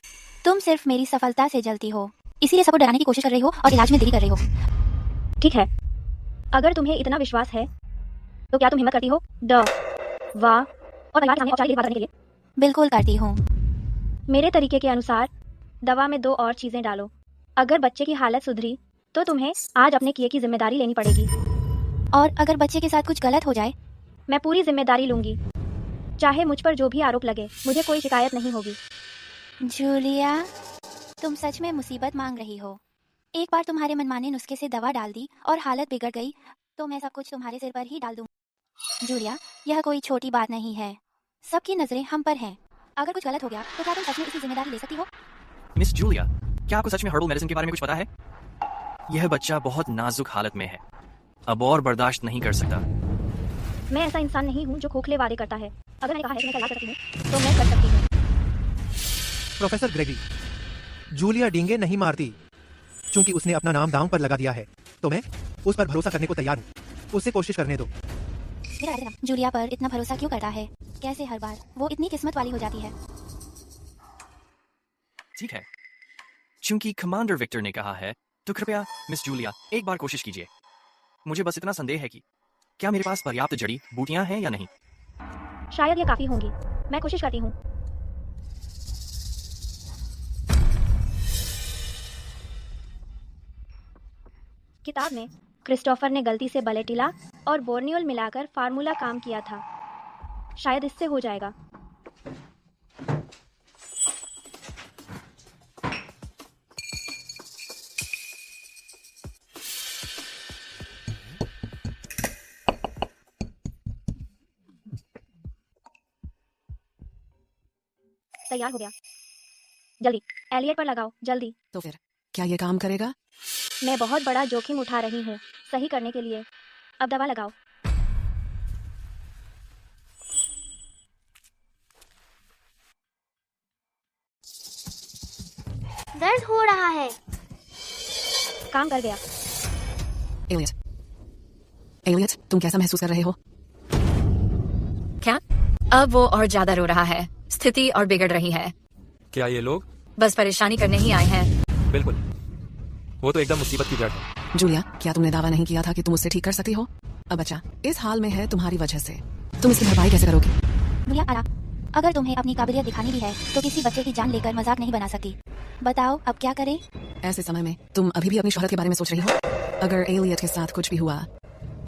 तुम सिर्फ मेरी सफलता से जलती हो, इसीलिए सबको डराने की कोशिश कर रही हो और इलाज में देरी कर रही हो। ठीक है, अगर तुम्हें इतना विश्वास है तो क्या तुम हिम्मत करती हो द वा और परिवार के सामने औपचारिक बात करने के लिए? बिल्कुल करती हूँ। मेरे तरीके के अनुसार दवा में 2 और चीजें डालो। अगर बच्चे की हालत सुधरी तो तुम्हें आज अपने किए की जिम्मेदारी लेनी पड़ेगी। और अगर बच्चे के साथ कुछ गलत हो जाए? मैं पूरी जिम्मेदारी लूंगी। चाहे मुझ पर जो भी आरोप लगे, मुझे कोई शिकायत नहीं होगी। जूलिया, तुम सच में मुसीबत मांग रही हो। एक बार तुम्हारे मनमाने नुस्खे से दवा डाल दी और हालत बिगड़ गई तो मैं सब कुछ तुम्हारे सिर पर ही डाल दूँ। जूलिया, यह कोई छोटी बात नहीं है। सबकी नजरें हम पर हैं। अगर कुछ गलत हो गया तो क्या तुम सच में इसकी जिम्मेदारी ले सकती हो? मिस जूलिया, क्या आपको सच में हर्बल मेडिसिन के बारे में कुछ पता है? यह बच्चा बहुत नाजुक हालत में है, अब और बर्दाश्त नहीं कर सकता। मैं ऐसा इंसान नहीं हूँ जो खोखले वादे करता है। अगर मैंने कहा है कि मैं इलाज कर सकती हूँ तो मैं कर सकती हूँ। प्रोफेसर ग्रेगी, जूलिया डींगे नहीं मारती। चूंकि उसने अपना नाम दांव पर लगा दिया है तो मैं उस पर भरोसा करने को तैयार हूँ। उसे कोशिश करने दो। जूलिया पर इतना भरोसा क्यों करता है? कैसे हर बार वो इतनी किस्मत वाली हो जाती है? ठीक है, चूंकि कमांडर विक्टर ने कहा है तो कृपया मिस जूलिया एक बार कोशिश कीजिए। मुझे बस इतना संदेह है कि क्या मेरे पास पर्याप्त जड़ी बूटियां हैं या नहीं। शायद ये काफी होंगी। मैं कोशिश करती हूँ। किताब में क्रिस्टोफर ने गलती से बलेटिला और बोर्नियोल मिलाकर फार्मूला काम किया था। शायद इससे हो जाएगा। तैयार हो गया। जल्दी एलियट पर लगाओ, जल्दी। तो फिर क्या ये काम करेगा? मैं बहुत बड़ा जोखिम उठा रही हूँ सही करने के लिए। अब दवा लगाओ। दर्द हो रहा है। काम कर गया। एलियट, एलियट, तुम कैसा महसूस कर रहे हो? क्या? अब वो और ज्यादा रो रहा है। स्थिति और बिगड़ रही है। क्या ये लोग बस परेशानी करने ही आए हैं। बिल्कुल, वो तो एकदम मुसीबत की जड़ है। जूलिया, क्या तुमने दावा नहीं किया था कि तुम उससे ठीक कर सकती हो? अब बच्चा इस हाल में है तुम्हारी वजह से। तुम इसकी भरपाई कैसे करोगी? जूलिया आरा, अगर तुम्हें अपनी काबिलियत दिखानी भी है तो किसी बच्चे की जान लेकर मजाक नहीं बना सकती। बताओ अब क्या करें? ऐसे समय में तुम अभी भी अपनी शोहरत के बारे में सोच रही हो? अगर एलियट के साथ कुछ भी हुआ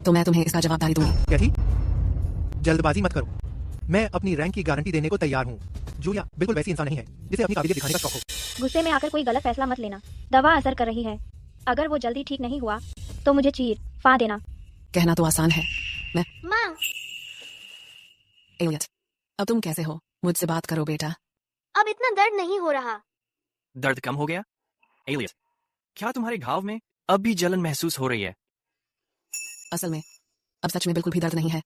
तो मैं तुम्हें इसका जवाबदारी दूंगी। क्या थी? जल्दबाजी मत करो। मैं अपनी रैंक की गारंटी देने को तैयार हूँ। जूलिया बिल्कुल वैसी इंसान नहीं है जिसे अपनी काबिलियत दिखाने का शौक हो। गुस्से में आकर कोई गलत फैसला मत लेना। दवा असर कर रही है। अगर वो जल्दी ठीक नहीं हुआ तो मुझे चीर फा देना। कहना तो आसान है। मैं माँ, एलियट, अब तुम कैसे हो? मुझसे बात करो बेटा। अब इतना दर्द नहीं हो रहा। दर्द कम हो गया? एलियट, क्या तुम्हारे घाव में अब भी जलन महसूस हो रही है? असल में अब सच में बिल्कुल भी दर्द नहीं है।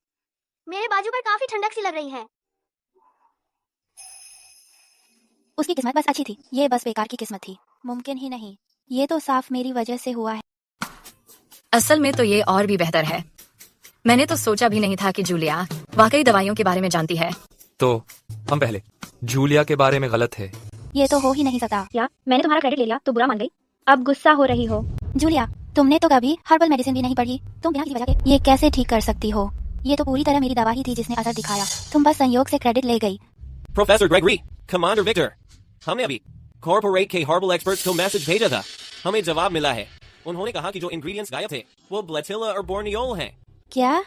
मेरे बाजू पर काफी ठंडक सी लग रही है। उसकी किस्मत बस अच्छी थी, ये बस बेकार की किस्मत थी। मुमकिन ही नहीं, ये तो साफ मेरी वजह से हुआ है। असल में तो ये और भी बेहतर है। मैंने तो सोचा भी नहीं था कि जूलिया वाकई दवाइयों के बारे में जानती है। तो हम पहले जूलिया के बारे में गलत थे। ये तो हो ही नहीं सकता। क्या मैंने तुम्हारा क्रेडिट ले लिया तो बुरा मान गई? अब गुस्सा हो रही हो? जूलिया, तुमने तो कभी हर्बल मेडिसिन भी नहीं पढ़ी। तुम बिना किसी वजह के ये कैसे ठीक कर सकती हो? ये तो पूरी तरह मेरी दवा ही थी जिसने असर दिखाया। तुम बस संयोग से क्रेडिट ले गई। प्रोफेसर ग्रेगरी, कमांडर विक्टर, हमने अभी कॉर्पोरेट के हर्बल एक्सपर्ट्स को मैसेज भेजा था। हमें जवाब मिला है। उन्होंने कहा कि जो इंग्रेडिएंट्स गायब थे वो ब्लेटिला और बोर्नियोल हैं। क्या?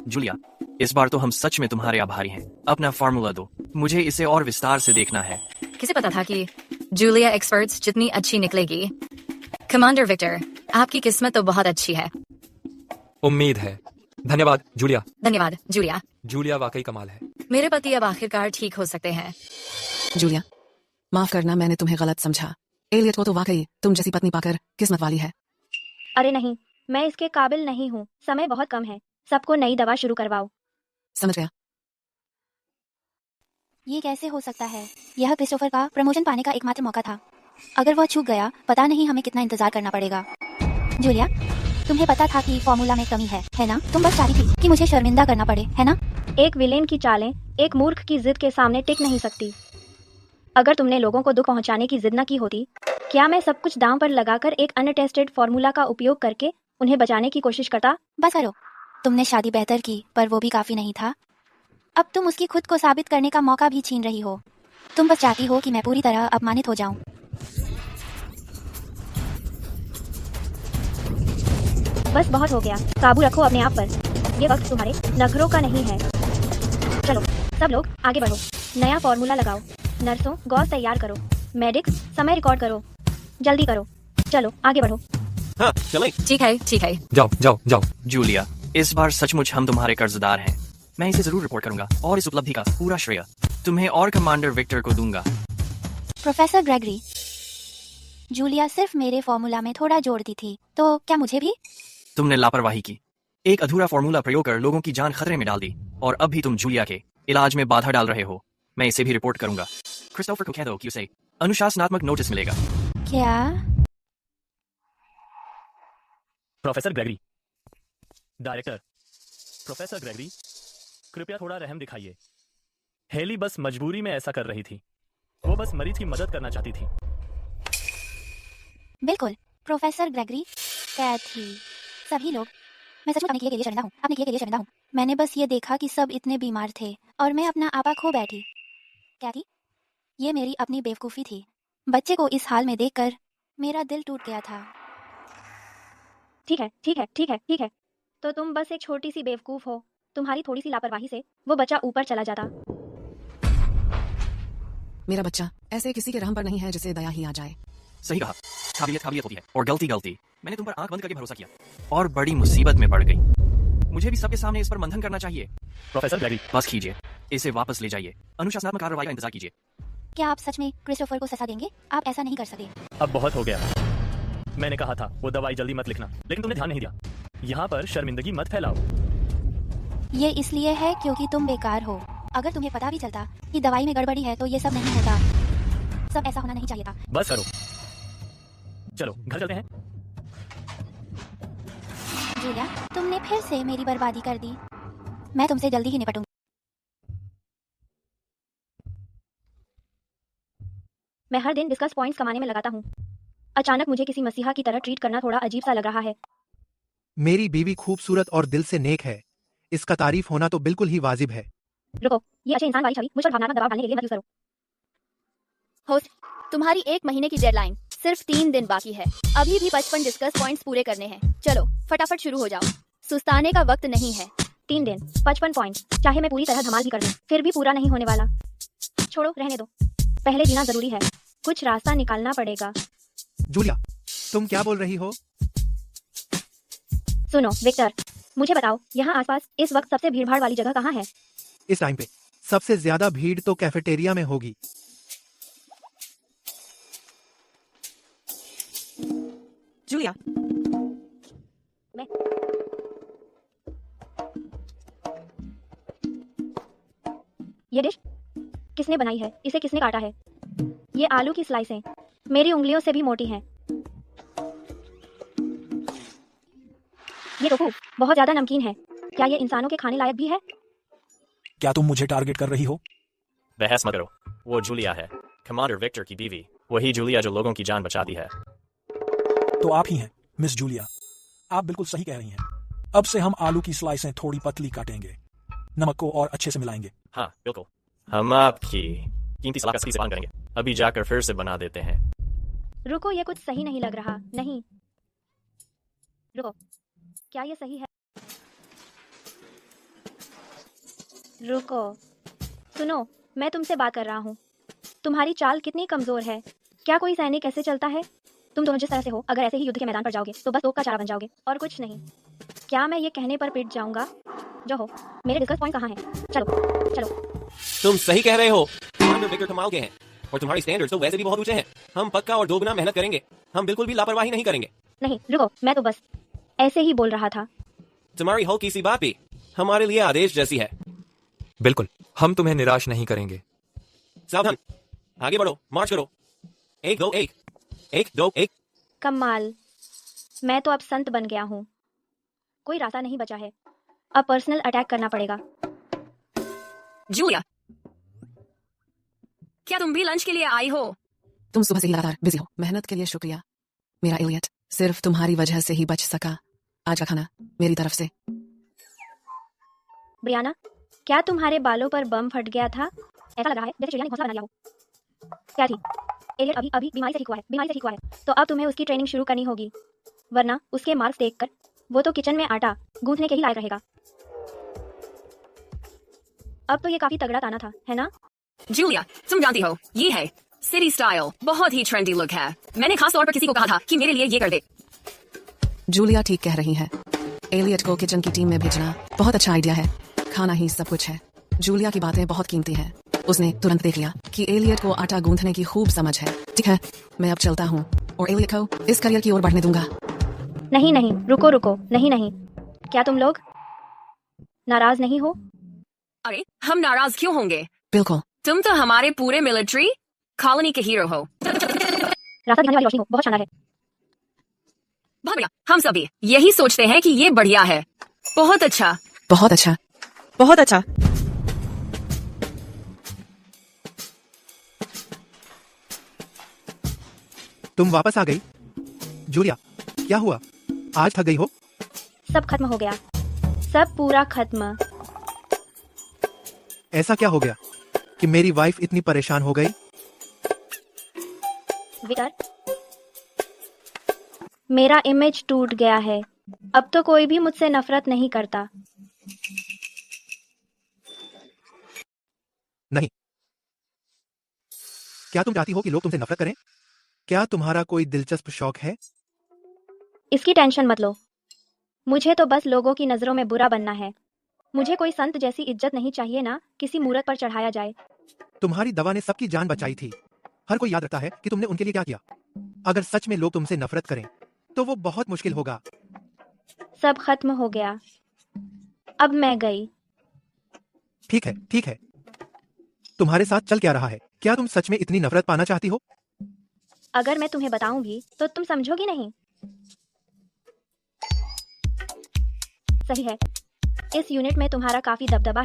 जूलिया, इस बार तो हम सच में तुम्हारे आभारी हैं। अपना फार्मूला दो, मुझे इसे और विस्तार से देखना है। किसे पता था कि जूलिया एक्सपर्ट्स जितनी अच्छी निकलेगी। कमांडर विक्टर, आपकी किस्मत तो बहुत अच्छी है। उम्मीद है। धन्यवाद जूलिया। धन्यवाद जूलिया। जूलिया वाकई कमाल है। मेरे पति अब आखिरकार ठीक हो सकते हैं। जूलिया, माफ करना, मैंने तुम्हें गलत समझा। एलियट को तो वाकई तुम जैसी पत्नी पाकर किस्मत वाली है। अरे नहीं, मैं इसके काबिल नहीं हूँ। समय बहुत कम है। सबको नई दवा शुरू करवाओ। समझ गया। ये कैसे हो सकता है? यह क्रिस्टोफर का प्रमोशन पाने का एकमात्र मौका था। अगर वह चूक गया, पता नहीं हमें कितना इंतजार करना पड़ेगा। जूलिया, तुम्हें पता था कि फॉर्मूला में कमी है ना? तुम बस चाहती थी कि मुझे शर्मिंदा करना पड़े, है ना? एक विलेन की चालें एक मूर्ख की जिद के सामने टिक नहीं सकती। अगर तुमने लोगों को दुख पहुंचाने की जिद न की होती, क्या मैं सब कुछ दांव पर लगाकर एक अनटेस्टेड फॉर्मूला का उपयोग करके उन्हें बचाने की कोशिश करता? बस करो। तुमने शादी बेहतर की, पर वो भी काफी नहीं था। अब तुम उसकी खुद को साबित करने का मौका भी छीन रही हो। तुम बस चाहती हो कि मैं पूरी तरह अपमानित हो जाऊं। बस बहुत हो गया। काबू रखो अपने आप पर। ये वक्त तुम्हारे नखरों का नहीं है। चलो सब लोग आगे बढ़ो। नया फॉर्मूला लगाओ। नर्सों गॉस तैयार करो। मेडिक्स समय रिकॉर्ड करो। जल्दी करो। चलो आगे बढ़ो। हाँ चलें। ठीक है ठीक है। जाओ जाओ जाओ। जूलिया, इस बार सचमुच हम तुम्हारे कर्जदार हैं। मैं इसे जरूर रिपोर्ट करूंगा और इस उपलब्धि का पूरा श्रेय तुम्हें और कमांडर विक्टर को दूंगा। प्रोफेसर ग्रेगरी, जूलिया सिर्फ मेरे फॉर्मूला में थोड़ा जोड़ती थी, तो क्या मुझे भी? तुमने लापरवाही की। एक अधूरा फॉर्मूला प्रयोग कर लोगों की जान खतरे में डाल दी, और अब भी तुम जूलिया के इलाज में बाधा डाल रहे हो। मैं इसे भी रिपोर्ट करूंगा। क्रिस्टोफर को कह दो कि उसे अनुशासनात्मक नोटिस मिलेगा। क्या? Professor Gregory, director professor Gregory, कृपया थोड़ा रहम दिखाइए। हेली बस मजबूरी में ऐसा कर रही थी। वो बस मरीज की मदद करना चाहती थी। बिल्कुल प्रोफेसर ग्रेगरी, कैथी, सभी लोग, मैं सच में अपने किए के लिए शर्मिंदा हूँ। अपने किए के लिए शर्मिंदा हूँ। मैंने बस ये देखा कि सब इतने बीमार थे और मैं अपना आपा खो बैठी। कैथी, ये मेरी अपनी बेवकूफ़ी थी। बच्चे को इस हाल में देखकर मेरा दिल टूट गया था। ठीक है ठीक है ठीक है ठीक है। तो तुम बस एक छोटी सी बेवकूफ हो। तुम्हारी थोड़ी सी लापरवाही से वो बच्चा ऊपर चला जाता। मेरा बच्चा ऐसे किसी के रहम पर नहीं है जिसे दया ही आ जाए। सही कहा। काबिलियत होती है और गलती गलती। मैंने तुम पर आंख बंद करके भरोसा किया और बड़ी मुसीबत में पड़ गई। मुझे भी सबके सामने इस पर मंथन करना चाहिए। प्रोफेसर ग्रेगरी, बस कीजिए। इसे वापस ले जाइए। अनुशासनात्मक कार्रवाई का इंतजार कीजिए। क्या आप सच में क्रिस्टोफर को सजा देंगे? आप ऐसा नहीं कर सकते। अब बहुत हो गया। मैंने कहा था वो दवाई जल्दी मत लिखना, लेकिन तुमने ध्यान नहीं दिया। यहाँ पर शर्मिंदगी मत फैलाओ। ये इसलिए है क्योंकि तुम बेकार हो। अगर तुम्हें पता भी चलता कि दवाई में गड़बड़ी है तो ये सब नहीं होता। सब ऐसा होना नहीं चाहिए था। बस करो, चलो घर चलते हैं। जूलिया, तुमने फिर से मेरी बर्बादी कर दी। मैं तुमसे जल्दी ही निपटूंगी। मैं हर दिन डिस्कस पॉइंट्स कमाने में लगाता हूँ। अचानक मुझे किसी मसीहा की तरह ट्रीट करना थोड़ा अजीब सा लग रहा है। मेरी बीवी खूबसूरत और दिल से नेक है। इसका तारीफ होना तो बिल्कुल ही वाजिब है। रुको, ये अच्छे इंसान वाली छवि मुझ पर भावनात्मक दबाव डालने के लिए मत यूज करो। होस्ट, तुम्हारी 1 महीने की डेडलाइन सिर्फ 3 दिन बाकी है। अभी भी 55 डिस्कस पॉइंट्स पूरे करने हैं। चलो फटाफट शुरू हो जाओ, सुस्ताने का वक्त नहीं है। 3 दिन, 55 पॉइंट। चाहे मैं पूरी तरह धमाल भी कर दूं, फिर भी पूरा नहीं होने वाला। छोड़ो, रहने दो। पहले जीना जरूरी है। कुछ रास्ता निकालना पड़ेगा। जूलिया, तुम क्या बोल रही हो? सुनो विक्टर, मुझे बताओ यहाँ आसपास इस वक्त सबसे भीड़भाड़ वाली जगह कहाँ है? इस टाइम पे सबसे ज्यादा भीड़ तो कैफेटेरिया में होगी। जूलिया, मैं ये डिश किसने बनाई है? इसे किसने काटा है? ये आलू की स्लाइसें मेरी उंगलियों से भी मोटी हैं। ये टोफू बहुत ज्यादा नमकीन है। क्या ये इंसानों के खाने लायक भी है? क्या तुम मुझे टारगेट कर रही हो? बहस मत करो, वो जूलिया है, कमांडर विक्टर की बीवी। वही जूलिया जो लोगों की जान बचाती है। तो आप ही हैं मिस जूलिया। आप बिल्कुल सही कह रही हैं। अब से हम आलू की स्लाइसें थोड़ी पतली काटेंगे, नमक को और अच्छे से मिलाएंगे। हाँ बिल्कुल, हम आपकी कीमती सलाह का सही से पालन करेंगे। अभी जाकर फिर से बना देते हैं। रुको, ये कुछ सही नहीं लग रहा। नहीं, रुको, क्या ये सही है? रुको, सुनो, मैं तुमसे बात कर रहा हूँ। तुम्हारी चाल कितनी कमजोर है। क्या कोई सैनिक ऐसे चलता है? तुम दोनों जिस तरह से हो, अगर ऐसे ही युद्ध के मैदान पर जाओगे तो बस तोप का चारा बन जाओगे और कुछ नहीं। क्या मैं ये कहने पर पिट जाऊंगा? जो हो, मेरे डिस्कस पॉइंट कहाँ हैं? चलो चलो। तुम सही कह रहे हो। कमांडर विक्टर कमाल के हैं और तुम्हारी स्टैंडर्ड्स तो वैसे भी बहुत ऊंचे हैं। हम पक्का और दोगुना मेहनत करेंगे। हम बिल्कुल भी लापरवाही नहीं करेंगे। नहीं रुको, मैं तो बस ऐसे ही बोल रहा था। तुम्हारी हल्की सी बात भी हमारे लिए आदेश जैसी है। बिल्कुल, हम तुम्हें निराश नहीं करेंगे। सावधान, आगे बढ़ो, मार्च करो। 1 2 1 1 2 1। कमाल, मैं तो अब संत बन गया हूँ। कोई रास्ता नहीं बचा है। अब पर्सनल अटैक करना पड़ेगा। जूलिया, क्या तुम भी लंच के लिए आई हो? तुम सुबह से ही लगातार बिजी हो। मेहनत के लिए शुक्रिया मेरा एलियट। सिर्फ तुम्हारी वजह से ही बच सका। आज का खाना मेरी तरफ से। ब्रियाना, क्या तुम्हारे बालों पर बम फट गया था? ऐसा लग रहा है जैसे चिड़िया ने घोंसला बना लिया हो। क्या थी? एलियट अभी अभी बीमारी से ठीक हुआ है। तो अब तुम्हें उसकी ट्रेनिंग शुरू करनी होगी, वरना उसके मार्क्स देखकर वो तो किचन में आटा गूंथने के ही लायक रहेगा। अब तो ये काफी तगड़ा ताना था, है ना? जूलिया, तुम जानती हो ये है सिटी स्टाइल, बहुत ही ट्रेंडी लुक है। मैंने खास तौर पर किसी को कहा था कि मेरे लिए ये कर दे। जूलिया ठीक कह रही है। एलियट को किचन की टीम में भेजना बहुत अच्छा आइडिया है। खाना ही सब कुछ है। जूलिया की बातें बहुत कीमती हैं। उसने तुरंत देख लिया कि एलियट को आटा गूंथने की खूब समझ है। ठीक है, मैं अब चलता हूँ और एलियट को इस करियर की ओर बढ़ने दूंगा। नहीं नहीं, रुको रुको, नहीं नहीं। क्या तुम लोग नाराज नहीं हो? अरे हम नाराज क्यों होंगे? बिल्कुल, तुम तो हमारे पूरे मिलिट्री कॉलोनी के हीरो हो। रास्ता दिखाने वाली रोशनी हो, बहुत शानदार है। बहुत बढ़िया, हम सभी यही सोचते हैं कि ये बढ़िया है। बहुत अच्छा, बहुत अच्छा, बहुत अच्छा। तुम वापस आ गई? जूलिया, क्या हुआ? आज थक गई हो? सब खत्म हो गया, सब पूरा खत्म। ऐसा क्या हो गया कि मेरी वाइफ इतनी परेशान हो गई? विक्टर, मेरा इमेज टूट गया है। अब तो कोई भी मुझसे नफरत नहीं करता। नहीं। क्या तुम चाहती हो कि लोग तुमसे नफरत करें? क्या तुम्हारा कोई दिलचस्प शौक है? इसकी टेंशन मत लो। मुझे तो बस लोगों की नजरों में बुरा बनना है। मुझे कोई संत जैसी इज्जत नहीं चाहिए ना किसी मूरत पर चढ़ाया जाए। तुम्हारी दवा ने सबकी जान बचाई थी। हर कोई याद रखता है कि तुमने उनके लिए क्या किया। अगर सच में लोग तुमसे नफरत करें तो वो बहुत मुश्किल होगा। सब खत्म हो गया। अब मैं गई। ठीक है, ठीक है। तुम्हारे साथ चल क्या रहा है? क्या तुम सच में इतनी नफरत पाना चाहती हो? अगर मैं तुम्हें बताऊं भी तो तुम समझोगी नहीं। सही है, इस यूनिट में तुम्हारा काफी दबदबा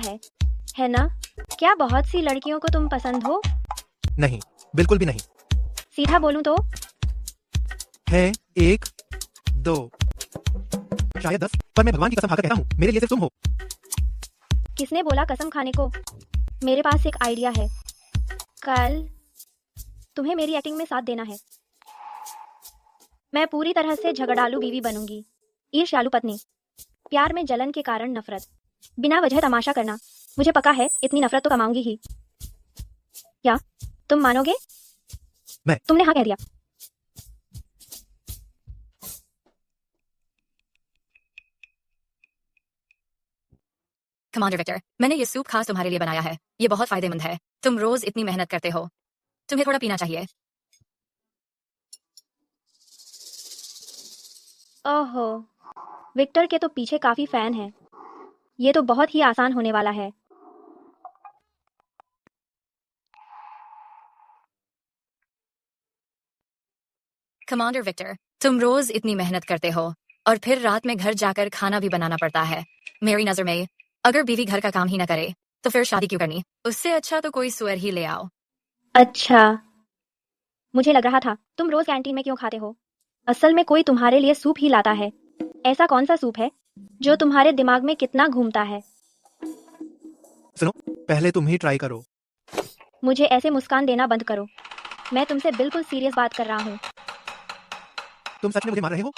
है ना? क्या बहुत सी लड़कियों को तुम पसंद हो? नहीं, बिल्कुल भी नहीं। सीधा बोलूं तो है 1, 2, शायद 10, पर मैं भगवान की कसम खाकर कहता हूँ, मेरे लिए सिर्फ तुम हो। किसने बोला कसम खाने को? मेरे पास एक आइडिया है। कल तुम्हें मेरी एक्टिंग में साथ देना है। मैं पूरी तरह से झगड़ालू बीवी बनूंगी, ईर्ष्यालु पत्नी, प्यार में जलन के कारण नफरत, बिना वजह तमाशा करना। मुझे पता है इतनी नफरत तो कमाऊंगी ही। क्या तुम मानोगे? तुमने हाँ कह दिया। कमांडर विक्टर, मैंने ये सूप खास तुम्हारे लिए बनाया है। ये बहुत फायदेमंद है। तुम रोज इतनी मेहनत करते हो, तुम्हें थोड़ा पीना चाहिए। ओहो, विक्टर के तो पीछे काफी फैन हैं। ये तो बहुत ही आसान होने वाला है। कमांडर विक्टर, तुम रोज इतनी मेहनत करते हो और फिर रात में घर जाकर खाना भी बनाना पड़ता है। मेरी नजर में अगर बीवी घर का काम ही ना करे तो फिर शादी क्यों करनी? उससे अच्छा तो कोई सुअर ही ले आओ। अच्छा, मुझे लग रहा था तुम रोज कैंटीन में क्यों खाते हो। असल में कोई तुम्हारे लिए सूप ही लाता है। ऐसा कौन सा सूप है जो तुम्हारे दिमाग में कितना घूमता है? सुनो, पहले तुम ही ट्राई करो। मुझे ऐसे मुस्कान देना बंद करो। मैं तुमसे बिल्कुल सीरियस बात कर रहा हूँ। तुम सच में मुझे मार रहे हो?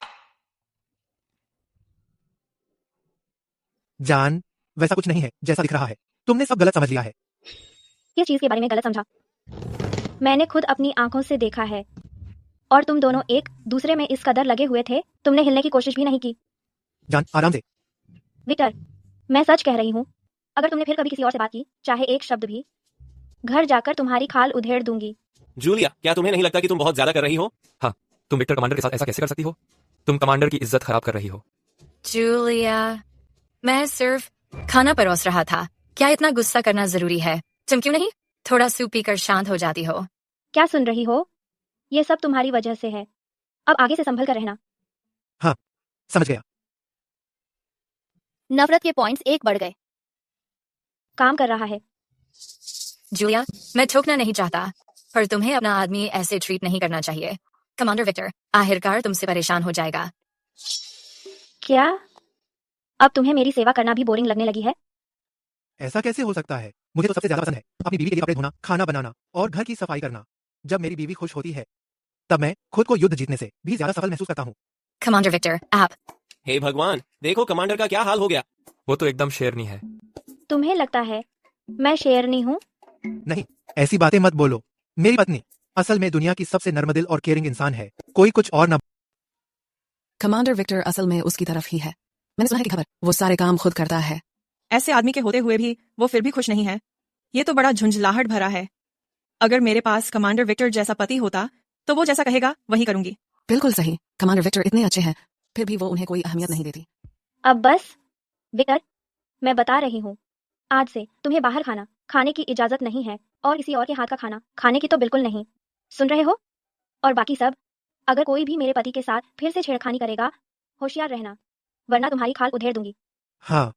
जान, वैसा कुछ नहीं है जैसा दिख रहा है। तुमने सब गलत समझ लिया है। किस चीज के बारे में गलत समझा? मैंने खुद अपनी आंखों से देखा है और तुम दोनों एक दूसरे में इस कदर लगे हुए थे, तुमने हिलने की कोशिश भी नहीं की। जान, आराम से। विक्टर, मैं सच कह रही हूँ, अगर तुमने फिर कभी किसी और से बात की, चाहे एक शब्द भी, घर जाकर तुम्हारी खाल उधेड़ दूंगी। जूलिया, क्या तुम्हें नहीं लगता कि तुम बहुत ज्यादा कर रही हो? हाँ, तुम विक्टर कमांडर के साथ ऐसा कैसे कर सकती हो? तुम कमांडर की इज्जत खराब कर रही हो। जूलिया, मैं सिर्फ खाना परोस रहा था। क्या इतना गुस्सा करना जरूरी है? तुम क्यों नहीं थोड़ा सूप पीकर शांत हो जाती हो? क्या सुन रही हो? ये सब तुम्हारी वजह से है। अब आगे से संभल कर रहना। हाँ, समझ गया। नफरत के पॉइंट्स 1 बढ़ गए। काम कर रहा है। जूलिया, मैं ठोकना नहीं चाहता, पर तुम्हें अपना आदमी ऐसे ट्रीट नहीं करना चाहिए। कमांडर विक्टर आखिरकार तुमसे परेशान हो जाएगा। क्या अब तुम्हें मेरी सेवा करना भी बोरिंग लगने लगी है? ऐसा कैसे हो सकता है? मुझे तो सबसे ज्यादा पसंद है अपनी बीवी के लिए कपड़े धोना, खाना बनाना और घर की सफाई करना। जब मेरी बीवी खुश होती है तब मैं खुद को युद्ध जीतने से भी ज्यादा सफल महसूस करता हूँ। कमांडर विक्टर, आप। हे भगवान, देखो कमांडर का क्या हाल हो गया। वो तो एकदम शेरनी है। तुम्हें लगता है मैं शेरनी हूँ? नहीं, ऐसी बातें मत बोलो। मेरी पत्नी असल में दुनिया की सबसे नर्मदिल और केयरिंग इंसान है। कोई कुछ और न। कमांडर विक्टर असल में उसकी तरफ ही है। मैंने सुना है कि खबर वो सारे काम खुद करता है। ऐसे आदमी के होते हुए भी वो फिर भी खुश नहीं है। ये तो बड़ा झुंझलाहट भरा है। अगर मेरे पास कमांडर विक्टर जैसा पति होता तो वो जैसा कहेगा वही करूंगी। बिल्कुल सही। कमांडर विक्टर इतने अच्छे हैं, फिर भी वो उन्हें कोई अहमियत नहीं देती। अब बस विक्टर, मैं बता रही हूँ, आज से तुम्हें बाहर खाना खाने की इजाजत नहीं है और किसी और के हाथ का खाना खाने की तो बिल्कुल नहीं। सुन रहे हो? और बाकी सब, अगर कोई भी मेरे पति के साथ फिर से छेड़खानी करेगा, होशियार रहना, वरना तुम्हारी खाल उधेड़ दूंगी। हाँ,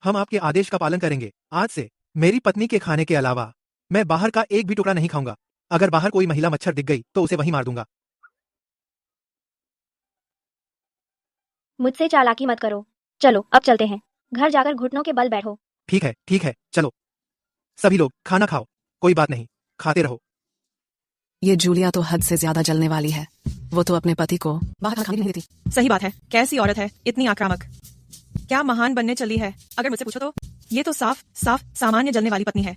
हम आपके आदेश का पालन करेंगे। आज से मेरी पत्नी के खाने के अलावा मैं बाहर का एक भी टुकड़ा नहीं खाऊंगा। अगर बाहर कोई महिला मच्छर दिख गई तो उसे वहीं मार दूंगा। मुझसे चालाकी मत करो। चलो अब चलते हैं। घर जाकर घुटनों के बल बैठो। ठीक है, ठीक है, चलो। सभी लोग खाना खाओ। कोई बात नहीं, खाते रहो। ये जूलिया तो हद से ज्यादा जलने वाली है। वो तो अपने पति को बाहर खाने नहीं देती। सही बात है। कैसी औरत है, इतनी आक्रामक। क्या महान बनने चली है? अगर मुझसे पूछो तो ये तो साफ साफ सामान्य जलने वाली पत्नी है।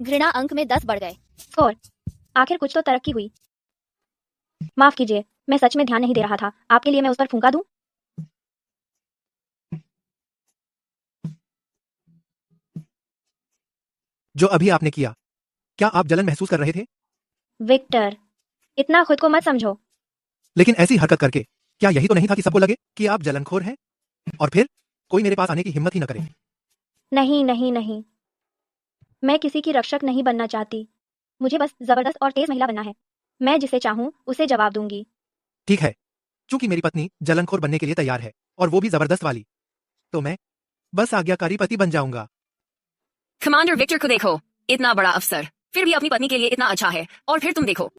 घृणा अंक में 10 बढ़ गए। स्कोर, आखिर कुछ तो तरक्की हुई। माफ कीजिए, मैं सच में ध्यान नहीं दे रहा था। आपके लिए मैं उस पर फूंका दूं? जो अभी आपने किया, क्या आप जलन महसूस कर रहे थे? विक्टर, इतना खुद को मत समझो। लेकिन ऐसी हरकत करके क्या यही तो नहीं था कि सबको लगे कि आप जलनखोर हैं और फिर कोई मेरे पास आने की हिम्मत ही न करे? नहीं नहीं नहीं, मैं किसी की रक्षक नहीं बनना चाहती। मुझे बस जबरदस्त और तेज महिला बनना है। मैं जिसे चाहूं उसे जवाब दूंगी। ठीक है, चूंकि मेरी पत्नी जलनखोर बनने के लिए तैयार है और वो भी जबरदस्त वाली, तो मैं बस आज्ञाकारी पति बन जाऊंगा। कमांडर विक्टर को देखो, इतना बड़ा अफसर फिर भी अपनी पत्नी के लिए इतना अच्छा है। और फिर तुम देखो,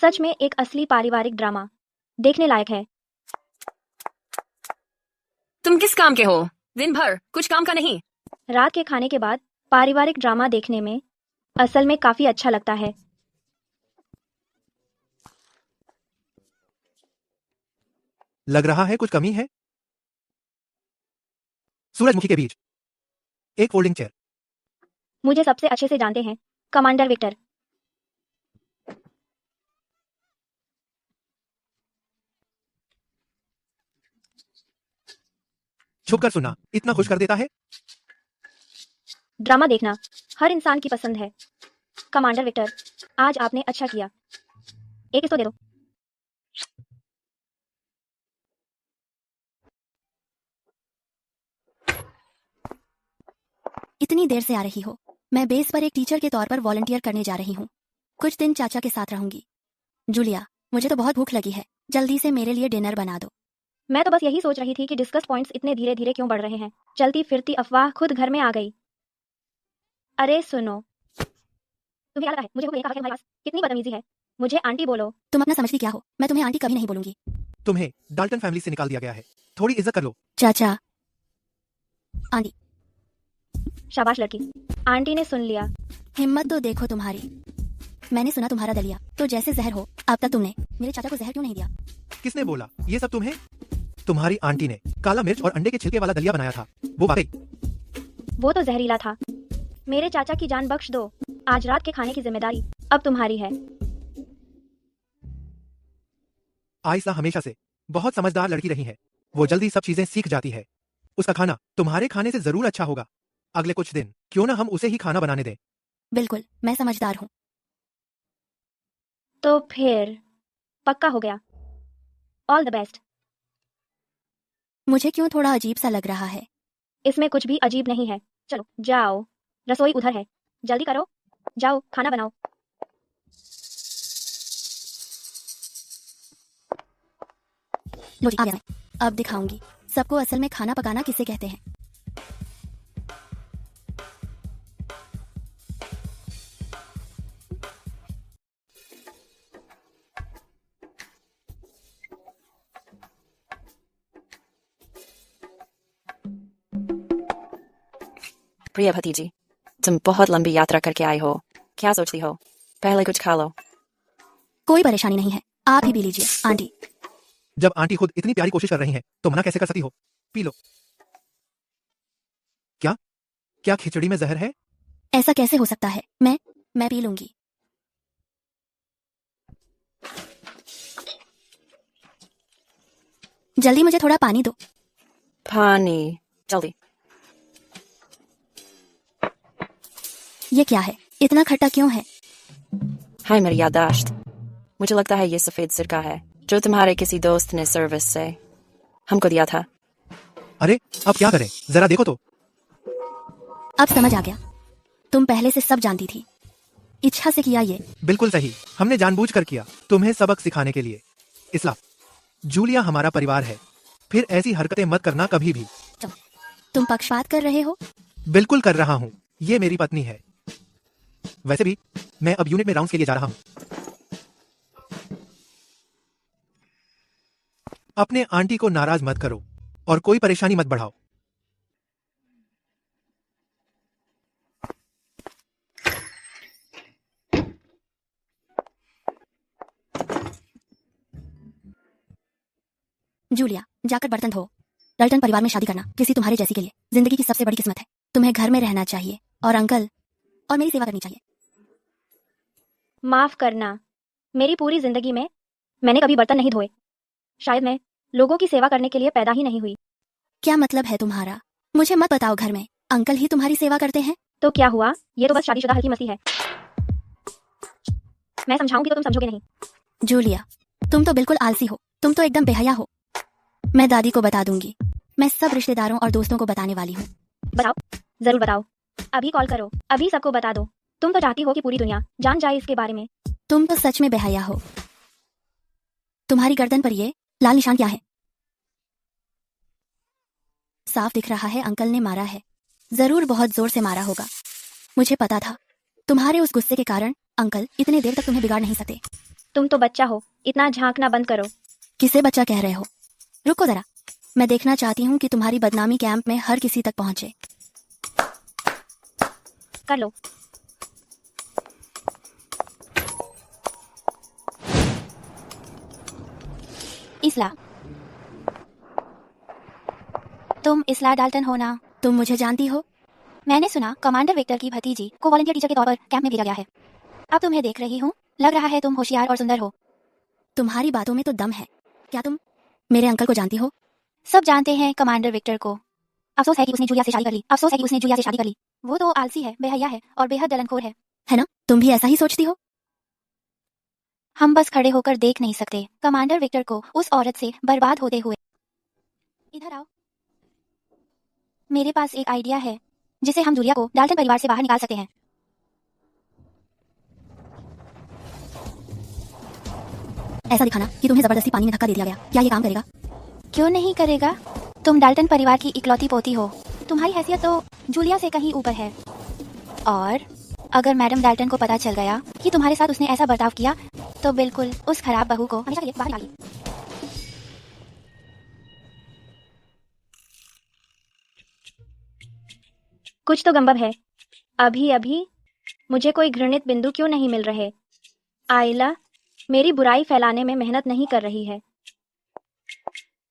सच में एक असली पारिवारिक ड्रामा, देखने लायक है। तुम किस काम के हो? दिन भर कुछ काम का नहीं। रात के खाने के बाद पारिवारिक ड्रामा देखने में असल में काफी अच्छा लगता है। लग रहा है कुछ कमी है। सूरजमुखी के बीच एक फोल्डिंग चेयर। मुझे सबसे अच्छे से जानते हैं कमांडर विक्टर। छुपकर सुनना इतना खुश कर देता है। ड्रामा देखना हर इंसान की पसंद है। कमांडर विक्टर, आज आपने अच्छा किया। एक इसको दे दो। इतनी देर से आ रही हो। मैं बेस पर एक टीचर के तौर पर वॉलंटियर करने जा रही हूँ। कुछ दिन चाचा के साथ रहूंगी। जूलिया, मुझे तो बहुत भूख लगी है। जल्दी से मेरे लिए डिनर बना दो। मैं तो बस यही सोच रही थी कि डिस्कस पॉइंट्स इतने धीरे धीरे क्यों बढ़ रहे हैं। चलती फिरती अफवाह खुद घर में आ गई। अरे सुनो, तुम्हें क्या लगा है मुझे भूख नहीं कहा तुम्हारे पास? कितनी बदतमीजी है। मुझे आंटी बोलो। तुम अपना समझती क्या हो? मैं तुम्हें आंटी कभी नहीं बोलूंगी। तुम्हें डाल्टन फैमिली से निकाल दिया गया है, थोड़ी इज्जत कर लो। चाचा, आंटी। शाबाश लड़की, आंटी ने सुन लिया। हिम्मत तो देखो तुम्हारी। मैंने सुना तुम्हारा दलिया तो जैसे जहर हो। अब तक तुमने मेरे चाचा को जहर क्यों नहीं दिया? किसने बोला ये सब तुम्हें? तुम्हारी आंटी ने काला मिर्च और अंडे के छिलके वाला दलिया बनाया था। वो वाकई वो तो जहरीला था। मेरे चाचा की जान बख्श दो। आज रात के खाने की जिम्मेदारी अब तुम्हारी है। आयशा हमेशा से बहुत समझदार लड़की रही है। वो जल्दी सब चीजें सीख जाती है। उसका खाना तुम्हारे खाने से जरूर अच्छा होगा। अगले कुछ दिन क्यों ना हम उसे ही खाना बनाने दें। बिल्कुल, मैं समझदार हूँ। तो फिर पक्का हो गया। All the best. मुझे क्यों थोड़ा अजीब सा लग रहा है? इसमें कुछ भी अजीब नहीं है। चलो जाओ, रसोई उधर है। जल्दी करो, जाओ खाना बनाओ। लो जी, आ गया मैं। अब दिखाऊंगी सबको असल में खाना पकाना किसे कहते हैं। प्रिय भतीजी, तुम बहुत लंबी यात्रा करके आई हो। क्या सोचती हो? पहले कुछ खा लो। कोई परेशानी नहीं है, आप ही पी लीजिए आंटी। जब आंटी खुद इतनी प्यारी कोशिश कर रही हैं, तो मना कैसे कर सकती हो? P low. क्या क्या खिचड़ी में जहर है? ऐसा कैसे हो सकता है? मैं पी लूंगी। जल्दी मुझे थोड़ा पानी दो। पानी, जल्दी। ये क्या है? इतना खट्टा क्यों है? हाय मेरी याददाश्त। मुझे लगता है ये सफेद सिरका है जो तुम्हारे किसी दोस्त ने सर्विस से हमको दिया था। अरे अब क्या करें, जरा देखो तो। अब समझ आ गया, तुम पहले से सब जानती थी। इच्छा से किया ये। बिल्कुल सही, हमने जानबूझकर किया, तुम्हें सबक सिखाने के लिए। इसला, जूलिया हमारा परिवार है, फिर ऐसी हरकतें मत करना कभी भी। तुम पक्षपात कर रहे हो? बिल्कुल कर रहा हूँ, ये मेरी पत्नी है। वैसे भी मैं अब यूनिट में राउंड्स के लिए जा रहा हूँ। अपने आंटी को नाराज मत करो और कोई परेशानी मत बढ़ाओ। जूलिया, जाकर बर्तन धो। डल्टन परिवार में शादी करना किसी तुम्हारे जैसी के लिए जिंदगी की सबसे बड़ी किस्मत है। तुम्हें घर में रहना चाहिए और अंकल और मेरी सेवा करनी चाहिए। माफ करना, मेरी पूरी जिंदगी में मैंने कभी बर्तन नहीं धोए। शायद मैं लोगों की सेवा करने के लिए पैदा ही नहीं हुई। क्या मतलब है तुम्हारा? मुझे मत बताओ, घर में अंकल ही तुम्हारी सेवा करते हैं? तो क्या हुआ? ये तो बस शादीशुदा हल्की मस्ती है। मैं समझाऊंगी तो तुम समझोगे नहीं। जूलिया, तुम तो बिल्कुल आलसी हो। तुम तो एकदम बेहया हो। मैं दादी को बता दूंगी। मैं सब रिश्तेदारों और दोस्तों को बताने वाली हूँ। बताओ, जरूर बताओ। अभी कॉल करो, अभी सबको बता दो। तुम तो चाहती हो कि पूरी दुनिया जान जाए इसके बारे में। तुम तो सच में बेहया हो। तुम्हारी गर्दन पर ये लाल निशान क्या है? साफ दिख रहा है अंकल ने मारा है। जरूर बहुत जोर से मारा होगा। मुझे पता था। तुम्हारे उस गुस्से के कारण अंकल इतने देर तक तुम्हें बिगाड़ नहीं सकते। तुम तो बच्चा हो, इतना झांकना बंद करो। किसे बच्चा कह रहे हो? रुको जरा, मैं देखना चाहती हूँ कि तुम्हारी बदनामी कैंप में हर किसी तक पहुंचे। कर लो। इसला, तुम इसला डाल्टन हो ना? तुम मुझे जानती हो? मैंने सुना कमांडर विक्टर की भतीजी को वॉलंटियर टीचर के तौर पर कैंप में भेजा गया है। अब तुम्हें देख रही हूँ, लग रहा है तुम होशियार और सुंदर हो। तुम्हारी बातों में तो दम है। क्या तुम मेरे अंकल को जानती हो? सब जानते हैं कमांडर विक्टर को। अफसोस है कि उसने जूलिया से शादी कर ली। अफसोस है कि उसने जूलिया से शादी कर ली। वो तो आलसी है, बेहया है और बेहद जलनखोर है ना? तुम भी ऐसा ही सोचती हो? हम बस खड़े होकर देख नहीं सकते कमांडर विक्टर को उस औरत से बर्बाद होते हुए। इधर आओ, मेरे पास एक आइडिया है जिसे हम जूलिया को डाल्टन परिवार से बाहर निकाल सकते हैं। ऐसा दिखाना कि तुम्हें जबरदस्ती पानी में धक्का दे दिया गया। क्या ये काम करेगा? क्यों नहीं करेगा? तुम डाल्टन परिवार की इकलौती पोती हो। तुम्हारी हैसियत तो जूलिया से कहीं ऊपर है। और अगर मैडम डाल्टन को पता चल गया कि तुम्हारे साथ उसने ऐसा बर्ताव किया तो बिल्कुल उस खराब बहू को हमेशा के लिए बाहर निकालिए। कुछ तो गंभीर है। अभी अभी मुझे कोई घृणित बिंदु क्यों नहीं मिल रहे? आइला मेरी बुराई फैलाने में मेहनत नहीं कर रही है।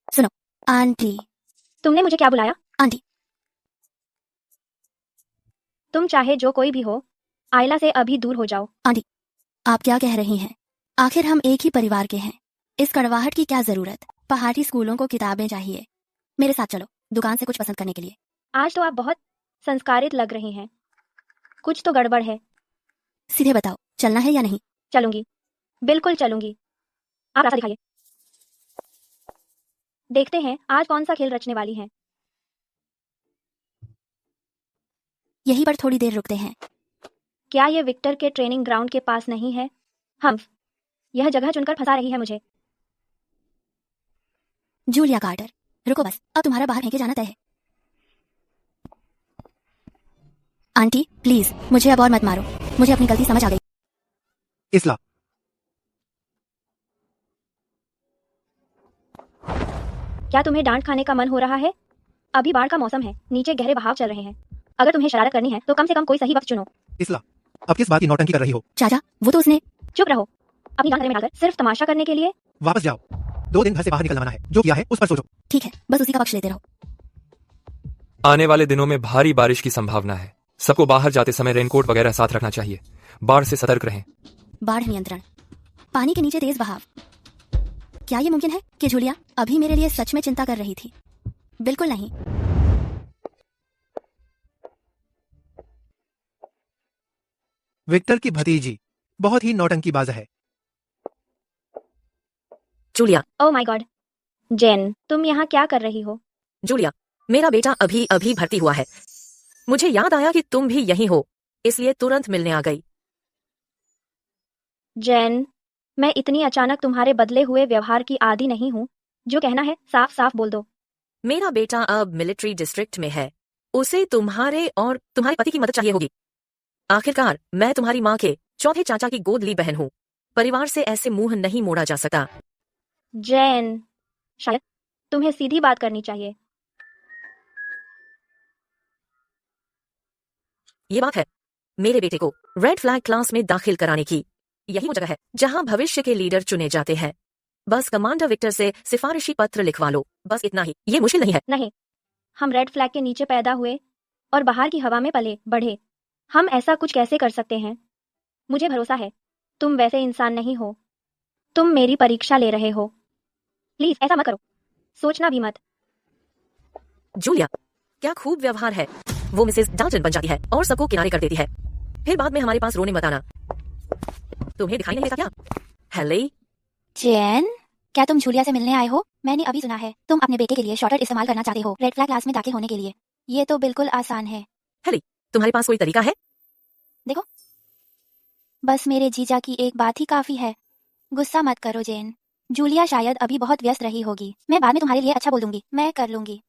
सुनो आंटी। तुमने मुझे क्या बुलाया? आंटी। तुम चाहे जो कोई भी हो, आइला से अभी दूर हो जाओ। आंटी, आप क्या कह रही हैं? आखिर हम एक ही परिवार के हैं। इस कड़वाहट की क्या जरूरत? पहाड़ी स्कूलों को किताबें चाहिए। मेरे साथ चलो दुकान से कुछ पसंद करने के लिए। आज तो आप बहुत संस्कारित लग रही हैं। कुछ तो गड़बड़ है। सीधे बताओ, चलना है या नहीं? चलूंगी, बिल्कुल चलूंगी। आप रास्ता दिखाइए। देखते हैं आज कौन सा खेल रचने वाली हैं। यहीं पर थोड़ी देर रुकते हैं। क्या ये विक्टर के ट्रेनिंग ग्राउंड के पास नहीं है? यह जगह चुनकर फंसा रही है मुझे। जूलिया कार्टर, रुको बस, अब तुम्हारा बाहर फेंके जाना तय है। आंटी प्लीज मुझे अब और मत मारो। मुझे अपनी गलती समझ आ गई। इसला, क्या तुम्हें डांट खाने का मन हो रहा है? अभी बाढ़ का मौसम है, नीचे गहरे बहाव चल रहे हैं। अगर तुम्हें शरारत करनी है तो कम से कम कोई सही वक्त चुनो। इसला, अब किस बात की नौटंकी कर रही हो? चाचा, वो तो उसने। चुप रहो। अपनी जान खतरे में डालकर सिर्फ तमाशा करने के लिए। वापस जाओ। 2 दिन घर से बाहर निकलना मना है। जो किया है उस पर सोचो। ठीक है, बस उसी का पक्ष लेते रहो। आने वाले दिनों में भारी बारिश की संभावना है। सबको बाहर जाते समय रेनकोट वगैरह साथ रखना चाहिए। बाढ़ से सतर्क रहें। बाढ़ नियंत्रण, पानी के नीचे तेज बहाव। क्या ये मुमकिन है कि जूलिया अभी मेरे लिए सच में चिंता कर रही थी? बिल्कुल नहीं। विक्टर की भतीजी बहुत ही नौटंकीबाज है। Julia. Oh my God. Jane, तुम यहाँ क्या कर रही हो? जूलिया, मेरा बेटा अभी अभी भर्ती हुआ है। मुझे याद आया कि तुम भी यहीं हो, इसलिए तुरंत मिलने आ गई। जेन, मैं इतनी अचानक तुम्हारे बदले हुए व्यवहार की आदी नहीं हूँ। जो कहना है साफ साफ बोल दो। मेरा बेटा अब मिलिट्री डिस्ट्रिक्ट में है। उसे तुम्हारे और तुम्हारे पति की मदद चाहिए होगी। आखिरकार मैं तुम्हारी माँ के चौथे चाचा की गोद ली बहन हूँ। परिवार से ऐसे मुंह नहीं मोड़ा जा सकता। जेन, शायद तुम्हें सीधी बात करनी चाहिए। ये बात है मेरे बेटे को रेड फ्लैग क्लास में दाखिल कराने की। यही वो जगह है जहां भविष्य के लीडर चुने जाते हैं। बस कमांडर विक्टर से सिफारिशी पत्र लिखवा लो, बस इतना ही। ये मुश्किल नहीं है। नहीं, हम रेड फ्लैग के नीचे पैदा हुए और बाहर की हवा में पले बढ़े। हम ऐसा कुछ कैसे कर सकते हैं? मुझे भरोसा है तुम वैसे इंसान नहीं हो। तुम मेरी परीक्षा ले रहे हो। प्लीज ऐसा मत करो, सोचना भी मत। जूलिया, क्या खूब व्यवहार है। वो मिसेस डाल्टन बन जाती है और सबको किनारे कर देती है। फिर बाद में हमारे पास रोने बताना। तुम्हें दिखाई नहीं देता क्या? हेली, जैन, क्या तुम जूलिया से मिलने आए हो? मैंने अभी सुना है तुम अपने बेटे के लिए शॉर्टर इस्तेमाल करना चाहते हो रेड फ्लैग क्लास में दाखिल होने के लिए। ये तो बिल्कुल आसान है। हेली, तुम्हारे पास कोई तरीका है? देखो, बस मेरे जीजा की एक बात ही काफी है। गुस्सा मत करो जेन, जूलिया शायद अभी बहुत व्यस्त रही होगी। मैं बाद में तुम्हारे लिए अच्छा बोल दूंगी, मैं कर लूंगी।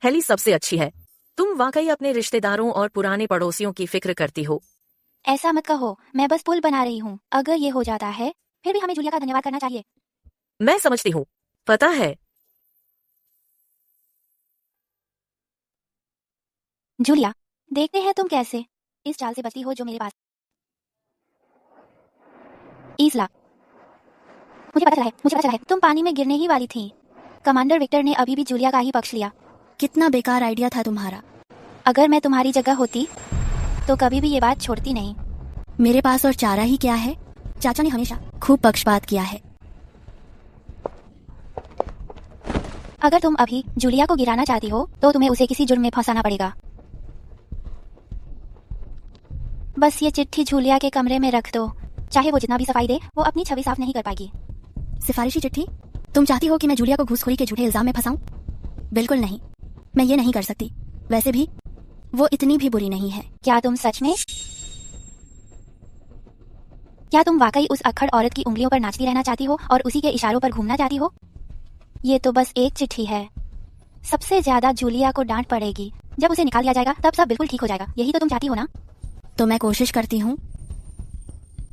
हेली सबसे अच्छी है। तुम वाकई अपने रिश्तेदारों और पुराने पड़ोसियों की फिक्र करती हो। ऐसा मत कहो, मैं बस पुल बना रही हूँ। अगर ये हो जाता है फिर भी हमें जूलिया का धन्यवाद करना चाहिए। मैं समझती हूँ, पता है। जूलिया, देखते हैं तुम कैसे इस चाल से बचती हो जो मेरे पास। ईसला, मुझे पता चला है तुम पानी में गिरने ही वाली थी। कमांडर विक्टर ने अभी भी जूलिया का ही पक्ष लिया। कितना बेकार आइडिया था तुम्हारा। अगर मैं तुम्हारी जगह होती तो कभी भी ये बात छोड़ती नहीं। मेरे पास और चारा ही क्या है, चाचा ने हमेशा खूब पक्षपात किया है। अगर तुम अभी जूलिया को गिराना चाहती हो तो तुम्हें उसे किसी जुर्म में फंसाना पड़ेगा। बस ये चिट्ठी जूलिया के कमरे में रख दो। चाहे वो जितना भी सफाई दे, वो अपनी छवि साफ नहीं कर पाएगी। सिफारिशी चिट्ठी? तुम चाहती हो कि मैं जूलिया को घूसखोरी के झूठे इल्जाम में फंसाऊं? बिल्कुल नहीं, मैं ये नहीं कर सकती। वैसे भी वो इतनी भी बुरी नहीं है। क्या तुम वाकई उस अक्खड़ औरत की उंगलियों पर नाचती रहना चाहती हो और उसी के इशारों पर घूमना चाहती हो? ये तो बस एक चिट्ठी है। सबसे ज्यादा जूलिया को डांट पड़ेगी। जब उसे निकाल दिया जाएगा तब सब बिल्कुल ठीक हो जाएगा। यही तो तुम चाहती हो ना? तो मैं कोशिश करती हूँ।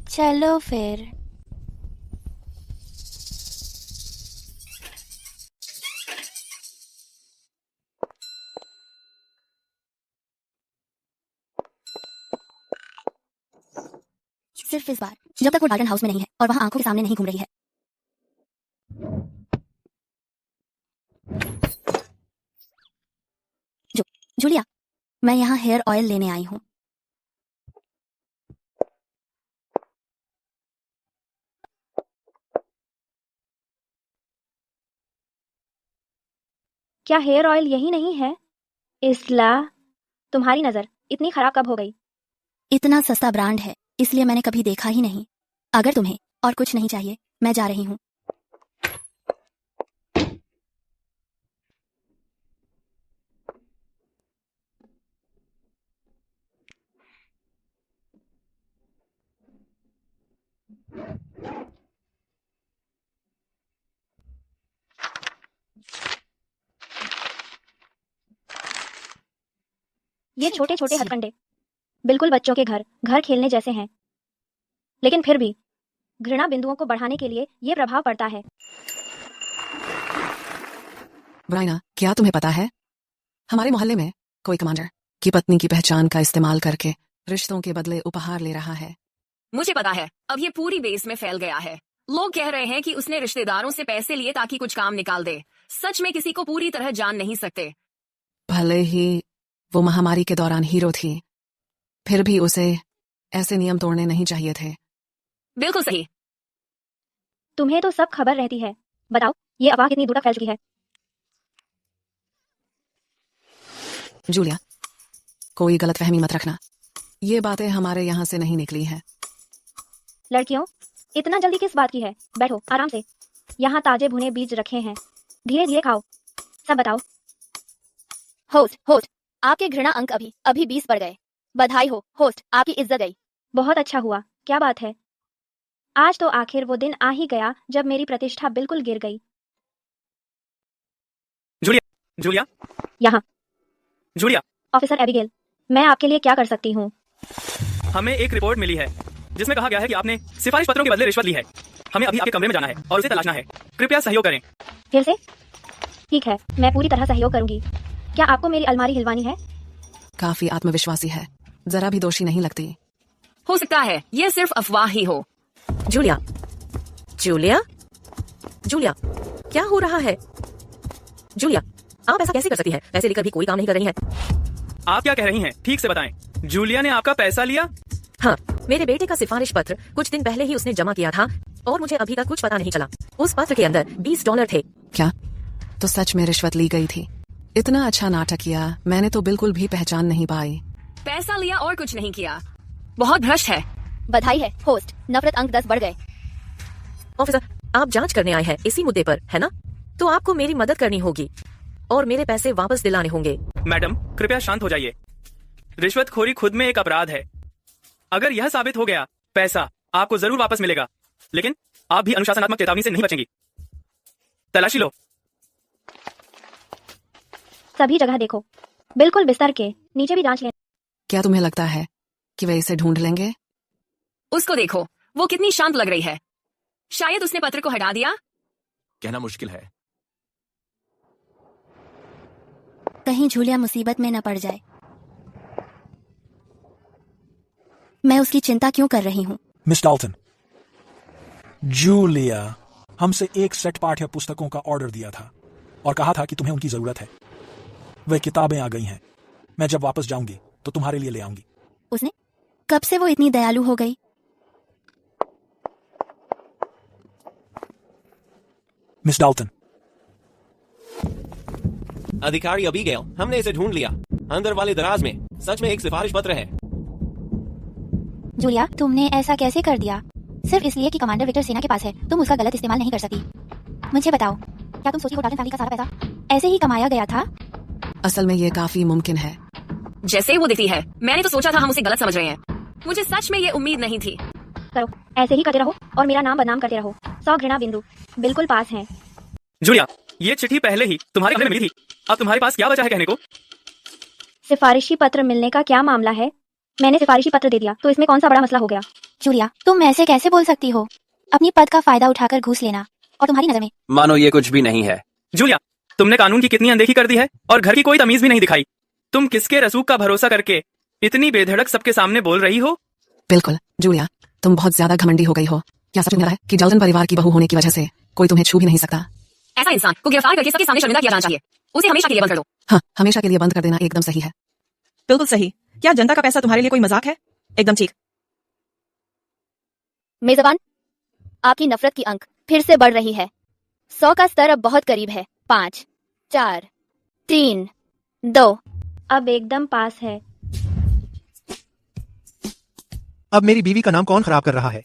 चलो फिर। सिर्फ इस बार, जब तक वो डाल्टन हाउस में नहीं है और वहां आंखों के सामने नहीं घूम रही है। जूलिया, मैं यहाँ हेयर ऑयल लेने आई हूँ। क्या हेयर ऑयल यही नहीं है? इसला, तुम्हारी नजर इतनी खराब कब हो गई? इतना सस्ता ब्रांड है इसलिए मैंने कभी देखा ही नहीं। अगर तुम्हें और कुछ नहीं चाहिए, मैं जा रही हूँ। ये छोटे छोटे हथकंडे बिल्कुल बच्चों के घर खेलने जैसे हैं, लेकिन फिर भी घृणा बिंदुओं को बढ़ाने के लिए ये प्रभाव पड़ता है। ब्रायना, क्या तुम्हें पता है हमारे मोहल्ले में कोई कमांडर की पत्नी की पहचान का इस्तेमाल करके रिश्तों के बदले उपहार ले रहा है? मुझे पता है, अब ये पूरी बेस में फैल गया है। लोग कह रहे हैं कि उसने रिश्तेदारों से पैसे लिए ताकि कुछ काम निकाल दे। सच में किसी को पूरी तरह जान नहीं सकते। भले ही वो महामारी के दौरान हीरो थी, फिर भी उसे ऐसे नियम तोड़ने नहीं चाहिए थे। बिल्कुल सही। तुम्हें तो सब खबर रहती है। बताओ, ये अफवाह कितनी दूर तक फैल चुकी है? जूलिया, कोई गलतफहमी मत रखना। ये बातें हमारे यहाँ से नहीं निकली हैं। लड़कियों, इतना जल्दी किस बात की है? बैठो आराम से। यहाँ ताजे भुने बीज रखे हैं, धीरे धीरे खाओ। सब बताओ। होस्ट, आपके घृणा अंक अभी 20 बढ़ गए। बधाई हो होस्ट, आपकी इज्जत गई। बहुत अच्छा हुआ। क्या बात है? आज तो आखिर वो दिन आ ही गया जब मेरी प्रतिष्ठा बिल्कुल गिर गई। जूलिया, यहाँ। जूलिया, ऑफिसर एबिगेल, मैं आपके लिए क्या कर सकती हूँ? हमें एक रिपोर्ट मिली है जिसमें कहा गया है कि आपने सिफारिश पत्रों के बदले रिश्वत ली है। हमें अभी आपके कमरे में जाना है और उसे तलाशना है। कृपया सहयोग करें। फिर से? ठीक है, मैं पूरी तरह सहयोग करूंगी। क्या आपको मेरी अलमारी हिलवानी है? काफी आत्मविश्वासी है, जरा भी दोषी नहीं लगती। हो सकता है ये सिर्फ अफवाह ही हो। जूलिया, जूलिया, जूलिया, क्या हो रहा है? जूलिया, आप ऐसा कैसे कर सकती है? पैसे लेकर भी कोई काम नहीं कर रही है। आप क्या कह रही हैं? ठीक से बताएं। जूलिया ने आपका पैसा लिया? हाँ, मेरे बेटे का सिफारिश पत्र कुछ दिन पहले ही उसने जमा किया था और मुझे अभी तक कुछ पता नहीं चला। उस पत्र के अंदर $20 थे। क्या? तो सच में रिश्वत ली गई थी? इतना अच्छा नाटक किया, मैंने तो बिल्कुल भी पहचान नहीं पाई। पैसा लिया और कुछ नहीं किया। बहुत भ्रष्ट है। बधाई है होस्ट, नफरत अंक 10 बढ़ गए। ऑफिसर, आप जांच करने आए हैं इसी मुद्दे पर, है ना? तो आपको मेरी मदद करनी होगी और मेरे पैसे वापस दिलाने होंगे। मैडम, कृपया शांत हो जाइए। रिश्वतखोरी खुद में एक अपराध है। अगर यह साबित हो गया, पैसा आपको जरूर वापस मिलेगा, लेकिन आप भी अनुशासनात्मक चेतावनी से नहीं बचेंगी। तलाशी लो। सभी जगह देखो, बिल्कुल बिस्तर के नीचे भी जांच लें। क्या तुम्हें लगता है कि वे इसे ढूंढ लेंगे? उसको देखो, वो कितनी शांत लग रही है। शायद उसने पत्र को हटा दिया। कहना मुश्किल है। कहीं जूलिया मुसीबत में न पड़ जाए। मैं उसकी चिंता क्यों कर रही हूँ? मिस डाल्टन, जूलिया हमसे एक सेट पाठ्य पुस्तकों का ऑर्डर दिया था और कहा था कि तुम्हें उनकी जरूरत है। वे किताबें आ गई हैं। मैं जब वापस जाऊंगी तो तुम्हारे लिए ले आऊंगी। उसने कब से वो इतनी दयालु हो गई? मिस डाल्टन, अधिकारी अबीगेल, हमने इसे ढूंढ लिया। अंदर वाले दराज में सच में एक सिफारिश पत्र है। जूलिया, तुमने ऐसा कैसे कर दिया? सिर्फ इसलिए कि कमांडर विक्टर सेना के पास है, तुम उसका गलत इस्तेमाल नहीं कर सकती। मुझे बताओ, क्या तुम सोची हो डाल्टन फैमिली का सारा पैसा ऐसे ही कमाया गया था? असल में ये काफी मुमकिन है। जैसे वो दिखती है, मैंने तो सोचा था हम उसे गलत समझ रहे हैं। मुझे सच में ये उम्मीद नहीं थी। करो, ऐसे ही करते रहो और मेरा नाम बदनाम करते रहो। 100 घृणा बिंदु बिल्कुल पास हैं। जूलिया, ये चिट्ठी पहले ही तुम्हारे घर में मिली थी। अब तुम्हारे पास क्या बचा है कहने को? सिफारिशी पत्र मिलने का क्या मामला है? मैंने सिफारिशी पत्र दे दिया तो इसमें कौन सा बड़ा मसला हो गया? जूलिया, तुम ऐसे कैसे बोल सकती हो? अपनी पद का फायदा उठाकर घूस लेना और तुम्हारी नजर में मानो ये कुछ भी नहीं है। जूलिया, तुमने कानून की कितनी अनदेखी कर दी है और घर की कोई तमीज भी नहीं दिखाई। तुम किसके रसूख का भरोसा करके इतनी बेधड़क सबके सामने बोल रही हो? बिल्कुल जूलिया, तुम बहुत ज्यादा घमंडी हो गई हो। क्या सच में लग रहा है कि डाल्टन परिवार की बहू होने की वजह से कोई तुम्हें छू भी नहीं सकता? ऐसा इंसान को गिरफ्तार करके सबके सामने शर्मिंदा किया जाना चाहिए। उसे हमेशा के लिए बंद कर दो। हाँ, हमेशा के लिए बंद कर देना एकदम सही है। बिल्कुल सही। क्या जनता का पैसा तुम्हारे लिए कोई मजाक है? एकदम ठीक। मेजबान, आपकी नफरत की अंक फिर से बढ़ रही है। 100 का स्तर अब बहुत करीब है। 5, 4, 3, 2 अब एकदम पास है। अब मेरी बीवी का नाम कौन खराब कर रहा है?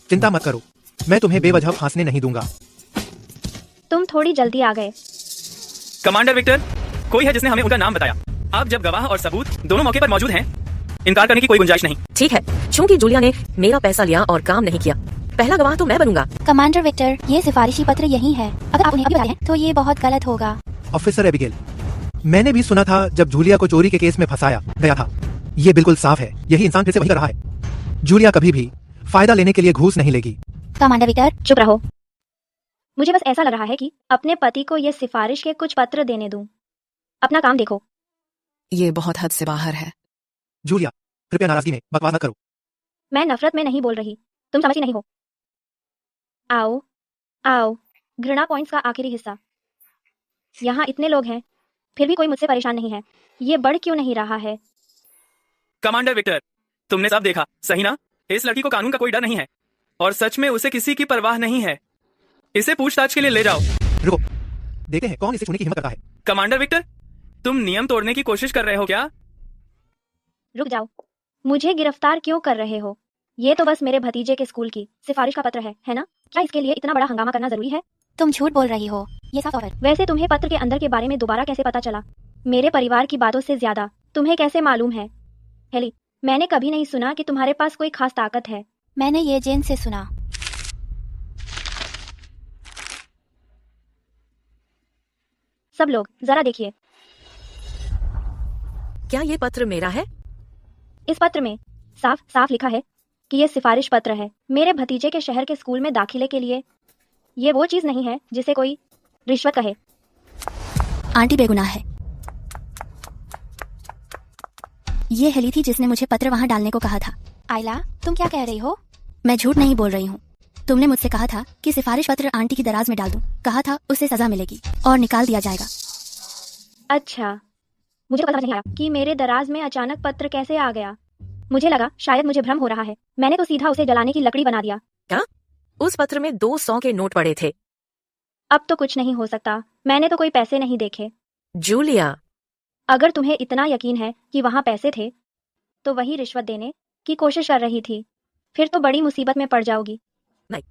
चिंता मत करो, मैं तुम्हें बेवजह फांसने नहीं दूंगा। तुम थोड़ी जल्दी आ गए। कमांडर विक्टर, कोई है जिसने हमें उनका नाम बताया। आप जब गवाह और सबूत दोनों मौके पर मौजूद हैं, इनकार करने की कोई गुंजाइश नहीं। ठीक है, चूंकि जूलिया ने मेरा पैसा लिया और काम नहीं किया, पहला गवाह तो मैं बनूंगा। कमांडर विक्टर, ये सिफारिशी पत्र यही है। अगर आप उन्हें अभी बताते हैं तो ये बहुत गलत होगा। ऑफिसर एबिगेल, मैंने भी सुना था जब जूलिया को चोरी के केस में फंसाया गया था। ये बिल्कुल साफ है, यही इंसान फिर से वही कर रहा है। जूलिया कभी भी फायदा लेने के लिए घूस नहीं लेगी। कमांडर विक्टर, चुप रहो। मुझे बस ऐसा लग रहा है कि अपने पति को ये सिफारिश के कुछ पत्र देने दूं। अपना काम देखो। ये बहुत हद से बाहर है। जूलिया, कृपया नाराजगी में बकवास न करो। मैं नफरत में नहीं बोल रही, तुम समझी नहीं हो। आओ आओ, घृणा पॉइंट्स का आखिरी हिस्सा। यहाँ इतने लोग हैं, फिर भी कोई मुझसे परेशान नहीं है। ये बढ़ क्यों नहीं रहा है? कमांडर विक्टर, तुमने सब देखा, सही ना? इस लड़की को कानून का कोई डर नहीं है और सच में उसे किसी की परवाह नहीं है। इसे पूछताछ के लिए ले जाओ। रुको, देखते हैं कौन इसे छूने की हिम्मत करता है। कमांडर विक्टर, तुम नियम तोड़ने की कोशिश कर रहे हो क्या? रुक जाओ, मुझे गिरफ्तार क्यों कर रहे हो? ये तो बस मेरे भतीजे के स्कूल की सिफारिश का पत्र है ना? क्या इसके लिए इतना बड़ा हंगामा करना जरूरी है? तुम झूठ बोल रही हो, ये साफ है। वैसे तुम्हें पत्र के अंदर के बारे में दोबारा कैसे पता चला? मेरे परिवार की बातों से ज्यादा तुम्हें कैसे मालूम है? हेली, मैंने कभी नहीं सुना कि तुम्हारे पास कोई खास ताकत है। मैंने ये जेन से सुना। सब लोग जरा देखिए। क्या ये पत्र मेरा है? इस पत्र में साफ साफ लिखा है कि ये सिफारिश पत्र है मेरे भतीजे के शहर के स्कूल में दाखिले के लिए। ये वो चीज नहीं है जिसे कोई रिश्वत कहे। आंटी बेगुनाह है। ये हेली थी जिसने मुझे पत्र वहां डालने को कहा था। आयला, तुम क्या कह रही हो? मैं झूठ नहीं बोल रही हूँ। तुमने मुझसे कहा था कि सिफारिश पत्र आंटी की दराज में डाल दूं। कहा था उससे सजा मिलेगी और निकाल दिया जाएगा। अच्छा, मुझे पता नहीं आया कि मेरे दराज में अचानक पत्र कैसे आ गया। मुझे लगा शायद मुझे भ्रम हो रहा है। मैंने तो सीधा उसे जलाने की लकड़ी बना दिया। क्या? उस पत्र में 200 के नोट पड़े थे। अब तो कुछ नहीं हो सकता, मैंने तो कोई पैसे नहीं देखे। जूलिया, अगर तुम्हें इतना यकीन है कि वहां पैसे थे तो वही रिश्वत देने की कोशिश कर रही थी, फिर तो बड़ी मुसीबत में पड़ जाओगी। नहीं।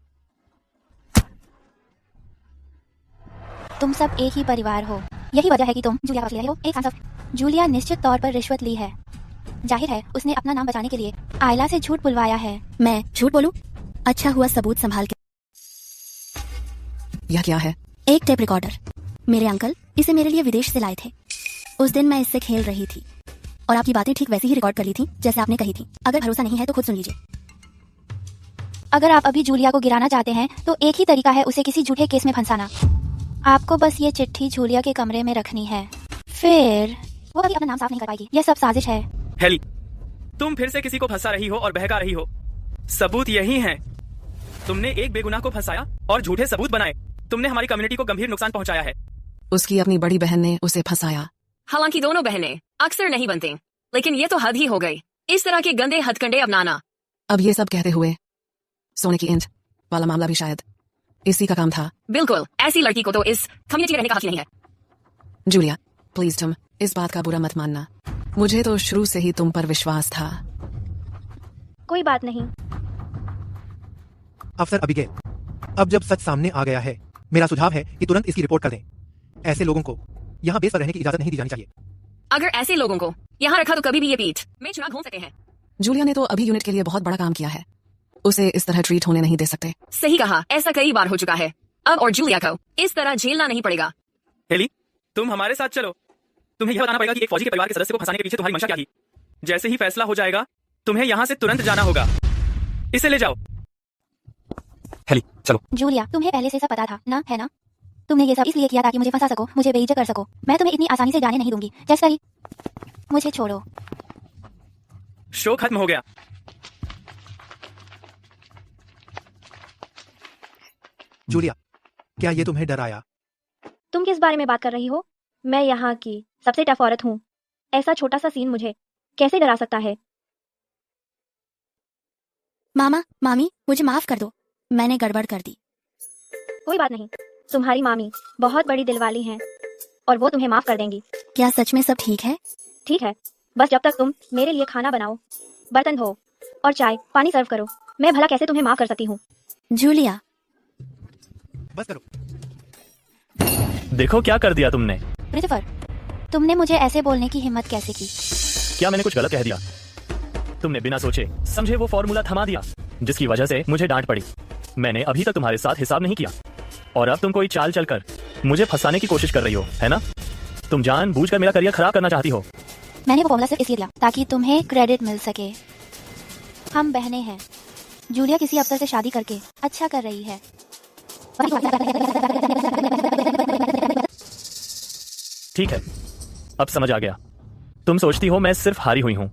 तुम सब एक ही परिवार हो, यही वजह है कि तुम जूलिया का ले रहे हो। एक सांसद जूलिया निश्चित तौर पर रिश्वत ली है। जाहिर है उसने अपना नाम बचाने के लिए आयला से झूठ बुलवाया है। मैं झूठ बोलूं? अच्छा हुआ सबूत संभाल के। यह क्या है? एक टेप रिकॉर्डर। मेरे अंकल इसे मेरे लिए विदेश से लाए थे। उस दिन मैं इससे खेल रही थी और आपकी बातें ठीक वैसी ही रिकॉर्ड कर ली थी जैसे आपने कही थी। अगर भरोसा नहीं है तो खुद सुन लीजिए। अगर आप अभी जूलिया को गिराना चाहते हैं तो एक ही तरीका है उसे किसी झूठे केस में फंसाना। आपको बस ये चिट्ठी जूलिया के कमरे में रखनी है, फिर वो कभी अपना नाम साफ नहीं कर पाएगी। यह सब साजिश है। हेली, तुम फिर से किसी को फंसा रही हो और बहका रही हो। सबूत यही हैं। तुमने एक बेगुनाह को फंसाया और झूठे सबूत बनाए। तुमने हमारी कम्युनिटी को गंभीर नुकसान पहुंचाया है। उसकी अपनी बड़ी बहन ने उसे फंसाया। हालांकि दोनों बहनें अक्सर नहीं बनती, लेकिन ये तो हद ही हो गई, इस तरह के गंदे हथकंडे अपनाना। अब ये सब कहते हुए सोने की इंच वाला मामला भी शायद इसी का काम था। बिल्कुल, ऐसी लड़की को तो इस कम्युनिटी में रहने का हक ही नहीं है। जूलिया, प्लीज तुम इस बात का बुरा मत मानना। मुझे तो शुरू से ही तुम पर विश्वास था। कोई बात नहीं। अफसर अबिगेल, अब जब सच सामने आ गया है, मेरा सुझाव है कि तुरंत इसकी रिपोर्ट कर दें। ऐसे लोगों को यहाँ बेस पर रहने की इजाजत नहीं दी जानी चाहिए। अगर ऐसे लोगों को यहाँ रखा तो कभी भी ये पीठ में चुनाव घूम सकते हैं। जूलिया ने तो अभी यूनिट के लिए बहुत बड़ा काम किया है, उसे इस तरह ट्रीट होने नहीं दे सकते। सही कहा, ऐसा कई बार हो चुका है। अब और जूलिया को इस तरह झेलना नहीं पड़ेगा। हेली, तुम हमारे साथ चलो। तुम्हें यह बताना पड़ेगा कि एक फौजी के परिवार के सदस्य को फंसाने के पीछे तुम्हारी मंशा क्या थी। जैसे ही फैसला हो जाएगा, तुम्हें यहाँ से तुरंत जाना होगा। इसे ले जाओ। हेली, चलो। जूलिया, तुम्हें पहले से सब पता था ना, है ना? तुमने ये सब इसलिए किया ताकि मुझे फंसा सको, मुझे बेइज्जत कर सको। मैं तुम्हें इतनी आसानी से जाने नहीं दूंगी। जैसा ही मुझे छोड़ो। शो खत्म हो गया। जूलिया, क्या ये तुम्हें डराया? तुम किस बारे में बात कर रही हो? मैं यहाँ की सबसे टफ औरत हूँ। ऐसा छोटा सा सीन मुझे कैसे डरा सकता है? मामा, मामी, मुझे माफ कर दो, मैंने गड़बड़ कर दी। कोई बात नहीं, तुम्हारी मामी बहुत बड़ी दिलवाली हैं और वो तुम्हें माफ कर देंगी। क्या सच में सब ठीक है? ठीक है, बस जब तक तुम मेरे लिए खाना बनाओ, बर्तन धो और चाय पानी सर्व करो, मैं भला कैसे तुम्हें माफ कर सकती हूँ? जूलिया, बस करो। देखो क्या कर दिया तुमने। क्रिस्टोफर, तुमने मुझे ऐसे बोलने की हिम्मत कैसे की? क्या मैंने कुछ गलत कह दिया? तुमने बिना सोचे समझे वो फॉर्मूला थमा दिया, जिसकी वजह से मुझे डांट पड़ी। मैंने अभी तक तुम्हारे साथ हिसाब नहीं किया और अब तुम कोई चाल चलकर मुझे फंसाने की कोशिश कर रही हो, है ना? तुम जानबूझकर मेरा करियर खराब करना चाहती हो। मैंने वो फॉर्मूला सिर्फ इसलिए दिया ताकि तुम्हें क्रेडिट मिल सके। हम बहनें हैं। जूलिया किसी अफसर से शादी करके अच्छा कर रही है। ठीक है, अब समझ आ गया। तुम सोचती हो मैं सिर्फ हारी हुई हूं।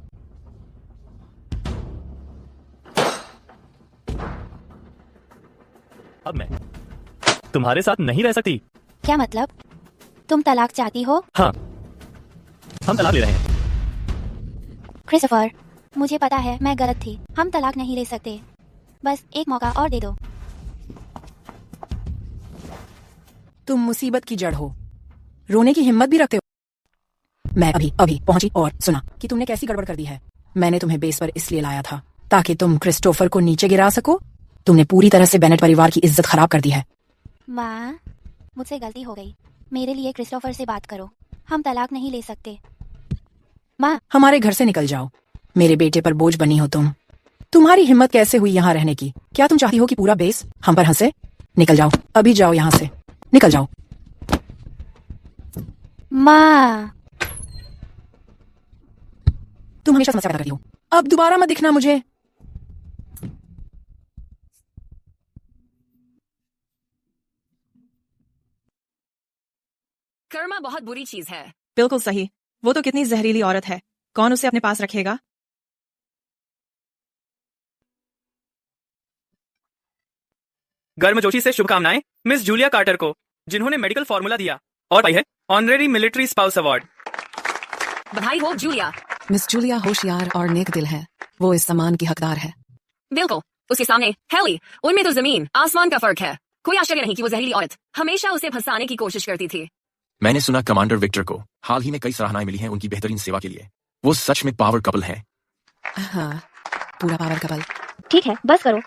अब मैं तुम्हारे साथ नहीं रह सकती। क्या मतलब? तुम तलाक चाहती हो? हाँ, हम तलाक ले रहे हैं। क्रिस्टोफर, मुझे पता है मैं गलत थी। हम तलाक नहीं ले सकते। बस एक मौका और दे दो। तुम मुसीबत की जड़ हो, रोने की हिम्मत भी रखते हो। मैं अभी पहुंची और सुना कि तुमने कैसी गड़बड़ कर दी है। मैंने तुम्हें बेस पर इसलिए लाया था ताकि तुम क्रिस्टोफर को नीचे गिरा सको। तुमने पूरी तरह से बेनेट परिवार की इज्जत खराब कर दी है। माँ, मुझसे गलती हो गई। मेरे लिए क्रिस्टोफर से बात करो। हम तलाक नहीं ले सकते। माँ, हमारे घर से निकल जाओ। मेरे बेटे पर बोझ बनी हो तुम। तुम्हारी हिम्मत कैसे हुई यहाँ रहने की? क्या तुम चाहती हो कि पूरा बेस हम पर हंसे? निकल जाओ, अभी जाओ यहाँ से, निकल जाओ। माँ, तुम हमेशा समस्या पैदा करती हो। अब दोबारा मत दिखना मुझे। कर्मा बहुत बुरी चीज है। बिल्कुल सही। वो तो कितनी जहरीली औरत है। कौन उसे अपने पास रखेगा? गर्मजोशी से शुभकामनाएं मिस जूलिया कार्टर को, जिन्होंने मेडिकल फॉर्मूला दिया और पाई है ऑनरेरी मिलिट्री स्पाउस अवार्ड। बधाई हो जूलिया। मिस जूलिया होशियार और नेक दिल है। वो इस सम्मान की हकदार है। बिल्कुल, उसके सामने हेली, उनमें तो जमीन आसमान का फर्क है। कोई आश्चर्य नहीं कि वो जहरीली औरत हमेशा उसे फंसाने की कोशिश करती थी। मैंने सुना कमांडर विक्टर को हाल ही में कई सराहनाएं मिली हैं उनकी बेहतरीन सेवा के लिए। वो सच में पावर कपल हैं। हाँ, पूरा पावर कपल। ठीक है, बस करो।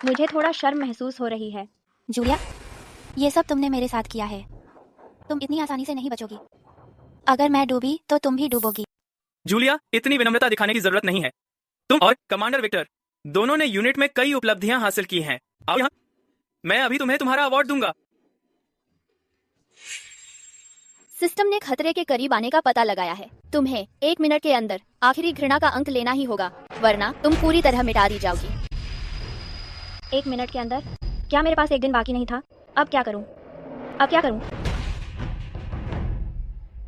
मुझे थोड़ा शर्म महसूस हो रही है। जूलिया, ये सब तुमने मेरे साथ किया है। तुम इतनी आसानी से नहीं बचोगी। अगर मैं डूबी तो तुम भी डूबोगी। जूलिया, इतनी विनम्रता दिखाने की जरूरत नहीं है। तुम और कमांडर विक्टर दोनों ने यूनिट में कई उपलब्धियां हासिल की हैं। आओ यहाँ, मैं अभी तुम्हें तुम्हारा अवार्ड दूंगा। सिस्टम ने खतरे के करीब आने का पता लगाया है। तुम्हें 1 मिनट के अंदर आखिरी घृणा का अंक लेना ही होगा, वरना तुम पूरी तरह मिटा दी जाओगी। 1 मिनट के अंदर? क्या मेरे पास 1 दिन बाकी नहीं था? अब क्या करूं?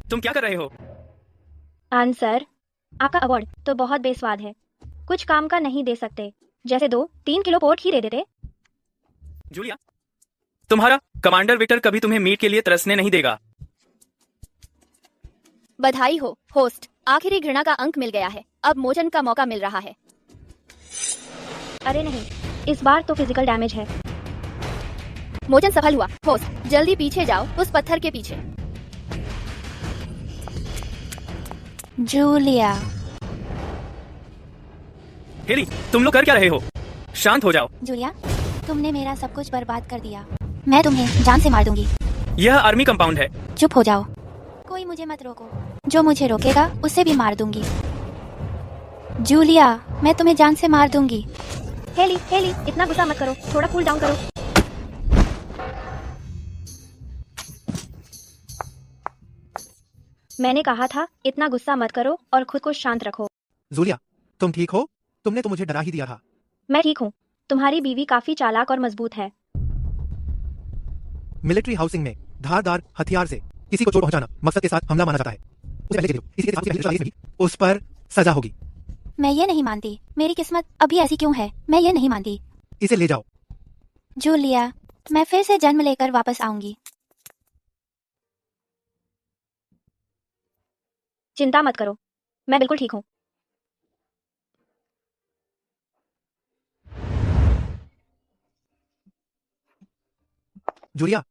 तुम क्या कर रहे हो? आंसर, आपका अवार्ड तो बहुत बेस्वाद है। कुछ काम का नहीं दे सकते, जैसे 2-3 किलो पोर्क ही दे देते। जूलिया, तुम्हारा कमांडर विक्टर कभी तुम्हें मीट के लिए तरसने नहीं देगा। बधाई हो होस्ट, आखिरी घृणा का अंक मिल गया है। अब मोचन का मौका मिल रहा है। अरे नहीं, इस बार तो फिजिकल डैमेज है। मोचन सफल हुआ। होस्ट, जल्दी पीछे जाओ, उस पत्थर के पीछे। जूलिया। हेली, तुम लोग कर क्या रहे हो? शांत हो जाओ। जूलिया, तुमने मेरा सब कुछ बर्बाद कर दिया। मैं तुम्हें जान से मार दूंगी। यह आर्मी कंपाउंड है। चुप हो जाओ। कोई मुझे मत रोको। जो मुझे रोकेगा उसे भी मार दूंगी। जूलिया, मैं तुम्हें जान से मार दूंगी। हेली, इतना गुस्सा मत करो, थोड़ा कूल डाउन करो। मैंने कहा था इतना गुस्सा मत करो और खुद को शांत रखो। जूलिया, तुम ठीक हो? तुमने तो मुझे डरा ही दिया था। मैं ठीक हूँ। तुम्हारी बीवी काफी चालाक और मजबूत है। मिलिट्री हाउसिंग में धारदार हथियार से किसी को चोट पहुंचाना मकसद के साथ हमला माना जाता है। उसे पहले दो, इसी के साथ पहले में भी उस पर सजा होगी। मैं ये नहीं मानती। मेरी किस्मत अभी ऐसी क्यों है? मैं ये नहीं मानती। इसे ले जाओ। जूलिया, मैं फिर से जन्म लेकर वापस आऊंगी। चिंता मत करो, मैं बिल्कुल ठीक हूँ। जूलिया,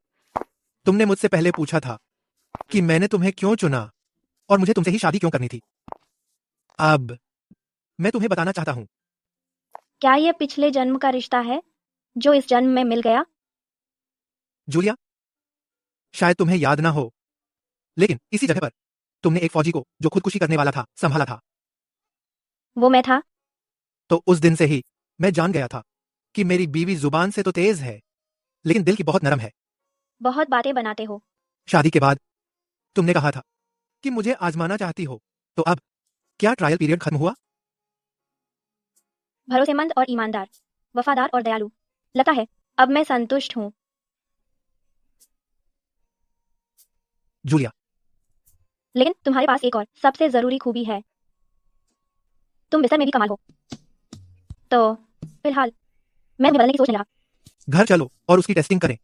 तुमने मुझसे पहले पूछा था कि मैंने तुम्हें क्यों चुना और मुझे तुमसे ही शादी क्यों करनी थी। अब मैं तुम्हें बताना चाहता हूँ। क्या ये पिछले जन्म का रिश्ता है जो इस जन्म में मिल गया? जूलिया, शायद तुम्हें याद ना हो, लेकिन इसी जगह पर तुमने एक फौजी को जो खुदकुशी करने वाला था संभाला था। वो मैं था। तो उस दिन से ही मैं जान गया था कि मेरी बीवी जुबान से तो तेज है, लेकिन दिल की बहुत नरम है। बहुत बातें बनाते हो। शादी के बाद तुमने कहा था कि मुझे आजमाना चाहती हो, तो अब क्या ट्रायल पीरियड खत्म हुआ? भरोसेमंद और ईमानदार, वफादार और दयालु। लगता है अब मैं संतुष्ट हूँ। जूलिया, लेकिन तुम्हारे पास एक और सबसे जरूरी खूबी है। तुम बिस्तर में भी कमाल हो। तो फिलहाल मैं भी बदलने की सोच नहीं रहा। घर चलो और उसकी टेस्टिंग करें।